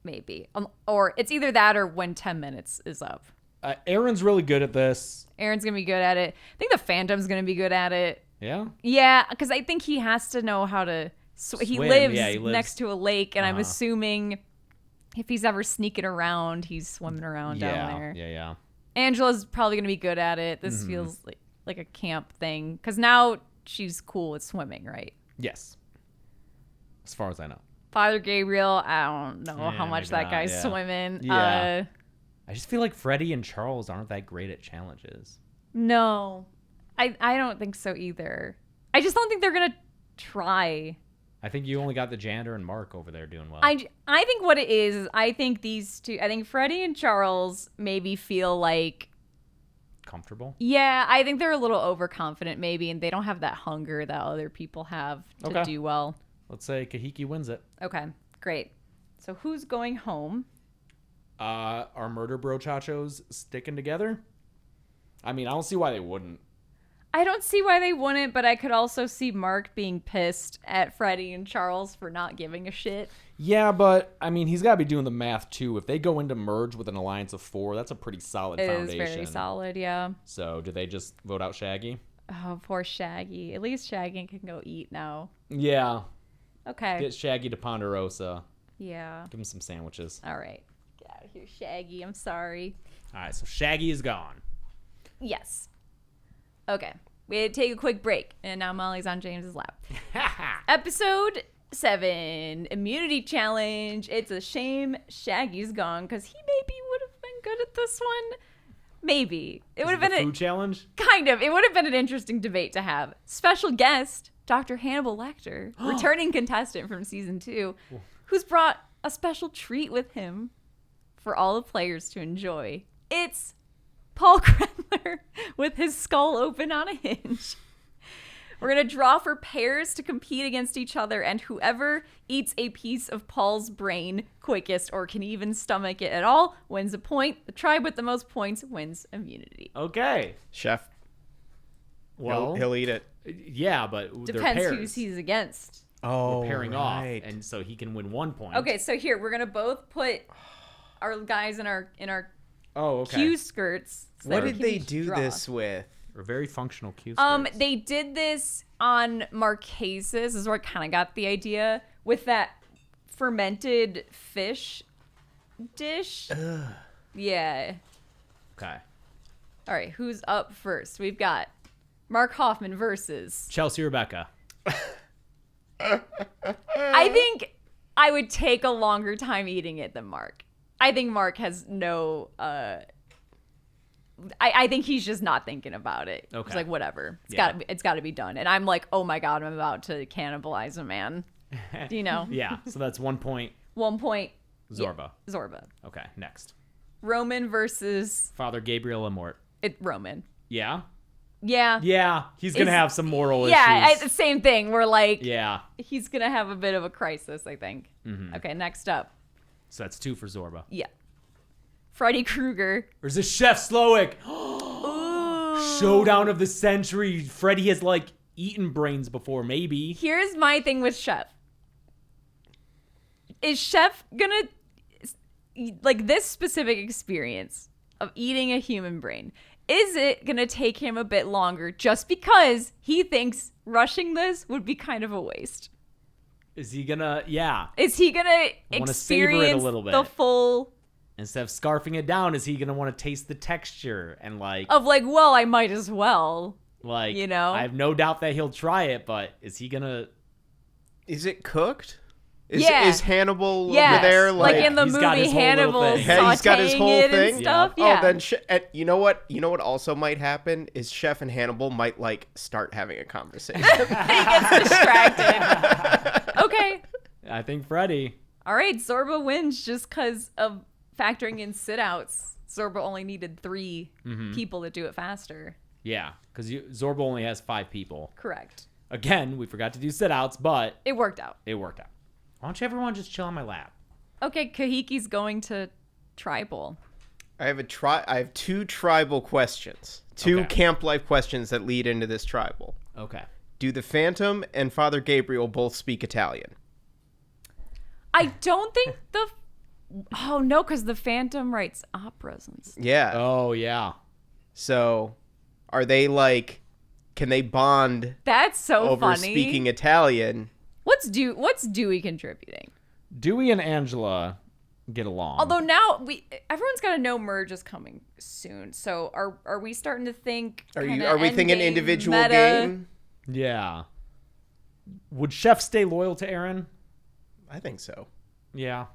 Maybe. Or it's either that or when 10 minutes is up. Aaron's really good at this. Aaron's going to be good at it. I think the Phantom's going to be good at it. Yeah? Yeah, because I think he has to know how to... He Swim. lives Yeah, he lives- next to a lake, and I'm assuming if he's ever sneaking around, he's swimming around down there. Yeah. Angela's probably going to be good at it. This feels like a camp thing. Because now she's cool with swimming, right? Yes. As far as I know. Father Gabriel, I don't know Yeah, how much maybe that guy's not, yeah. swimming. Yeah. I just feel like Freddie and Charles aren't that great at challenges. No. I don't think so either. I just don't think they're going to try. I think you only got the Jander and Mark over there doing well. I think what it is I think these two, I think Freddie and Charles maybe feel like, Comfortable? yeah, I think they're a little overconfident maybe, and they don't have that hunger that other people have to Okay. do well. Let's say Kahiki wins it. Okay, great. So who's going home? Are Murder Bro Chachos sticking together? I mean, I don't see why they wouldn't. I don't see why they wouldn't, but I could also see Mark being pissed at Freddie and Charles for not giving a shit. Yeah, but, I mean, he's got to be doing the math, too. If they go into merge with an alliance of 4, that's a pretty solid It foundation. is very solid, yeah. So, do they just vote out Shaggy? Oh, poor Shaggy. At least Shaggy can go eat now. Yeah. Okay. Get Shaggy to Ponderosa. Yeah. Give him some sandwiches. All right. Get out of here, Shaggy. I'm sorry. All right, so Shaggy is gone. Yes. Okay. We had to take a quick break, and now Molly's on James's lap. Episode 7, Immunity Challenge. It's a shame Shaggy's gone, because he maybe would have been good at this one. Maybe. It would have been food challenge? Kind of. It would have been an interesting debate to have. Special guest, Dr. Hannibal Lecter, returning contestant from season 2, who's brought a special treat with him for all the players to enjoy. It's Paul Kremler with his skull open on a hinge. We're going to draw for pairs to compete against each other, and whoever eats a piece of Paul's brain quickest or can even stomach it at all wins a point. The tribe with the most points wins immunity. Okay. Chef. Well, He'll eat it. yeah, but they're Depends pairs. who he's against. Oh, They're pairing right. off, and so he can win 1 point. Okay, so here we're gonna both put our guys in our Oh, okay. Q skirts. so What that we did can they each do draw. this with? Or very functional Q skirts. They did this on Marquesas. This is where I kind of got the idea with that fermented fish dish. Yeah. Okay. All right, who's up first? We've got Mark Hoffman versus. Chelsea Rebecca. I think I would take a longer time eating it than Mark. I think Mark has no. I think he's just not thinking about it. Okay. It's like whatever. Yeah. It's got to be done. And I'm like, oh my god, I'm about to cannibalize a man. Do you know? Yeah, so that's 1 point. 1 point. Zorba. Zorba. Okay, next. Roman versus Father Gabriel Amort. Roman. Yeah? Yeah. Yeah, he's gonna have some moral Yeah, issues. same thing. We're like, Yeah. he's gonna have a bit of a crisis, I think. Mm-hmm. Okay, next up. So that's 2 for Zorba. Yeah. Freddy Krueger. Or is this Chef Slowick? Showdown of the century. Freddy has like eaten brains before, maybe. Here's my thing with Chef. Is Chef gonna, like, this specific experience of eating a human brain, is it gonna take him a bit longer just because he thinks rushing this would be kind of a waste? Is he gonna? Yeah. Is he gonna Wanna savor it a experience little bit. the full Instead of scarfing it down, is he gonna want to taste the texture and like? of like, well, I might as well. Like, you know? I have no doubt that he'll try it, but is he gonna? Is it cooked? Yeah. Is Hannibal Yes. over there like in the He's got movie his whole little Hannibal, thing. Yeah, he's got his sautéing whole it thing. and stuff. Oh, Yeah. then and you know what? You know what also might happen is Chef and Hannibal might like start having a conversation. He gets distracted. Okay. I think Freddy. All right, Zorba wins just because of factoring in sit-outs. Zorba only needed 3 people to do it faster. Yeah, because Zorba only has 5 people. Correct. Again, we forgot to do sit-outs, but It worked out. it worked out. Why don't you everyone just chill on my lap? Okay, Kahiki's going to tribal. I have 2 tribal questions. 2 Okay. camp life questions that lead into this tribal. Okay. Do the Phantom and Father Gabriel both speak Italian? I don't think the... Oh, no, because the Phantom writes operas and stuff. Yeah. Oh yeah. So, are they like? Can they bond That's so over funny. speaking Italian? What's Dewey contributing? Dewey and Angela get along. Although now everyone's got to know Merge is coming soon. So are we starting to think? Are kinda we thinking endgame individual meta? game? Yeah. Would Chef stay loyal to Aaron? I think so. Yeah.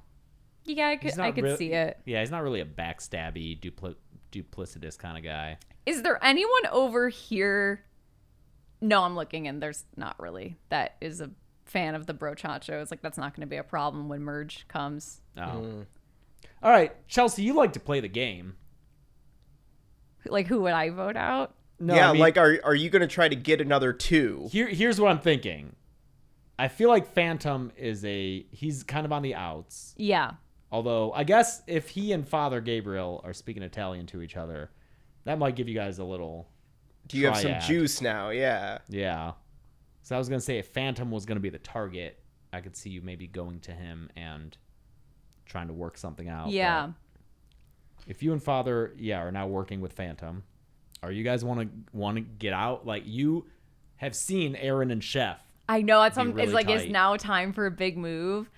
Yeah, I He's could, not I could real- see it. Yeah, he's not really a backstabby, duplicitous kind of guy. Is there anyone over here? No, I'm looking and there's not really. That is a fan of the brochachos. Like, that's not going to be a problem when Merge comes. Oh. All right, Chelsea, you like to play the game. Like, who would I vote out? No, yeah, I mean, like are you going to try to get another 2? here's what I'm thinking. I feel like Phantom he's kind of on the outs. Yeah. Although, I guess if he and Father Gabriel are speaking Italian to each other, that might give you guys a little Do you have some triad. juice now? Yeah. Yeah. So I was going to say if Phantom was going to be the target, I could see you maybe going to him and trying to work something out. Yeah. But if you and Father, are now working with Phantom, are you guys want to get out? Like, you have seen Aaron and Chef. I know it's really like tight. it's now time for a big move.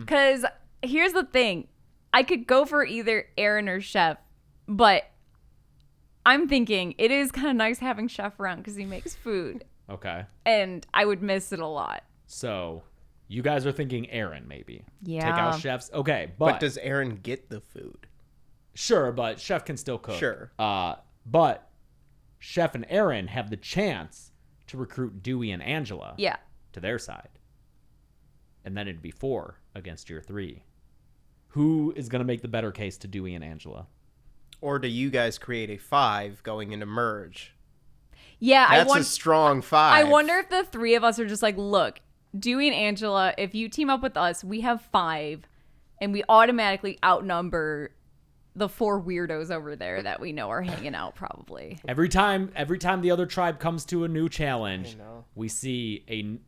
Because here's the thing, I could go for either Aaron or Chef, but I'm thinking it is kind of nice having Chef around because he makes food, Okay. and I would miss it a lot. So you guys are thinking Aaron maybe. Yeah. Take out Chef's. Okay, But does Aaron get the food? sure, but Chef can still cook. Sure. But Chef and Aaron have the chance to recruit Dewey and Angela. Yeah. To their side. And then it'd be 4 against your 3. Who is going to make the better case to Dewey and Angela? Or do you guys create a 5 going into Merge? Yeah, That's a strong 5. I wonder if the 3 of us are just like, look, Dewey and Angela, if you team up with us, we have 5, and we automatically outnumber the 4 weirdos over there that we know are hanging out probably. Every time the other tribe comes to a new challenge, we see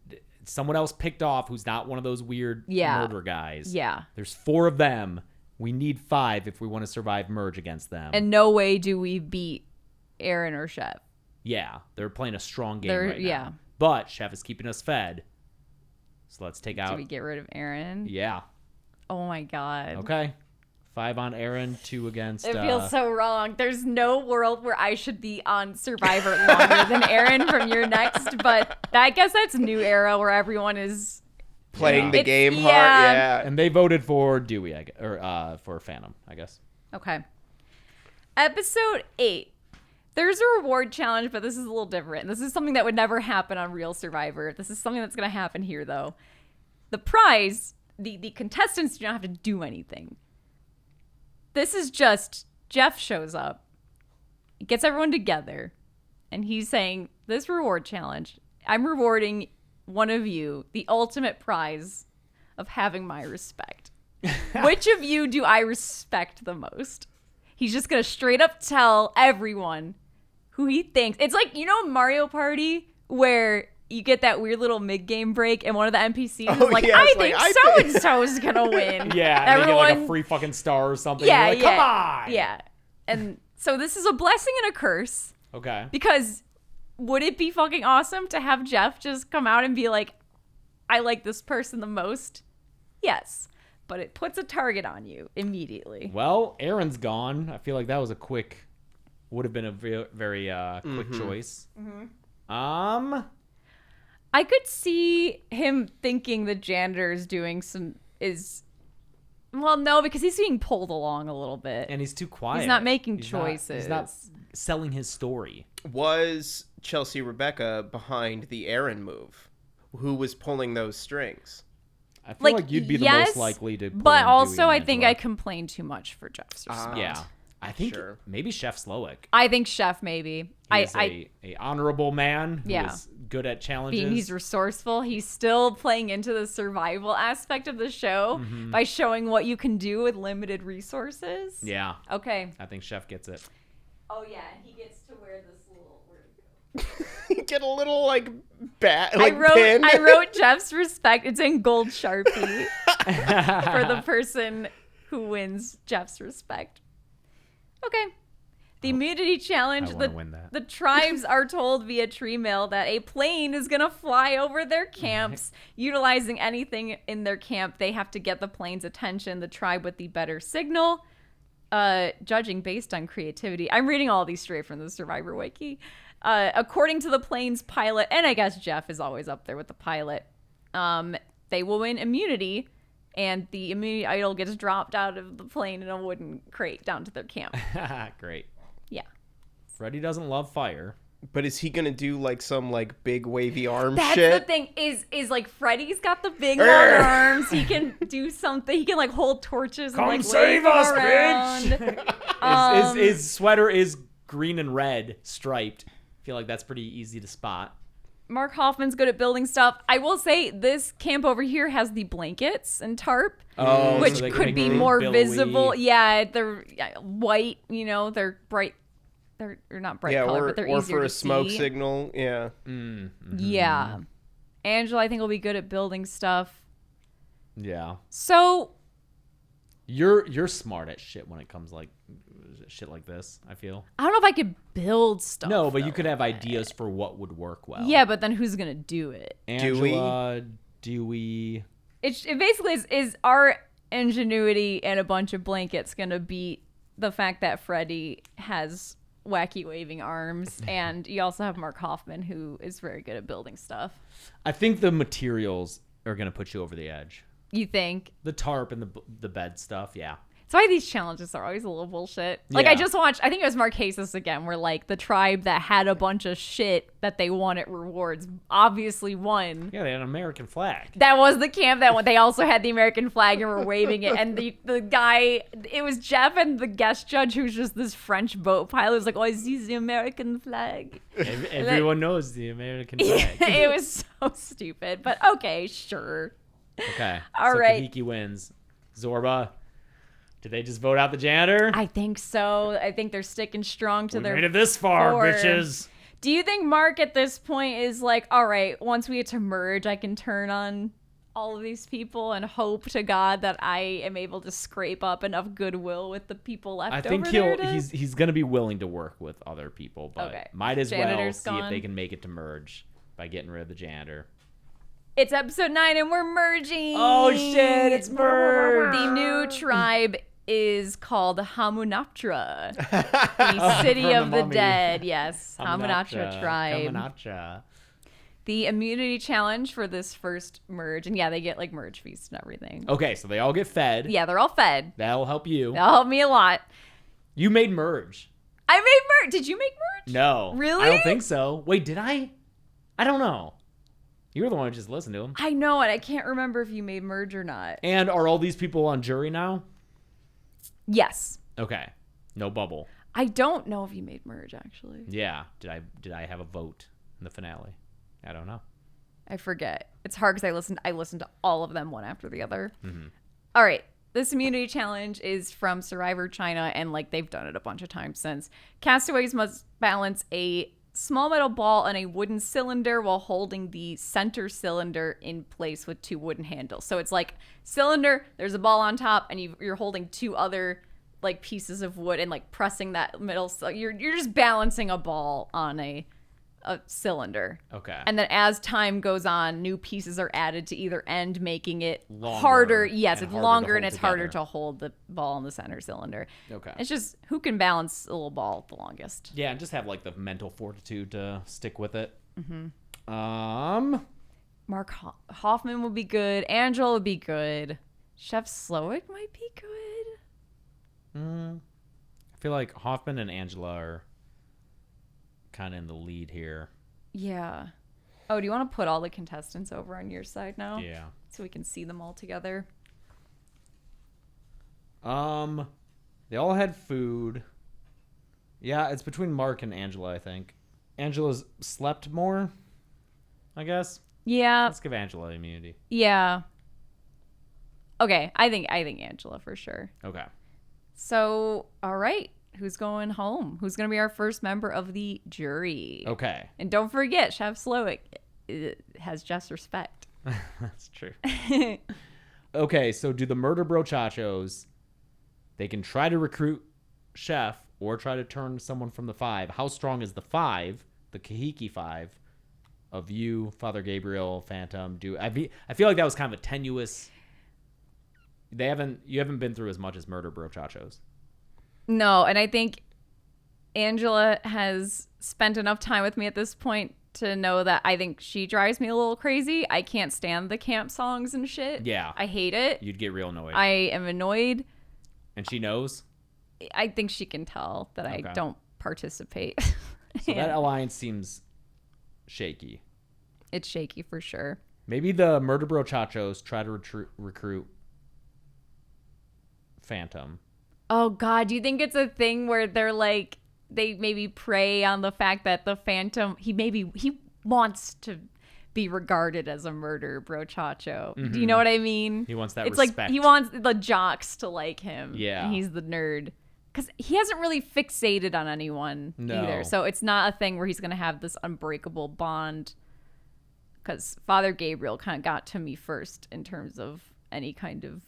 someone else picked off who's not one of those weird murder guys. Yeah. There's 4 of them. We need 5 if we want to survive Merge against them. And no way do we beat Aaron or Chef. yeah, they're playing a strong game right now. Yeah. But Chef is keeping us fed. So let's take Do out. we get rid of Aaron? Yeah. Oh my god. Okay. 5 on Aaron, 2 against. It feels so wrong. There's no world where I should be on Survivor longer than Aaron from your next, but I guess that's new era where everyone is playing the It's- game hard. yeah. Yeah. And they voted for Dewey, I guess, or for Phantom, I guess. Okay. Episode 8. There's a reward challenge, but this is a little different. This is something that would never happen on Real Survivor. This is something that's going to happen here, though. The prize, the contestants do not have to do anything. This is just Jeff shows up, gets everyone together, and he's saying, this reward challenge, I'm rewarding one of you the ultimate prize of having my respect. Which of you do I respect the most? He's just going to straight up tell everyone who he thinks. It's like, you know, Mario Party, where you get that weird little mid-game break and one of the NPCs is like, I think so-and-so's going to win. Yeah, and they get like a free fucking star or something. Yeah, You're like, come on! Yeah. And so this is a blessing and a curse. Okay. Because would it be fucking awesome to have Jeff just come out and be like, I like this person the most? Yes. But it puts a target on you immediately. Well, Aaron's gone. I feel like that was would have been a very quick choice. I could see him thinking the janitor is doing well, no, because he's being pulled along a little bit. And he's too quiet. He's not making choices. He's not selling his story. Was Chelsea Rebecca behind the Aaron move? Who was pulling those strings? I feel like you'd be the most likely to pull but him, also Dewey, I think Angela. I complain too much for Jeff's respect. Yeah. I think Sure. maybe Chef Slowick. I think Chef maybe. He's a honorable man who Yeah. is good at challenges. He's resourceful. He's still playing into the survival aspect of the show by showing what you can do with limited resources. Yeah. Okay. I think Chef gets it. Oh yeah, he gets to wear this little. Get a little like bat. I Like pin. wrote Jeff's respect. It's in gold Sharpie for the person who wins Jeff's respect. Okay. The immunity challenge. I wanna win that. The tribes are told via tree mail that a plane is gonna fly over their camps, utilizing anything in their camp. They have to get the plane's attention. The tribe with the better signal, judging based on creativity. I'm reading all these straight from the Survivor Wiki. According to the plane's pilot, and I guess Jeff is always up there with the pilot, they will win immunity, and the immunity idol gets dropped out of the plane in a wooden crate down to their camp. Great. Yeah. Freddie doesn't love fire. But is he gonna do like some like big wavy arm That's shit? the thing is like Freddy's got the big long arms. He can do something. He can like hold torches and like save wave us, them around. His sweater is green and red striped. I feel like that's pretty easy to spot. Mark Hoffman's good at building stuff. I will say this camp over here has the blankets and tarp, which so they could can be make more billowy. visible. Yeah, they're white. You know, they're bright. They're not bright Yeah, color, or, but they're or easier for a to smoke see. signal. Yeah. Yeah, Angela, I think will be good at building stuff. Yeah. So You're smart at shit when it comes like shit like this, I feel. I don't know if I could build stuff. No, but you though. could have ideas for what would work well. Yeah, but then who's gonna do it? Angela, Dewey. It basically is our ingenuity and a bunch of blankets gonna beat the fact that Freddy has wacky waving arms, and you also have Mark Hoffman, who is very good at building stuff. I think the materials are gonna put you over the edge. You think? The tarp and the bed stuff, yeah. That's why these challenges are always a little bullshit. Like, I Yeah. just watched, I think it was Marquesas again, where, like, the tribe that had a bunch of shit that they won at rewards obviously won. Yeah, they had an American flag. That was the camp that won. They also had the American flag and were waving it. And the guy, it was Jeff and the guest judge, who's just this French boat pilot, was like, oh, I see the American flag. Everyone knows the American flag. It was so stupid, but okay, sure. Okay. All so right. Kahiki wins. Zorba, did they just vote out the janitor? I think so. I think they're sticking strong to We their made it this far, core. bitches. Do you think Mark at this point is like, all right, once we get to merge, I can turn on all of these people and hope to God that I am able to scrape up enough goodwill with the people left I think over there? he's gonna be willing to work with other people, but Okay. might as Janitor's well see gone. if they can make it to merge by getting rid of the janitor. It's episode 9 and we're merging. Oh, shit, it's merged. The new tribe is called Hamunaptra, the city From of the the Mummy. dead. Yes, Hamunaptra tribe. Hamunaptra. The immunity challenge for this first merge, and yeah, they get like merge feast and everything. Okay, so they all get fed. Yeah, they're all fed. That'll help you. That'll help me a lot. You made merge. I made merge. Did you make merge? No. Really? I don't think so. Wait, did I? I don't know. You were the one who just listened to him. I know it. I can't remember if you made merge or not. And are all these people on jury now? Yes. Okay. No bubble. I don't know if you made merge, actually. Yeah. Did I have a vote in the finale? I don't know. I forget. It's hard because I listened to all of them one after the other. Mm-hmm. All right. This immunity challenge is from Survivor China, and like they've done it a bunch of times since. Castaways must balance a small metal ball on a wooden cylinder while holding the center cylinder in place with 2 wooden handles. So it's like cylinder, there's a ball on top, and you're holding 2 other like pieces of wood and like pressing that middle. So you're just balancing a ball on a cylinder. Okay. And then as time goes on, new pieces are added to either end, making it Longer harder. Yes, and it's harder to longer and hold it's harder together. to hold the ball in the center cylinder. Okay. It's just who can balance a little ball the longest. Yeah, and just have like the mental fortitude to stick with it. Mark Hoffman would be good. Angela would be good. Chef Slowick might be good. I feel like Hoffman and Angela are kind of in the lead here. Yeah. Oh, do you want to put all the contestants over on your side now? Yeah. So we can see them all together. They all had food. Yeah, it's between Mark and Angela, I think. Angela's slept more, I guess. Yeah. Let's give Angela immunity. Yeah. Okay, I think Angela for sure. Okay. So, all right, who's going home? Who's going to be our first member of the jury? Okay. And don't forget, Chef Slowick has just respect. That's true. Okay, so do the murder brochachos, they can try to recruit Chef or try to turn someone from the 5. How strong is the 5, the Kahiki 5, of you, Father Gabriel, Phantom? I feel like that was kind of a tenuous... You haven't been through as much as murder brochachos. No, and I think Angela has spent enough time with me at this point to know that I think she drives me a little crazy. I can't stand the camp songs and shit. Yeah. I hate it. You'd get real annoyed. I am annoyed. And she knows? I think she can tell that I Okay. don't participate. So that alliance seems shaky. It's shaky for sure. Maybe the murder brochachos try to recruit Phantom. Oh God, do you think it's a thing where they're like they maybe prey on the fact that the Phantom he wants to be regarded as a murder brochacho? Do you know what I mean? He wants that it's respect. like he wants the jocks to like him. Yeah. And he's the nerd. Because he hasn't really fixated on anyone No. either. So it's not a thing where he's going to have this unbreakable bond. Because Father Gabriel kind of got to me first in terms of any kind of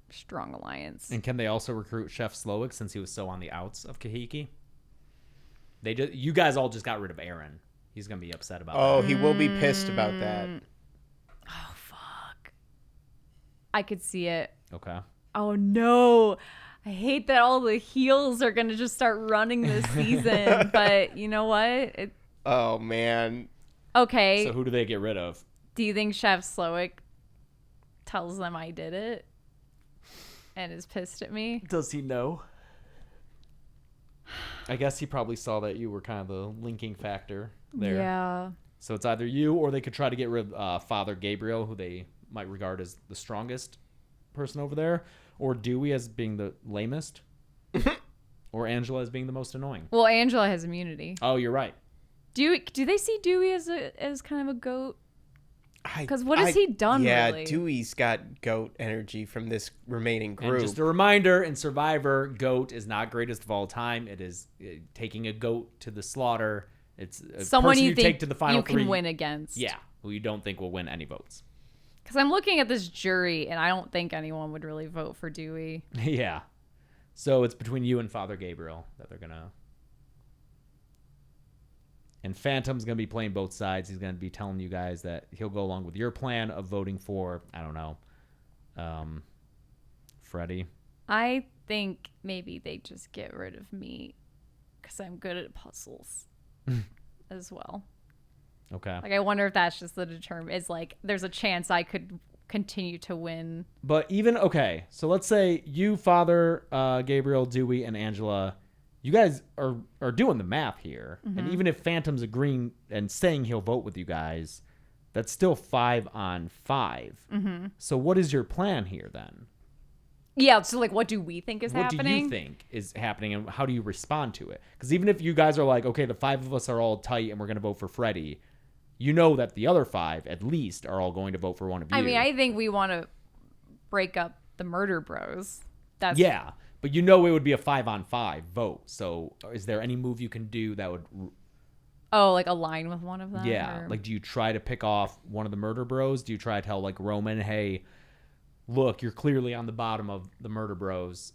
strong alliance. And can they also recruit Chef Slowick since he was so on the outs of Kahiki? You guys all just got rid of Aaron. He's gonna be upset about Oh, that. he will be pissed about that. Oh, fuck. I could see it. Okay. Oh, no. I hate that all the heels are going to just start running this season. But you know what? Oh man. Okay. So who do they get rid of? Do you think Chef Slowick tells them I did it and is pissed at me? Does he know? I guess he probably saw that you were kind of the linking factor there. Yeah. So it's either you or they could try to get rid of Father Gabriel, who they might regard as the strongest person over there, or Dewey as being the lamest, or Angela as being the most annoying. Well, Angela has immunity. Oh, you're right. Do they see Dewey as kind of a goat? Because what has he done, Yeah, really? Dewey's got goat energy from this remaining And group. just a reminder, in Survivor, GOAT is not greatest of all time. It is taking a goat to the slaughter. It's a Someone person you think take to the final you can 3. win against. Yeah, who you don't think will win any votes. Because I'm looking at this jury, and I don't think anyone would really vote for Dewey. Yeah. So it's between you and Father Gabriel that they're going to... And Phantom's going to be playing both sides. He's going to be telling you guys that he'll go along with your plan of voting for, I don't know, Freddie. I think maybe they just get rid of me because I'm good at puzzles as well. Okay. Like, I wonder if that's just the is like there's a chance I could continue to win. But even, okay, so let's say you, Father, Gabriel, Dewey, and Angela, you guys are doing the math here. Mm-hmm. And even if Phantom's agreeing and saying he'll vote with you guys, that's still 5 on 5. Mm-hmm. So what is your plan here then? Yeah, so like, what do we think is happening? What do you think is happening, and how do you respond to it? Because even if you guys are like, okay, the 5 of us are all tight and we're going to vote for Freddie, you know that the other 5, at least, are all going to vote for one of you. I mean, I think we want to break up the murder bros. Yeah, but you know it would be a 5-on-5 vote. So is there any move you can do that would... Oh, like align with one of them? Yeah, or... like do you try to pick off one of the murder bros? Do you try to tell like Roman, hey, look, you're clearly on the bottom of the murder bros?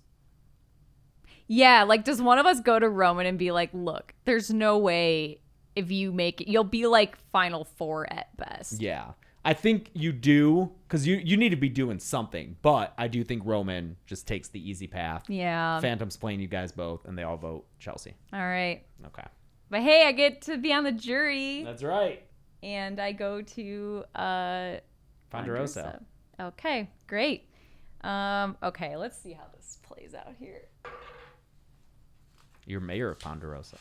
Yeah, like does one of us go to Roman and be like, look, there's no way if you make it, you'll be like final 4 at best. Yeah, I think you do, because you need to be doing something, but I do think Roman just takes the easy path. Yeah. Phantom's playing you guys both, and they all vote Chelsea. All right. Okay. But hey, I get to be on the jury. That's right. And I go to Ponderosa. Okay, great. Okay, let's see how this plays out here. You're mayor of Ponderosa.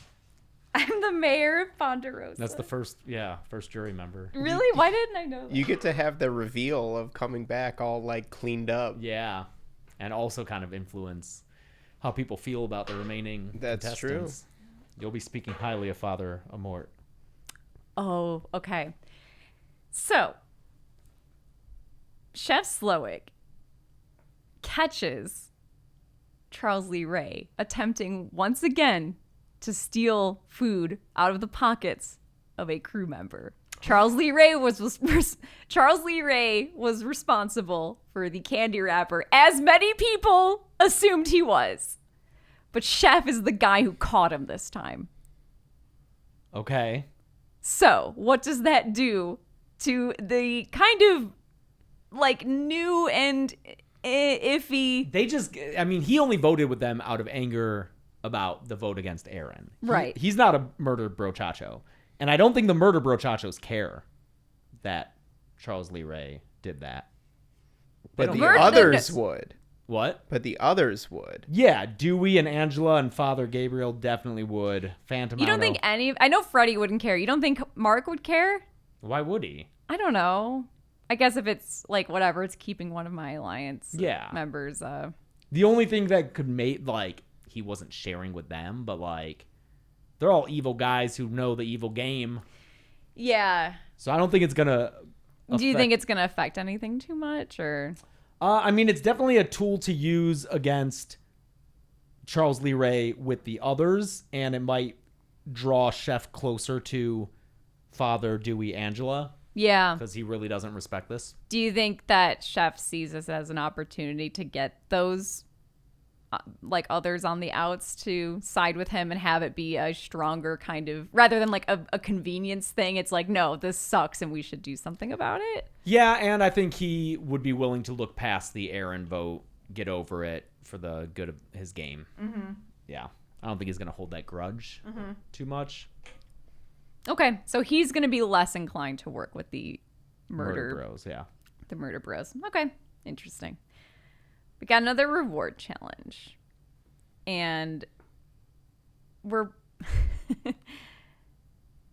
I'm the mayor of Ponderosa. That's the first jury member. Really? Why didn't I know that? You get to have the reveal of coming back all like cleaned up. Yeah, and also kind of influence how people feel about the remaining That's contestants. true. You'll be speaking highly of Father Amort. Oh, okay. So, Chef Slowick catches Charles Lee Ray attempting once again to steal food out of the pockets of a crew member. Charles Lee Ray was responsible for the candy wrapper, as many people assumed he was. But Chef is the guy who caught him this time. Okay. So, what does that do to the kind of like new and iffy? He only voted with them out of anger about the vote against Aaron. Right. He's not a murder brochacho. And I don't think the murder brochachos care that Charles Lee Ray did that. But the Murder- others would. What? But the others would. Yeah, Dewey and Angela and Father Gabriel definitely would. Phantom, You don't think I know Freddie wouldn't care. You don't think Mark would care? Why would he? I don't know. I guess if it's like whatever, it's keeping one of my alliance members. The only thing that could make, like, he wasn't sharing with them, but like, they're all evil guys who know the evil game. Yeah. So I don't think it's gonna. Do you think it's gonna affect anything too much, or? I mean, it's definitely a tool to use against Charles Lee Ray with the others, and it might draw Chef closer to Father Dewey Angela. Yeah. Because he really doesn't respect this. Do you think that Chef sees this as an opportunity to get those like others on the outs to side with him and have it be a stronger kind of, rather than like a convenience thing? It's like, no, this sucks and we should do something about it. Yeah, and I think he would be willing to look past the Aaron vote, get over it for the good of his game. Mm-hmm. Yeah. I don't think he's going to hold that grudge too much. Okay, so he's going to be less inclined to work with the Murder bros, yeah. The murder bros. Okay, interesting. We got another reward challenge. And we're...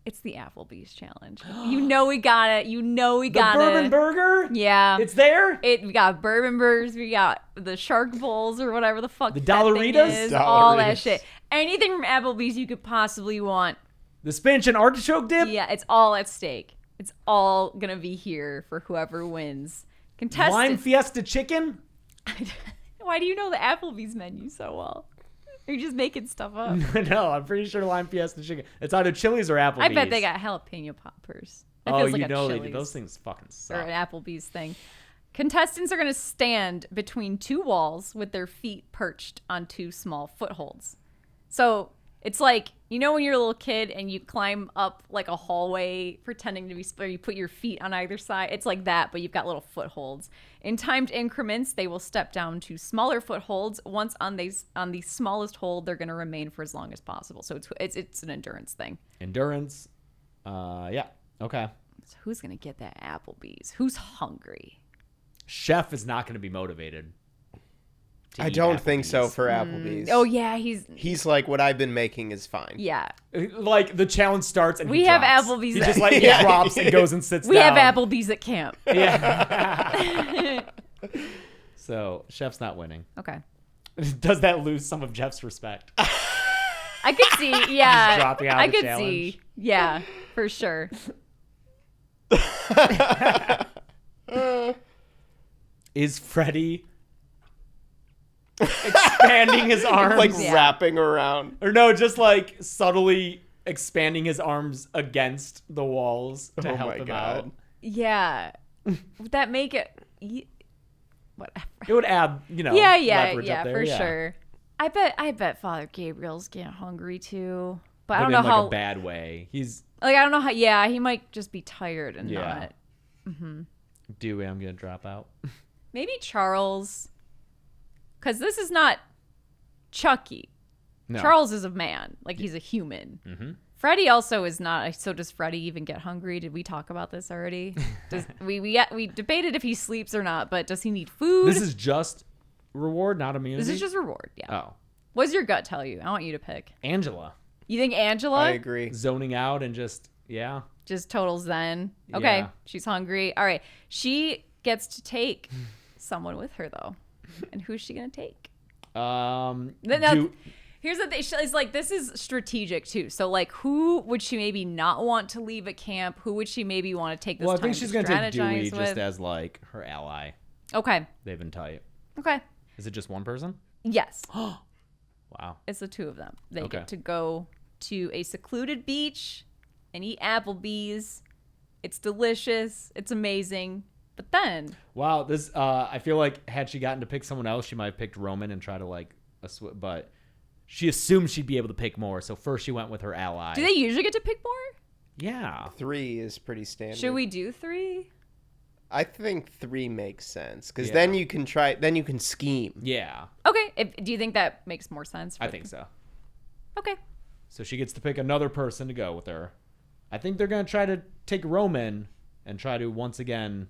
It's the Applebee's challenge. You know we got it. You know we got it. The bourbon burger? Yeah. It's there? We got bourbon burgers. We got the shark bowls or whatever the fuck The that thing Dollaritas? is. All that shit. Anything from Applebee's you could possibly want. The spinach and artichoke dip? Yeah, it's all at stake. It's all gonna be here for whoever wins. Contestant. Lime Fiesta chicken? Why do you know the Applebee's menu so well? Are you just making stuff up? No, I'm pretty sure Lime Fiesta chicken. It's either Chili's or Applebee's. I bet they got jalapeno poppers. That Oh, feels you like a know they Chili's do. Those things fucking or suck. an Applebee's thing. Contestants are gonna stand between two walls with their feet perched on two small footholds. So it's like, you know when you're a little kid and you climb up like a hallway pretending to be, or you put your feet on either side? It's like that, but you've got little footholds. In timed increments, they will step down to smaller footholds. Once on the smallest hold, they're going to remain for as long as possible. So it's an endurance thing. Endurance. Yeah. Okay. So who's going to get that Applebee's? Who's hungry? Chef is not going to be motivated. I don't think so for Applebee's. Oh yeah, he's like, what I've been making is fine. Yeah. Like the challenge starts and we he have drops. Applebee's. He just like he drops and goes and sits we down. have Applebee's at camp. Yeah. So Chef's not winning. Okay. Does that lose some of Jeff's respect? I could see, yeah. dropping out I of the could challenge. see. Yeah, for sure. Is Freddy expanding his arms? Like Yeah. wrapping around. Or no, just like subtly expanding his arms against the walls to Oh help my him God. out. Yeah. Would that make it... Whatever. It would add, leverage Yeah, up there. for sure. I bet Father Gabriel's getting hungry too. But I But don't in know like how... a bad way. He's Like, I don't know how... Yeah, he might just be tired and Yeah. not... Dewey, I'm gonna drop out. Maybe Charles. Because this is not Chucky. No. Charles is a man. Like, he's a human. Mm-hmm. Freddy also is not. So does Freddy even get hungry? Did we talk about this already? Does we debated if he sleeps or not, but does he need food? This is just reward, not immunity. This is just reward. Yeah. Oh, What does your gut tell you? I want you to pick. Angela You think Angela? I agree. zoning out and just Just total zen. Okay. Yeah. She's hungry. All right. She gets to take someone with her though. And who's she gonna take? Now, here's the thing. It's like, this is strategic too. So like, who would she maybe not want to leave at camp? Who would she maybe want to take this Well, I time think she's to gonna take Dewey strategize just with? as like her ally. Okay. They've been tight. Okay. Is it just one person? Yes. Wow. It's the two of them. They Okay. get to go to a secluded beach and eat Applebee's. It's delicious. It's amazing. But then, Wow. This. I feel like had she gotten to pick someone else, she might have picked Roman and try to like but she assumed she'd be able to pick more. So first she went with her ally. do they usually get to pick more? Yeah. 3 is pretty standard. Should we do 3? I think 3 makes sense because Yeah. then you can try. Then you can scheme. Yeah. Okay. Do you think that makes more sense? I think so. Okay. So she gets to pick another person to go with her. I think they're gonna try to take Roman and try to once again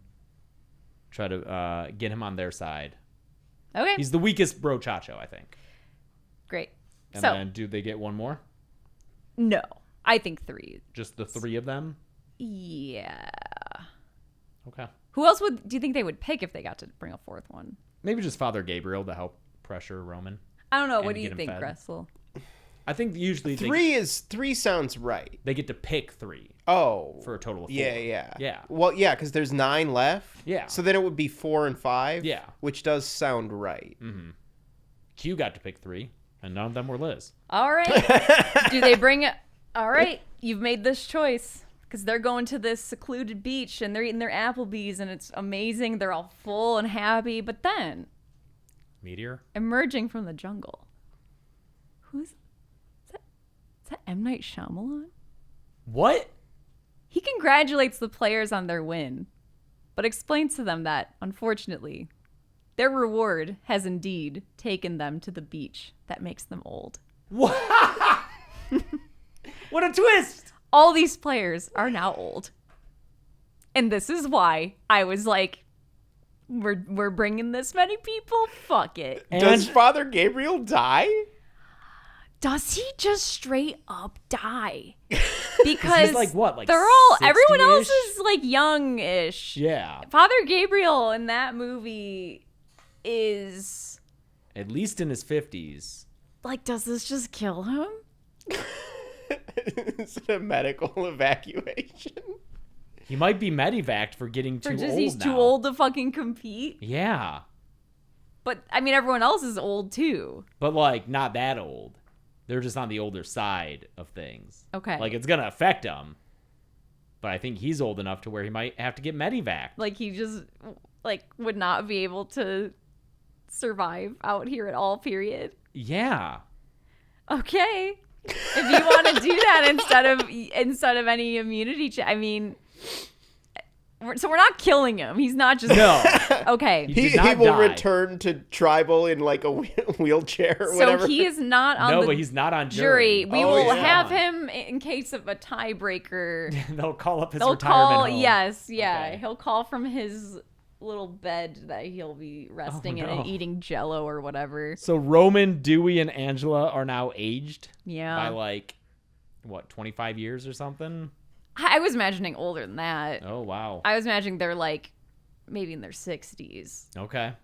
try to get him on their side. Okay. He's the weakest brochacho, I think. Great. And So, then do they get one more? no. I think 3. Just the 3 of them? Yeah. Okay. Who else do you think they would pick if they got to bring a 4th one? Maybe just Father Gabriel to help pressure Roman. I don't know. And What do you get him think, fed. Gressel? I think usually 3 sounds right. they get to pick 3 Oh, for a total of 4. Yeah. Yeah. Well, yeah, because there's 9 left. Yeah. So then it would be 4 and 5. Yeah. Which does sound right. Q got to pick 3, and none of them were Liz. All right. Do they bring it? All right. You've made this choice because they're going to this secluded beach and they're eating their Applebee's and it's amazing. They're all full and happy. But then, Meteor? emerging from the jungle, is that M. Night Shyamalan? What? He congratulates the players on their win, but explains to them that, unfortunately, their reward has indeed taken them to the beach that makes them old. What? What a twist! All these players are now old. And this is why I was like, we're bringing this many people? Fuck it. Does Father Gabriel die? Does he just straight up die? Because He's like what, like they're all, everyone 60-ish? else is like young-ish. Yeah. Father Gabriel in that movie is At least in his 50s. like, does this just kill him? Is it a medical evacuation? He might be medevaced for getting Or too just old he's now. too old to fucking compete? Yeah. But I mean, everyone else is old too. But like not that old. They're just on the older side of things. Okay. Like it's gonna affect him. But I think he's old enough to where he might have to get medevaced. Like he just like would not be able to survive out here at all, period. Yeah. Okay. If you want to do that instead of any immunity I mean, so we're not killing him. He's not just No. Okay. He He did not will die. return to tribal in like a wheelchair or So whatever. he is not on No, the but he's not on jury. jury. We Oh, will yeah. have him in case of a tiebreaker. They'll call up his They'll retirement call, home. yes, yeah. Okay. He'll call from his little bed that he'll be resting in no. and eating Jello or whatever. So Roman, Dewey, and Angela are now aged Yeah. by like, what, 25 years or something? I was imagining older than that. Oh, wow. I was imagining they're like maybe in their 60s. Okay.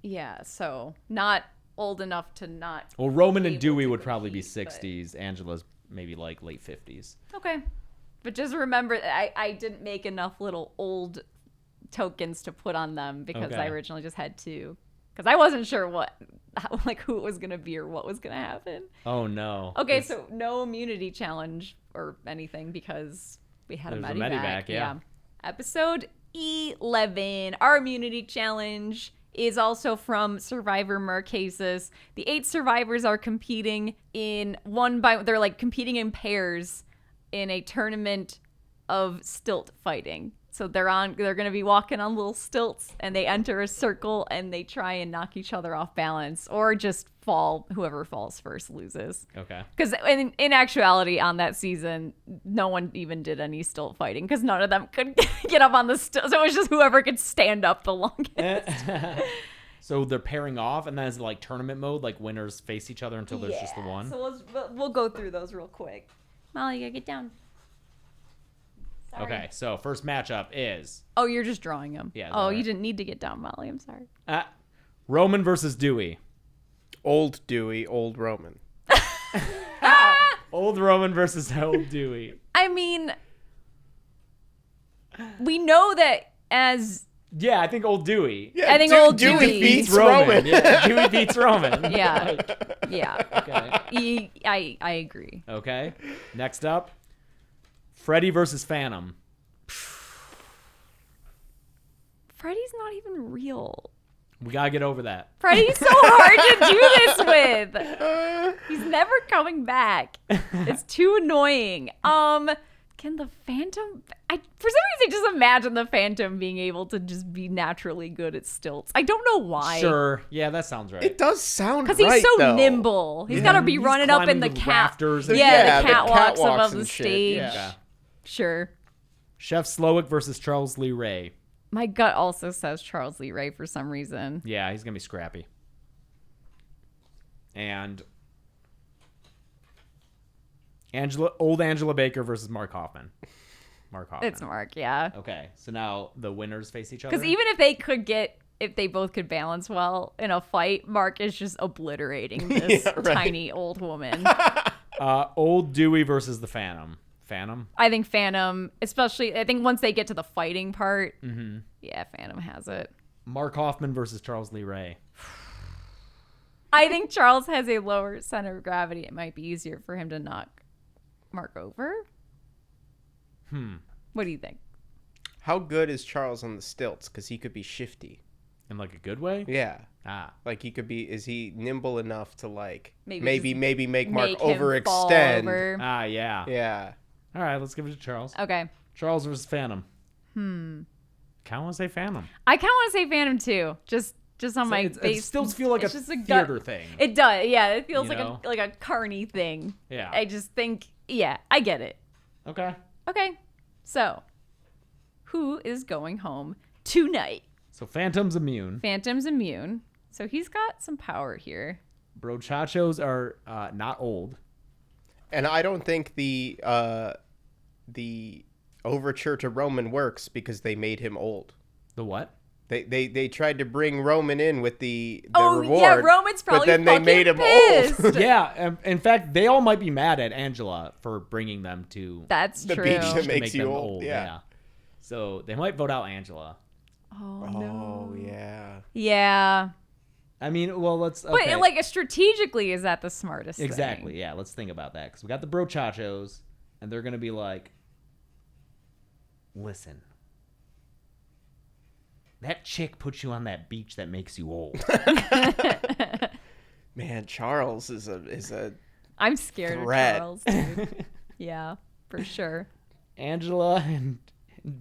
Yeah, so not old enough to not. Well, Roman and able Dewey to would probably be compete, but- 60s. Angela's maybe like late 50s. Okay. But just remember, I didn't make enough little old tokens to put on them because I Okay. originally just had two. Because I wasn't sure who it was going to be or what was going to happen. Oh no. Okay, so no immunity challenge or anything because we had a There's a medivac. medivac, yeah. Episode 11, our immunity challenge is also from Survivor Marquesas. The 8 survivors are competing they're like competing in pairs in a tournament of stilt fighting. So they're going to be walking on little stilts and they enter a circle and they try and knock each other off balance or just fall. Whoever falls first loses. Okay. Because in actuality, on that season, no one even did any stilt fighting because none of them could get up on the stilt. So it was just whoever could stand up the longest. So they're pairing off, and then is it like tournament mode, like winners face each other until there's just the one? So we'll go through those real quick. Molly, you gotta get down. Sorry. Okay, so first matchup is Oh, you're just drawing them. Yeah, Oh, right. you didn't need to get down, Molly. I'm sorry. Roman versus Dewey. Old Dewey, old Roman. Old Roman versus old Dewey. I mean, we know that as Yeah, I think old Dewey. Yeah, I think old Dewey beats Roman. Yeah, Dewey beats Roman. yeah, yeah. Okay. I agree. Okay. Next up, Freddy versus Phantom. Freddy's not even real. We gotta get over that. Freddy's so hard to do this with. He's never coming back. It's too annoying. Can the Phantom? For some reason, just imagine the Phantom being able to just be naturally good at stilts. I don't know why. Sure. Yeah, that sounds right. It does sound right, Because he's so though. nimble. He's got to be He's running up in climbing the rafters. the Yeah, the catwalks catwalks above the and shit, stage. yeah. Okay. Sure. Chef Slowick versus Charles Lee Ray. My gut also says Charles Lee Ray for some reason. Yeah, he's gonna be scrappy. And old Angela Baker versus Mark Hoffman. Mark Hoffman. It's Mark, yeah. Okay, so now the winners face each other. Because even if they both could balance well in a fight, Mark is just obliterating this Yeah, right. tiny old woman. Old Dewey versus the Phantom. Phantom. I think Phantom, especially, I think once they get to the fighting part, yeah, Phantom has it. Mark Hoffman versus Charles Lee Ray. I think Charles has a lower center of gravity. It might be easier for him to knock Mark over. What do you think? How good is Charles on the stilts? Because he could be shifty. In like a good way? Yeah. Ah. Like he could be. Is he nimble enough to like Maybe maybe make Mark Make him fall overextend? over. Ah, yeah. Yeah. All right, let's give it to Charles. Okay. Charles versus Phantom. Kind of want to say Phantom. I kind of want to say Phantom too. Just on my It base. still feel like it's a just gut- theater thing. It does. Yeah, it feels You like know? a carny thing. Yeah. I just think, yeah, I get it. Okay. Okay. So, who is going home tonight? So Phantom's immune. Phantom's immune. So he's got some power here. Brochachos are not old. And I don't think the overture to Roman works because they made him old. The what? They tried to bring Roman in with the Oh, reward. yeah, Roman's probably but then they fucking made him pissed. old. Yeah. In fact, they all might be mad at Angela for bringing them to That's The true. beach that to makes make you them old, yeah. So they might vote out Angela. Oh, no. Oh yeah. Yeah. I mean, well, let's. But Okay. like strategically, is that the smartest Exactly. thing? Yeah. Let's think about that because we got the Brochachos, and they're gonna be like, listen. That chick put you on that beach that makes you old. Man, Charles is a I'm scared Threat. of Charles. Dude. Yeah, for sure. Angela and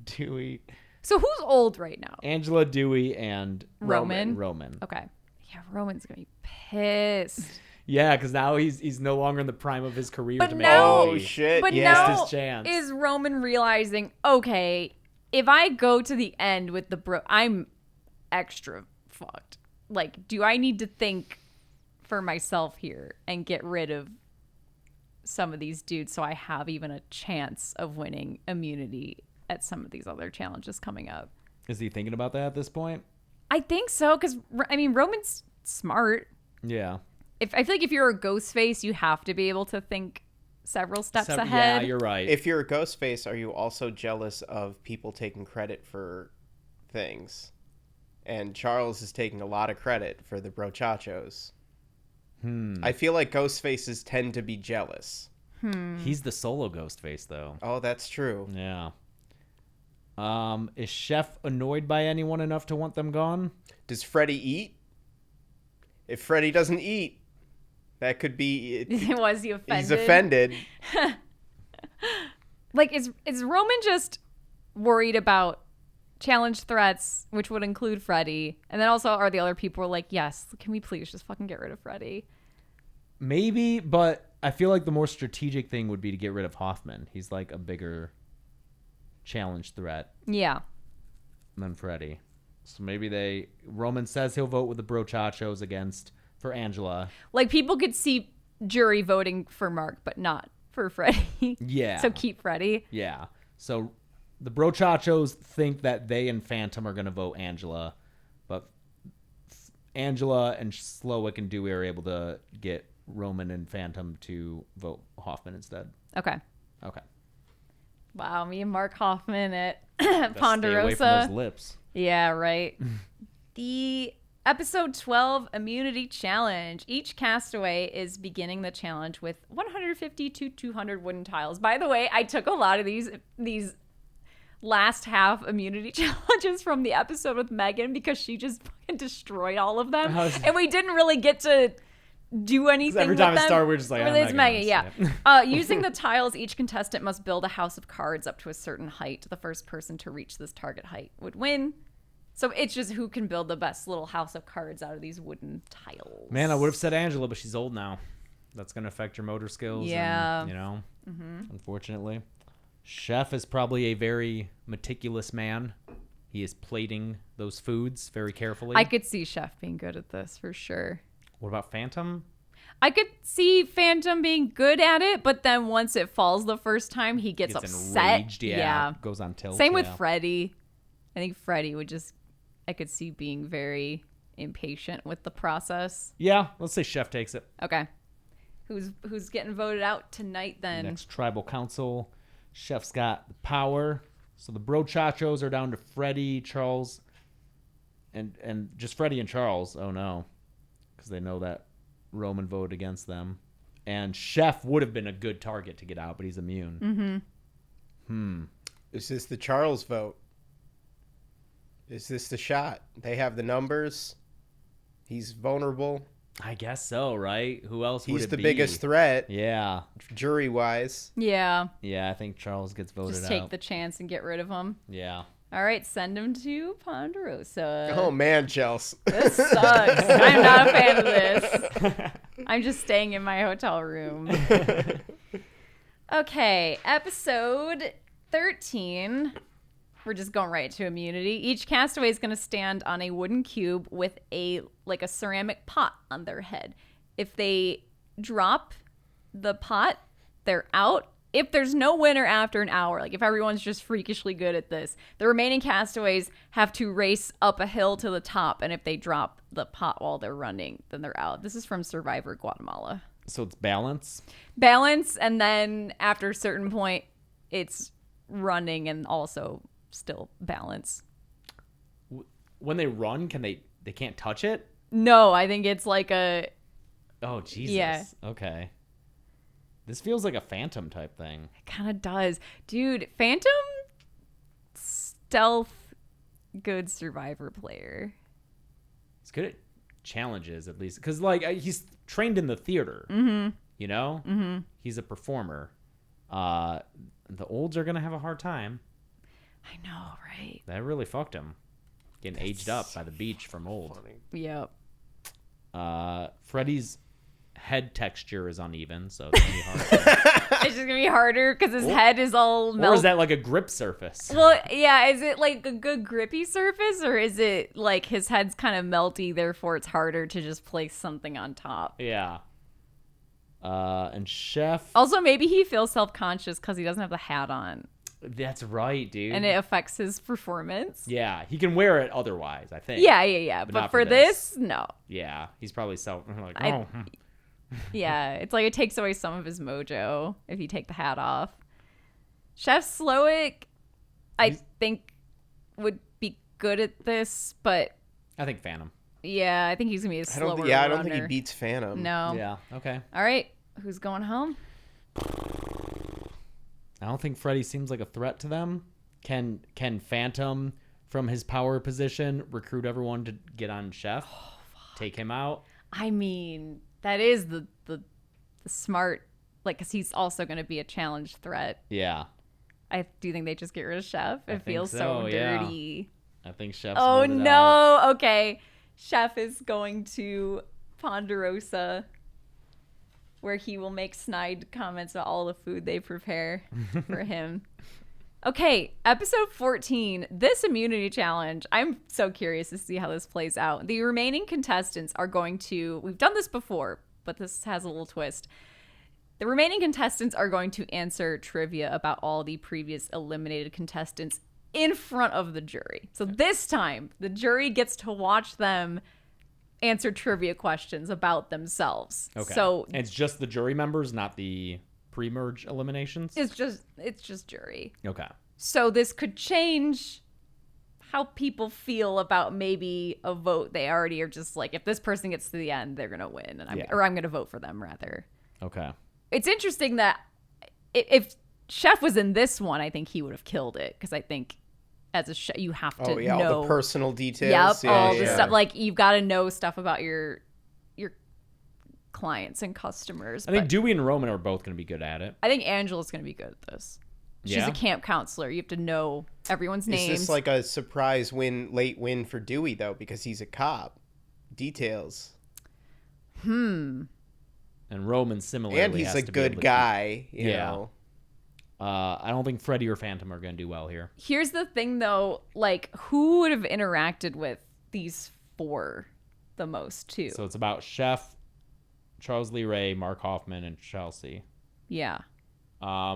Dewey. So who's old right now? Angela, Dewey, and Roman? Roman. Okay. Yeah, Roman's gonna be pissed. Yeah, because now he's no longer in the prime of his career But to make now- it. Oh shit. But yeah. now his chance. is Roman realizing, okay, if I go to the end with I'm extra fucked. Like, do I need to think for myself here and get rid of some of these dudes so I have even a chance of winning immunity at some of these other challenges coming up? Is he thinking about that at this point? I think so, because, I mean, Roman's smart. Yeah. I feel like if you're a ghost face, you have to be able to think several steps ahead. Yeah, you're right. If you're a ghost face, are you also jealous of people taking credit for things? And Charles is taking a lot of credit for the brochachos. I feel like ghost faces tend to be jealous. He's the solo ghost face, though. Oh, that's true. Yeah. Is Chef annoyed by anyone enough to want them gone? Does Freddy eat? If Freddy doesn't eat, that could be... Was he offended? He's offended. Like, is Roman just worried about challenge threats, which would include Freddy? And then also, are the other people like, yes, can we please just fucking get rid of Freddy? Maybe, but I feel like the more strategic thing would be to get rid of Hoffman. He's like a bigger challenge threat Yeah. than Freddy. So maybe Roman says he'll vote with the brochachos for Angela. Like, people could see jury voting for Mark, but not for Freddy. Yeah. So keep Freddy. Yeah. So the brochachos think that they and Phantom are going to vote Angela, but Angela and Slowick and Dewey are able to get Roman and Phantom to vote Hoffman instead. Okay. Okay. Wow, me and Mark Hoffman at Best Ponderosa. Stay away from those lips. Yeah, right. The episode 12 immunity challenge. Each castaway is beginning the challenge with 150 to 200 wooden tiles. By the way, I took a lot of these last half immunity challenges from the episode with Megan because she just fucking destroyed all of them. And we didn't really get to do anything every time with it them. started, we're just like, Or oh, it's Megan Megan, knows. yeah. Using the tiles, each contestant must build a house of cards up to a certain height. The first person to reach this target height would win. So it's just who can build the best little house of cards out of these wooden tiles. Man, I would have said Angela, but she's old now. That's going to affect your motor skills. Yeah. And, unfortunately. Chef is probably a very meticulous man. He is plating those foods very carefully. I could see Chef being good at this for sure. What about Phantom? I could see Phantom being good at it, but then once it falls the first time, he gets upset. Enraged, yeah. Goes on tilt. Same with Freddy. I think Freddy would I could see being very impatient with the process. Yeah, let's say Chef takes it. Okay. Who's getting voted out tonight then? Next tribal council. Chef's got the power. So the brochachos are down to Freddy, Charles, and just Freddy and Charles. Oh no. Because they know that Roman voted against them. And Chef would have been a good target to get out, but he's immune. Is this the Charles vote? Is this the shot? They have the numbers. He's vulnerable. I guess so, right? Who else would He's it the be? biggest threat, Yeah. jury-wise. Yeah. Yeah, I think Charles gets voted Just out. take the chance and get rid of him. Yeah. All right, send him to Ponderosa. Oh, man, Chels. This sucks. I'm not a fan of this. I'm just staying in my hotel room. Okay, episode 13. We're just going right to immunity. Each castaway is going to stand on a wooden cube with a ceramic pot on their head. If they drop the pot, they're out. If there's no winner after an hour, like if everyone's just freakishly good at this, the remaining castaways have to race up a hill to the top. And if they drop the pot while they're running, then they're out. This is from Survivor Guatemala. So it's balance? Balance, and then after a certain point, it's running and also still balance. When they run, they can't touch it? No, I think it's like a... Oh, Jesus. Yeah. Okay. This feels like a Phantom type thing. It kind of does. Dude, Phantom, stealth, good Survivor player. He's good at challenges, at least. Because, he's trained in the theater. Mm-hmm. You know? Mm-hmm. He's a performer. The olds are going to have a hard time. I know, right? That really fucked him. Getting aged up by the beach from old. Yep. Freddy's head texture is uneven, so it's going to be hard. It's just going to be harder because his head is all melted. Or is that like a grip surface? Well, yeah. Is it like a good grippy surface, or is it like his head's kind of melty, therefore it's harder to just place something on top? Yeah. And Chef... Also, maybe he feels self-conscious because he doesn't have the hat on. That's right, dude. and it affects his performance. Yeah, he can wear it otherwise, I think. Yeah. But But not for for this, no. Yeah, he's probably like, I- Yeah, it's like it takes away some of his mojo if you take the hat off. Chef Slowick, I think, would be good at this, but I think Phantom. yeah, I think he's gonna be a I slower don't. Yeah, I don't think he runner. beats Phantom. No. Yeah, okay. All right, who's going home? I don't think Freddy seems like a threat to them. Can Phantom, from his power position, recruit everyone to get on Chef? Take him out? I mean, that is the smart, like, because he's also going to be a challenge threat. Yeah. I do think they just get rid of Chef. It think feels so so, yeah. dirty. I think Chef's Oh voted no! out. Okay, Chef is going to Ponderosa, where he will make snide comments about all the food they prepare for him. Okay, episode 14, this immunity challenge. I'm so curious to see how this plays out. The remaining contestants are going to, we've done this before, but this has a little twist. The remaining contestants are going to answer trivia about all the previous eliminated contestants in front of the jury. So this time, the jury gets to watch them answer trivia questions about themselves. Okay. So And it's just the jury members, not the pre-merge eliminations? it's just jury. Okay. So this could change how people feel about maybe a vote. They already are just like, if this person gets to the end, they're gonna win, and I'm gonna vote for them rather. Okay. It's interesting that if Chef was in this one, I think he would have killed it, because I think as a chef you have to know all the personal details. Yep, all the stuff. Like, you've got to know stuff about your clients and customers. I think but Dewey and Roman are both going to be good at it. I think Angela's going to be good at this. She's Yeah? a camp counselor. You have to know everyone's names. Is this like a surprise late win for Dewey though, because he's a cop? Details. And Roman similarly And he's has a to be able good to guy, you Yeah. know. I don't think Freddy or Phantom are going to do well here. Here's the thing, though. Like, who would have interacted with these four the most, too? So it's about Chef, Charles Lee Ray, Mark Hoffman, and Chelsea. Yeah. I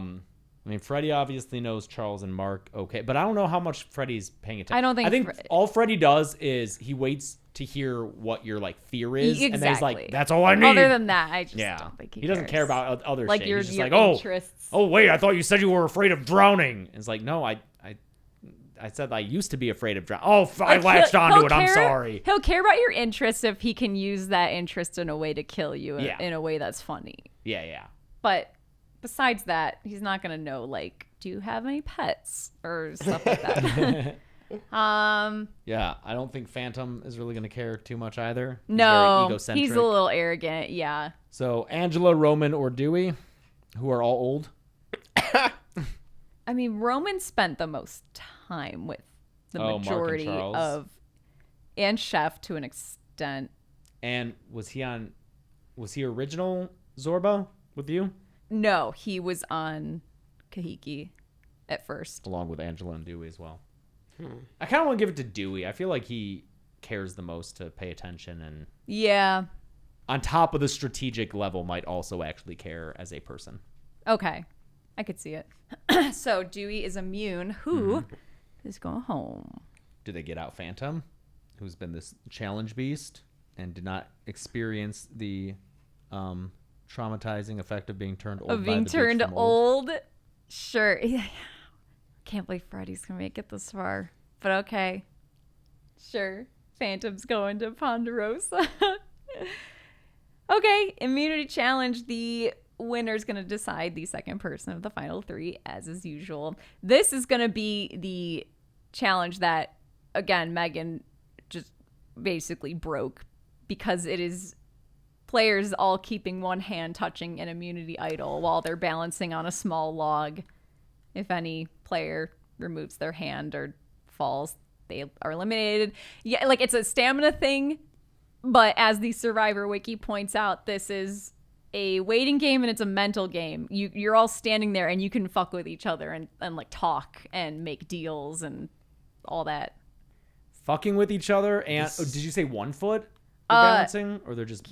mean, Freddy obviously knows Charles and Mark, okay, but I don't know how much Freddy's paying attention. I don't think I think Fre- all Freddy does is he waits to hear what your like fear is, and then he's like, Exactly. "That's all I need." Other than that, I just yeah, don't think he doesn't cares. care about other Like, shit. your- He's just your like, interests. "Oh, wait, I thought you said you were afraid of drowning." And it's like, no, I said I used to be afraid of drowning. Oh, I Like, latched he'll onto it. I'm care- sorry. He'll care about your interests if he can use that interest in a way to kill you Yeah. in a way that's funny. Yeah. But besides that, he's not going to know, like, do you have any pets or stuff like that. Yeah, I don't think Phantom is really going to care too much either. He's very No, egocentric. he's a little arrogant. Yeah. So Angela, Roman, or Dewey, who are all old. I mean, Roman spent the most time with the Mark and majority Charles. of, and Chef to an extent. And was he original Zorba with you? No, he was on Kahiki at first. Along with Angela and Dewey as well. I kind of want to give it to Dewey. I feel like he cares the most to pay attention, and Yeah. on top of the strategic level might also actually care as a person. Okay. I could see it. So Dewey is immune. Who Mm-hmm. is going home? Do they get out Phantom, who's been this challenge beast and did not experience the traumatizing effect of being turned old? Of being turned old? Sure. Can't believe Freddy's gonna make it this far. But okay. Sure. Phantom's going to Ponderosa. Okay, immunity challenge. The winner's gonna decide the second person of the final three, as is usual. This is gonna be the challenge that, again, Megan just basically broke, because it is players all keeping one hand touching an immunity idol while they're balancing on a small log. If any player removes their hand or falls, they are eliminated. Yeah, like, it's a stamina thing, but as the Survivor Wiki points out, this is a waiting game and it's a mental game. You're all standing there and you can fuck with each other and like talk and make deals and all that. Fucking with each other, and did you say 1 foot they're balancing, or they're just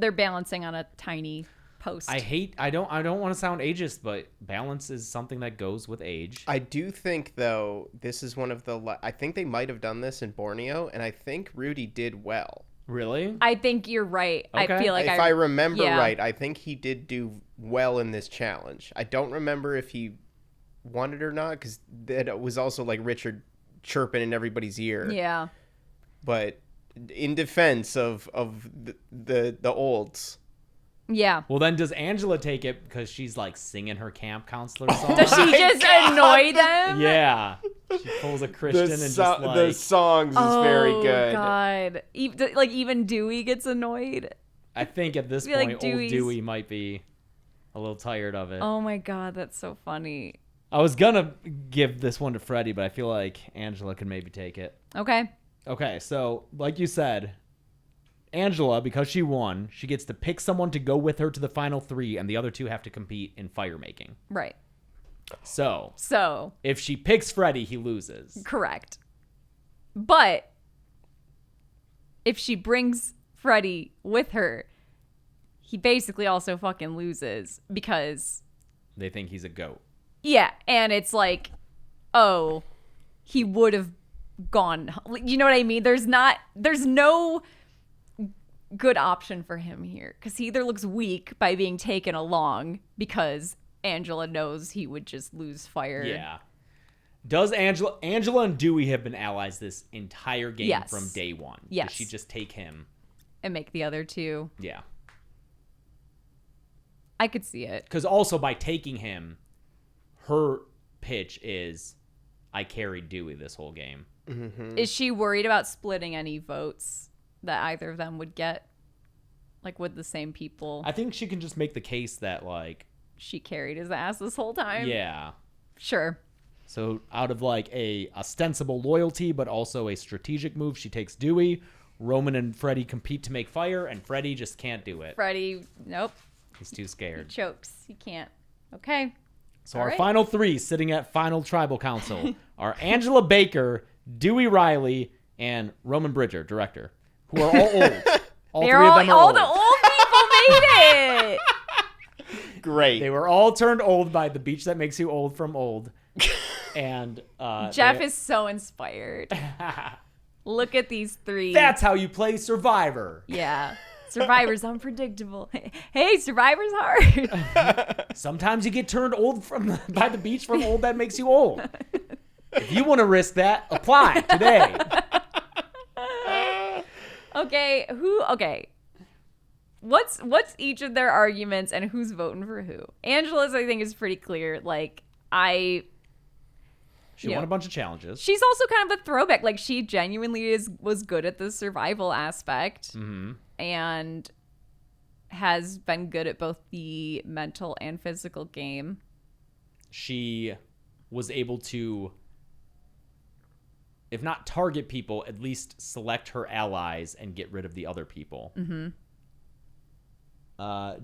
They're balancing on a tiny post. I don't want to sound ageist, but balance is something that goes with age. I do think, though, this is one of the... I think they might have done this in Borneo, and I think Rudy did well. Really? I think you're right. Okay. I feel like if I remember yeah. right, I think he did do well in this challenge. I don't remember if he won it or not, because it was also like Richard chirping in everybody's ear. Yeah. But in defense of the olds... Yeah. Well, then does Angela take it because she's like singing her camp counselor song? Does she just annoy them? Yeah. She pulls a Christian and just like... The songs is very good. Oh, God. Even Dewey gets annoyed. I think at this I feel point, like old Dewey's- Dewey might be a little tired of it. Oh, my God. That's so funny. I was gonna give this one to Freddie, but I feel like Angela could maybe take it. Okay. Okay, so like you said, Angela, because she won, she gets to pick someone to go with her to the final 3, and the other 2 have to compete in fire making. Right. So, if she picks Freddie, he loses. Correct. But if she brings Freddie with her, he basically also fucking loses because... They think he's a goat. Yeah, and it's like, oh, he would have gone. You know what I mean? There's no good option for him here because he either looks weak by being taken along because Angela knows he would just lose fire. Yeah. Does Angela and Dewey have been allies this entire game Yes. from day one? Yes. Does she just take him? And make the other 2. Yeah. I could see it. Because also by taking him, her pitch is, I carried Dewey this whole game. Mm-hmm. Is she worried about splitting any votes that either of them would get? Like with the same people? I think she can just make the case that, like... She carried his ass this whole time? Yeah. Sure. So out of like a ostensible loyalty, but also a strategic move, she takes Dewey. Roman and Freddie compete to make fire, and Freddie just can't do it. Freddie, nope. He's too scared. He chokes. He can't. Okay. So All our right. final 3 sitting at Final Tribal Council are Angela Baker, Dewey Riley, and Roman Bridger, director, who are all old. All They're 3 of them are all old. the old people made it. Great. They were all turned old by The Beach That Makes You Old from Old. And Jeff is so inspired. Look at these 3. That's how you play Survivor. Yeah. Survivor's unpredictable. Hey, Survivor's hard. Sometimes you get turned old by the beach from Old That Makes You Old. If you want to risk that, apply today. Okay. What's each of their arguments and who's voting for who? Angela's, I think, is pretty clear. Like, She won a bunch of challenges. she's also kind of a throwback. Like, she genuinely was good at the survival aspect. Mm-hmm. And has been good at both the mental and physical game. She was able to, if not target people, at least select her allies and get rid of the other people. Mm-hmm.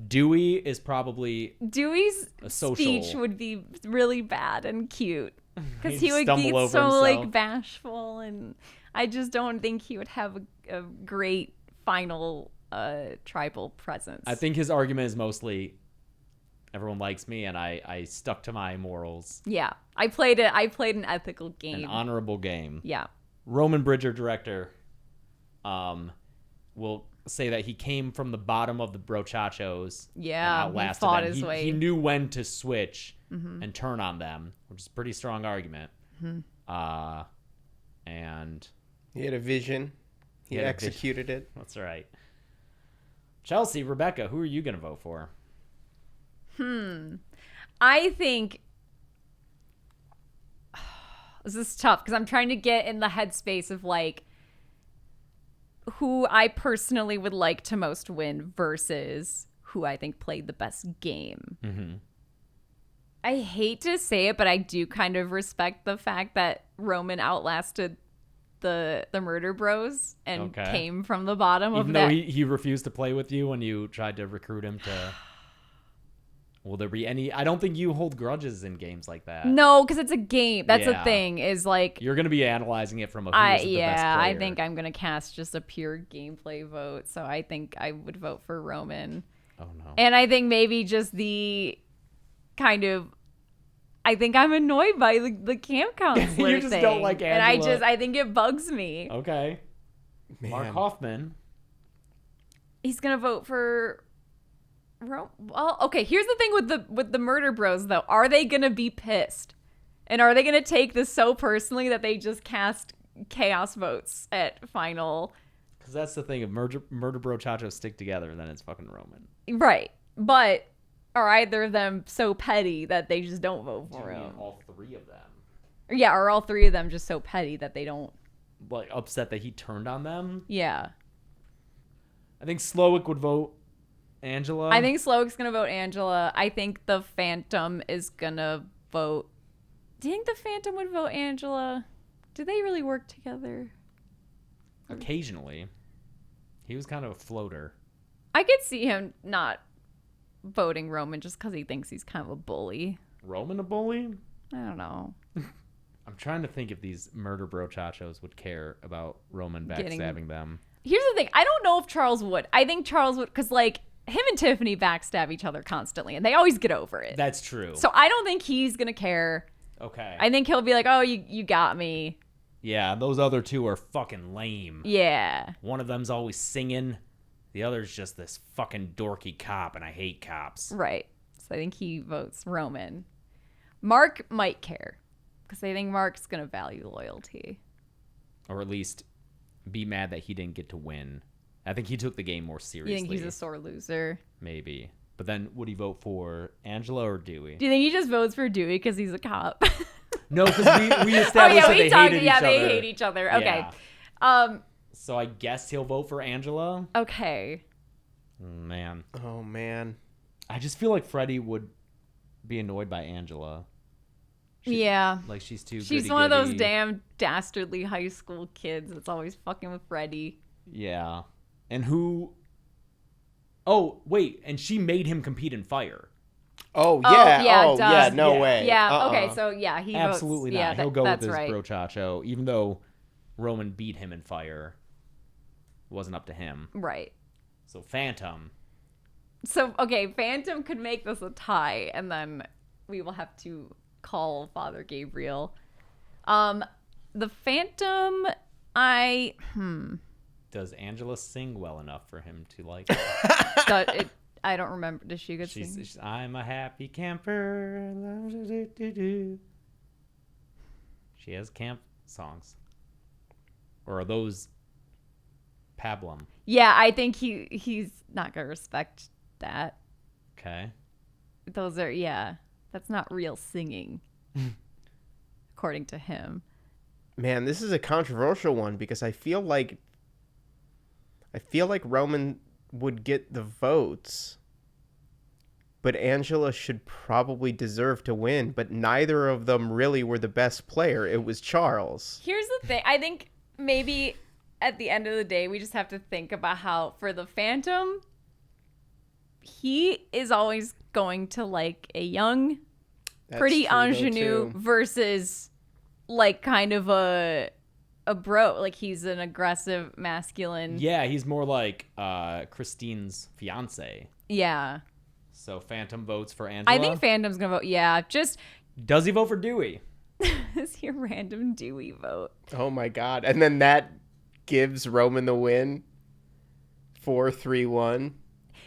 Dewey is probably Dewey's a social. speech would be really bad and cute because He'd he would stumble get over so himself. like bashful, and I just don't think he would have a great final tribal presence. I think his argument is mostly everyone likes me and I stuck to my morals. Yeah, I played an ethical game, An honorable game. Yeah. Roman Bridger, director, will say that he came from the bottom of the brochachos. Yeah, and he outlasted fought them. his way. He knew when to switch Mhm. and turn on them, which is a pretty strong argument. Mhm. And he had a vision. He had a executed vision. it. That's right. Chelsea, Rebecca, who are you going to vote for? I think this is tough because I'm trying to get in the headspace of like who I personally would like to most win versus who I think played the best game. Mm-hmm. I hate to say it, but I do kind of respect the fact that Roman outlasted the Murder Bros and came from the bottom Even of though that. he refused to play with you when you tried to recruit him to... Will there be any... I don't think you hold grudges in games like that. No, because it's a game. That's the Yeah. thing is like... You're going to be analyzing it from a who is the best player. I think I'm going to cast just a pure gameplay vote. So I think I would vote for Roman. Oh no. And I think maybe just the kind of, I think I'm annoyed by the camp counselor You just thing. don't like And Angela. I think it bugs me. Okay. Mark Man. Hoffman. He's gonna vote for. Well, okay. Here's the thing with the murder bros though. Are they gonna be pissed, and are they gonna take this so personally that they just cast chaos votes at final? Because that's the thing. If murder bro Chacho stick together, then it's fucking Roman. Right, but are either of them so petty that they just don't vote for him? All three of them. Yeah, or all three of them just so petty that they don't. Like upset that he turned on them. Yeah. I think Slowick would vote Angela. I think Slowick's gonna vote Angela. I think the Phantom is gonna vote. Do you think the Phantom would vote Angela? Do they really work together? Occasionally. He was kind of a floater. I could see him not voting Roman just because he thinks he's kind of a bully. Roman a bully? I don't know. I'm trying to think if these murder bro Chachos would care about Roman backstabbing them. Here's the thing. I don't know if Charles would. I think Charles would because, like, him and Tiffany backstab each other constantly, and they always get over it. That's true. So I don't think he's going to care. Okay. I think he'll be like, oh, you got me. Yeah, those other two are fucking lame. Yeah. One of them's always singing. The other's just this fucking dorky cop, and I hate cops. Right. So I think he votes Roman. Mark might care because I think Mark's going to value loyalty. Or at least be mad that he didn't get to win. I think he took the game more seriously. You think he's a sore loser? Maybe. But then would he vote for Angela or Dewey? Do you think he just votes for Dewey because he's a cop? No, because we established that they hated each other. They hate each other. Okay. Yeah. So I guess he'll vote for Angela. Okay. Man. Oh man. I just feel like Freddie would be annoyed by Angela. Yeah. Like she's too She's one of those goody-goody. damn dastardly high school kids that's always fucking with Freddie. Yeah. And who... Oh, wait. And she made him compete in fire. Oh yeah. yeah, Oh duh. yeah. No Yeah. way. Yeah, okay, so yeah, he Absolutely votes. not. Yeah, He'll go with that's his right. bro Chacho, even though Roman beat him in fire. It wasn't up to him. Right. So Phantom. So, okay, Phantom could make this a tie, and then we will have to call Father Gabriel. The Phantom, Does Angela sing well enough for him to like? I don't remember. Does she good sing? She's I'm a happy camper. She has camp songs. Or are those pablum? Yeah, I think he's not gonna respect that. Okay. Those are that's not real singing, according to him. Man, this is a controversial one because I feel like Roman would get the votes, but Angela should probably deserve to win, but neither of them really were the best player. It was Charles. Here's the thing. I think maybe at the end of the day, we just have to think about how for the Phantom, he is always going to like a young, pretty ingenue versus like kind of a bro. Like he's an aggressive, masculine. Yeah, he's more like Christine's fiance. Yeah. So Phantom votes for Angela. I think Phantom's gonna vote. Yeah. Just Does he vote for Dewey? is your random Dewey vote. Oh my god. And then that gives Roman the win. 4-3-1.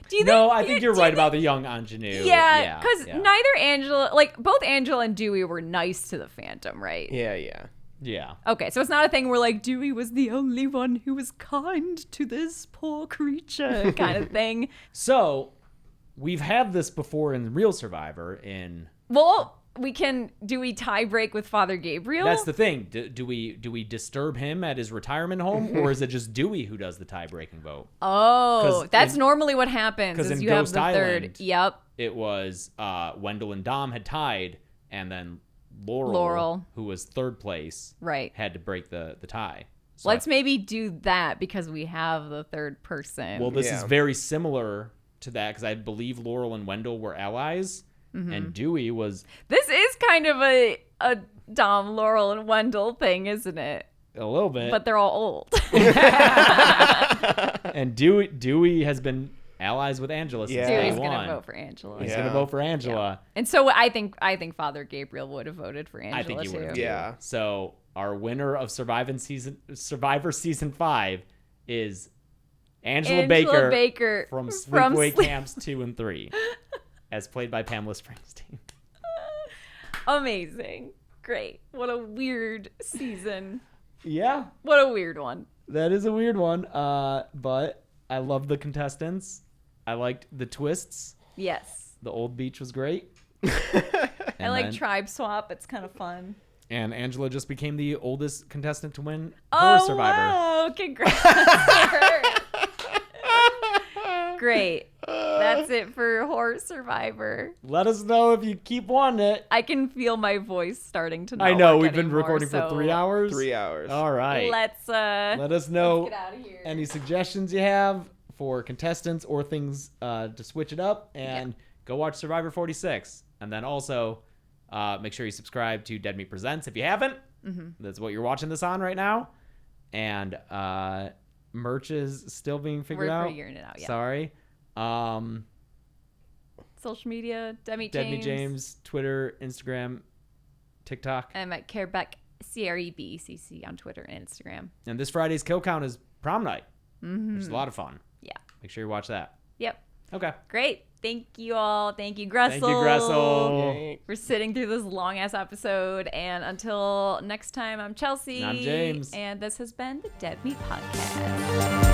Do you No, think, I think you're right about the young ingenue. Yeah, because neither Angela, like both Angela and Dewey were nice to the Phantom, right? Yeah. Yeah. Okay, so it's not a thing where like Dewey was the only one who was kind to this poor creature kind of thing. So we've had this before in Real Survivor. Well, do we tie break with Father Gabriel? That's the thing. Do we disturb him at his retirement home, or is it just Dewey who does the tie-breaking vote? Oh, that's normally what happens. Because Is in you Ghost have the Island, third. Yep. it was Wendell and Dom had tied, and then Laurel, who was third place, right, had to break the tie. So Let's maybe do that because we have the third person. Well, this is very similar to that because I believe Laurel and Wendell were allies, and Dewey was. This is kind of a Dom, Laurel, and Wendell thing, isn't it? A little bit. But they're all old. And Dewey has been allies with Angela since Yeah. Dude, day he's one. gonna vote for Angela. He's Yeah. gonna vote for Angela. And so I think Father Gabriel would have voted for Angela I think he would have. too. Yeah. So our winner of Survivor season 5 is Angela Baker from Sleepaway Camps 2 and 3, as played by Pamela Springsteen. Amazing. Great. What a weird season. Yeah, What a weird one. that is a weird one. But I love the contestants. I liked the twists. Yes. The old beach was great. I like then- Tribe Swap. It's kind of fun. And Angela just became the oldest contestant to win her Oh, Survivor. wow. Congrats to her. Great. That's it for Horror Survivor. Let us know if you keep wanting it. I can feel my voice starting to not I know work we've been anymore, recording for so 3 hours. 3 hours. All right. Let us know get out of here. any suggestions you have for contestants or things to switch it up, and go watch Survivor 46. And then also make sure you subscribe to Dead Meat Presents if you haven't. That's what you're watching this on right now. And merch is still being figured out. We're figuring it out, yeah. Sorry. Social media, Demi Dead Meat James, Twitter, Instagram, TikTok. I'm at Carebeck, CREBCC on Twitter and Instagram. And this Friday's Kill Count is prom night. Which is a lot of fun. Yeah. Make sure you watch that. Yep. Okay. Great. Thank you all. Thank you, Gressel. Thank you, Gressel. For sitting through this long ass episode. And until next time, I'm Chelsea. And I'm James. And this has been the Dead Meat Podcast.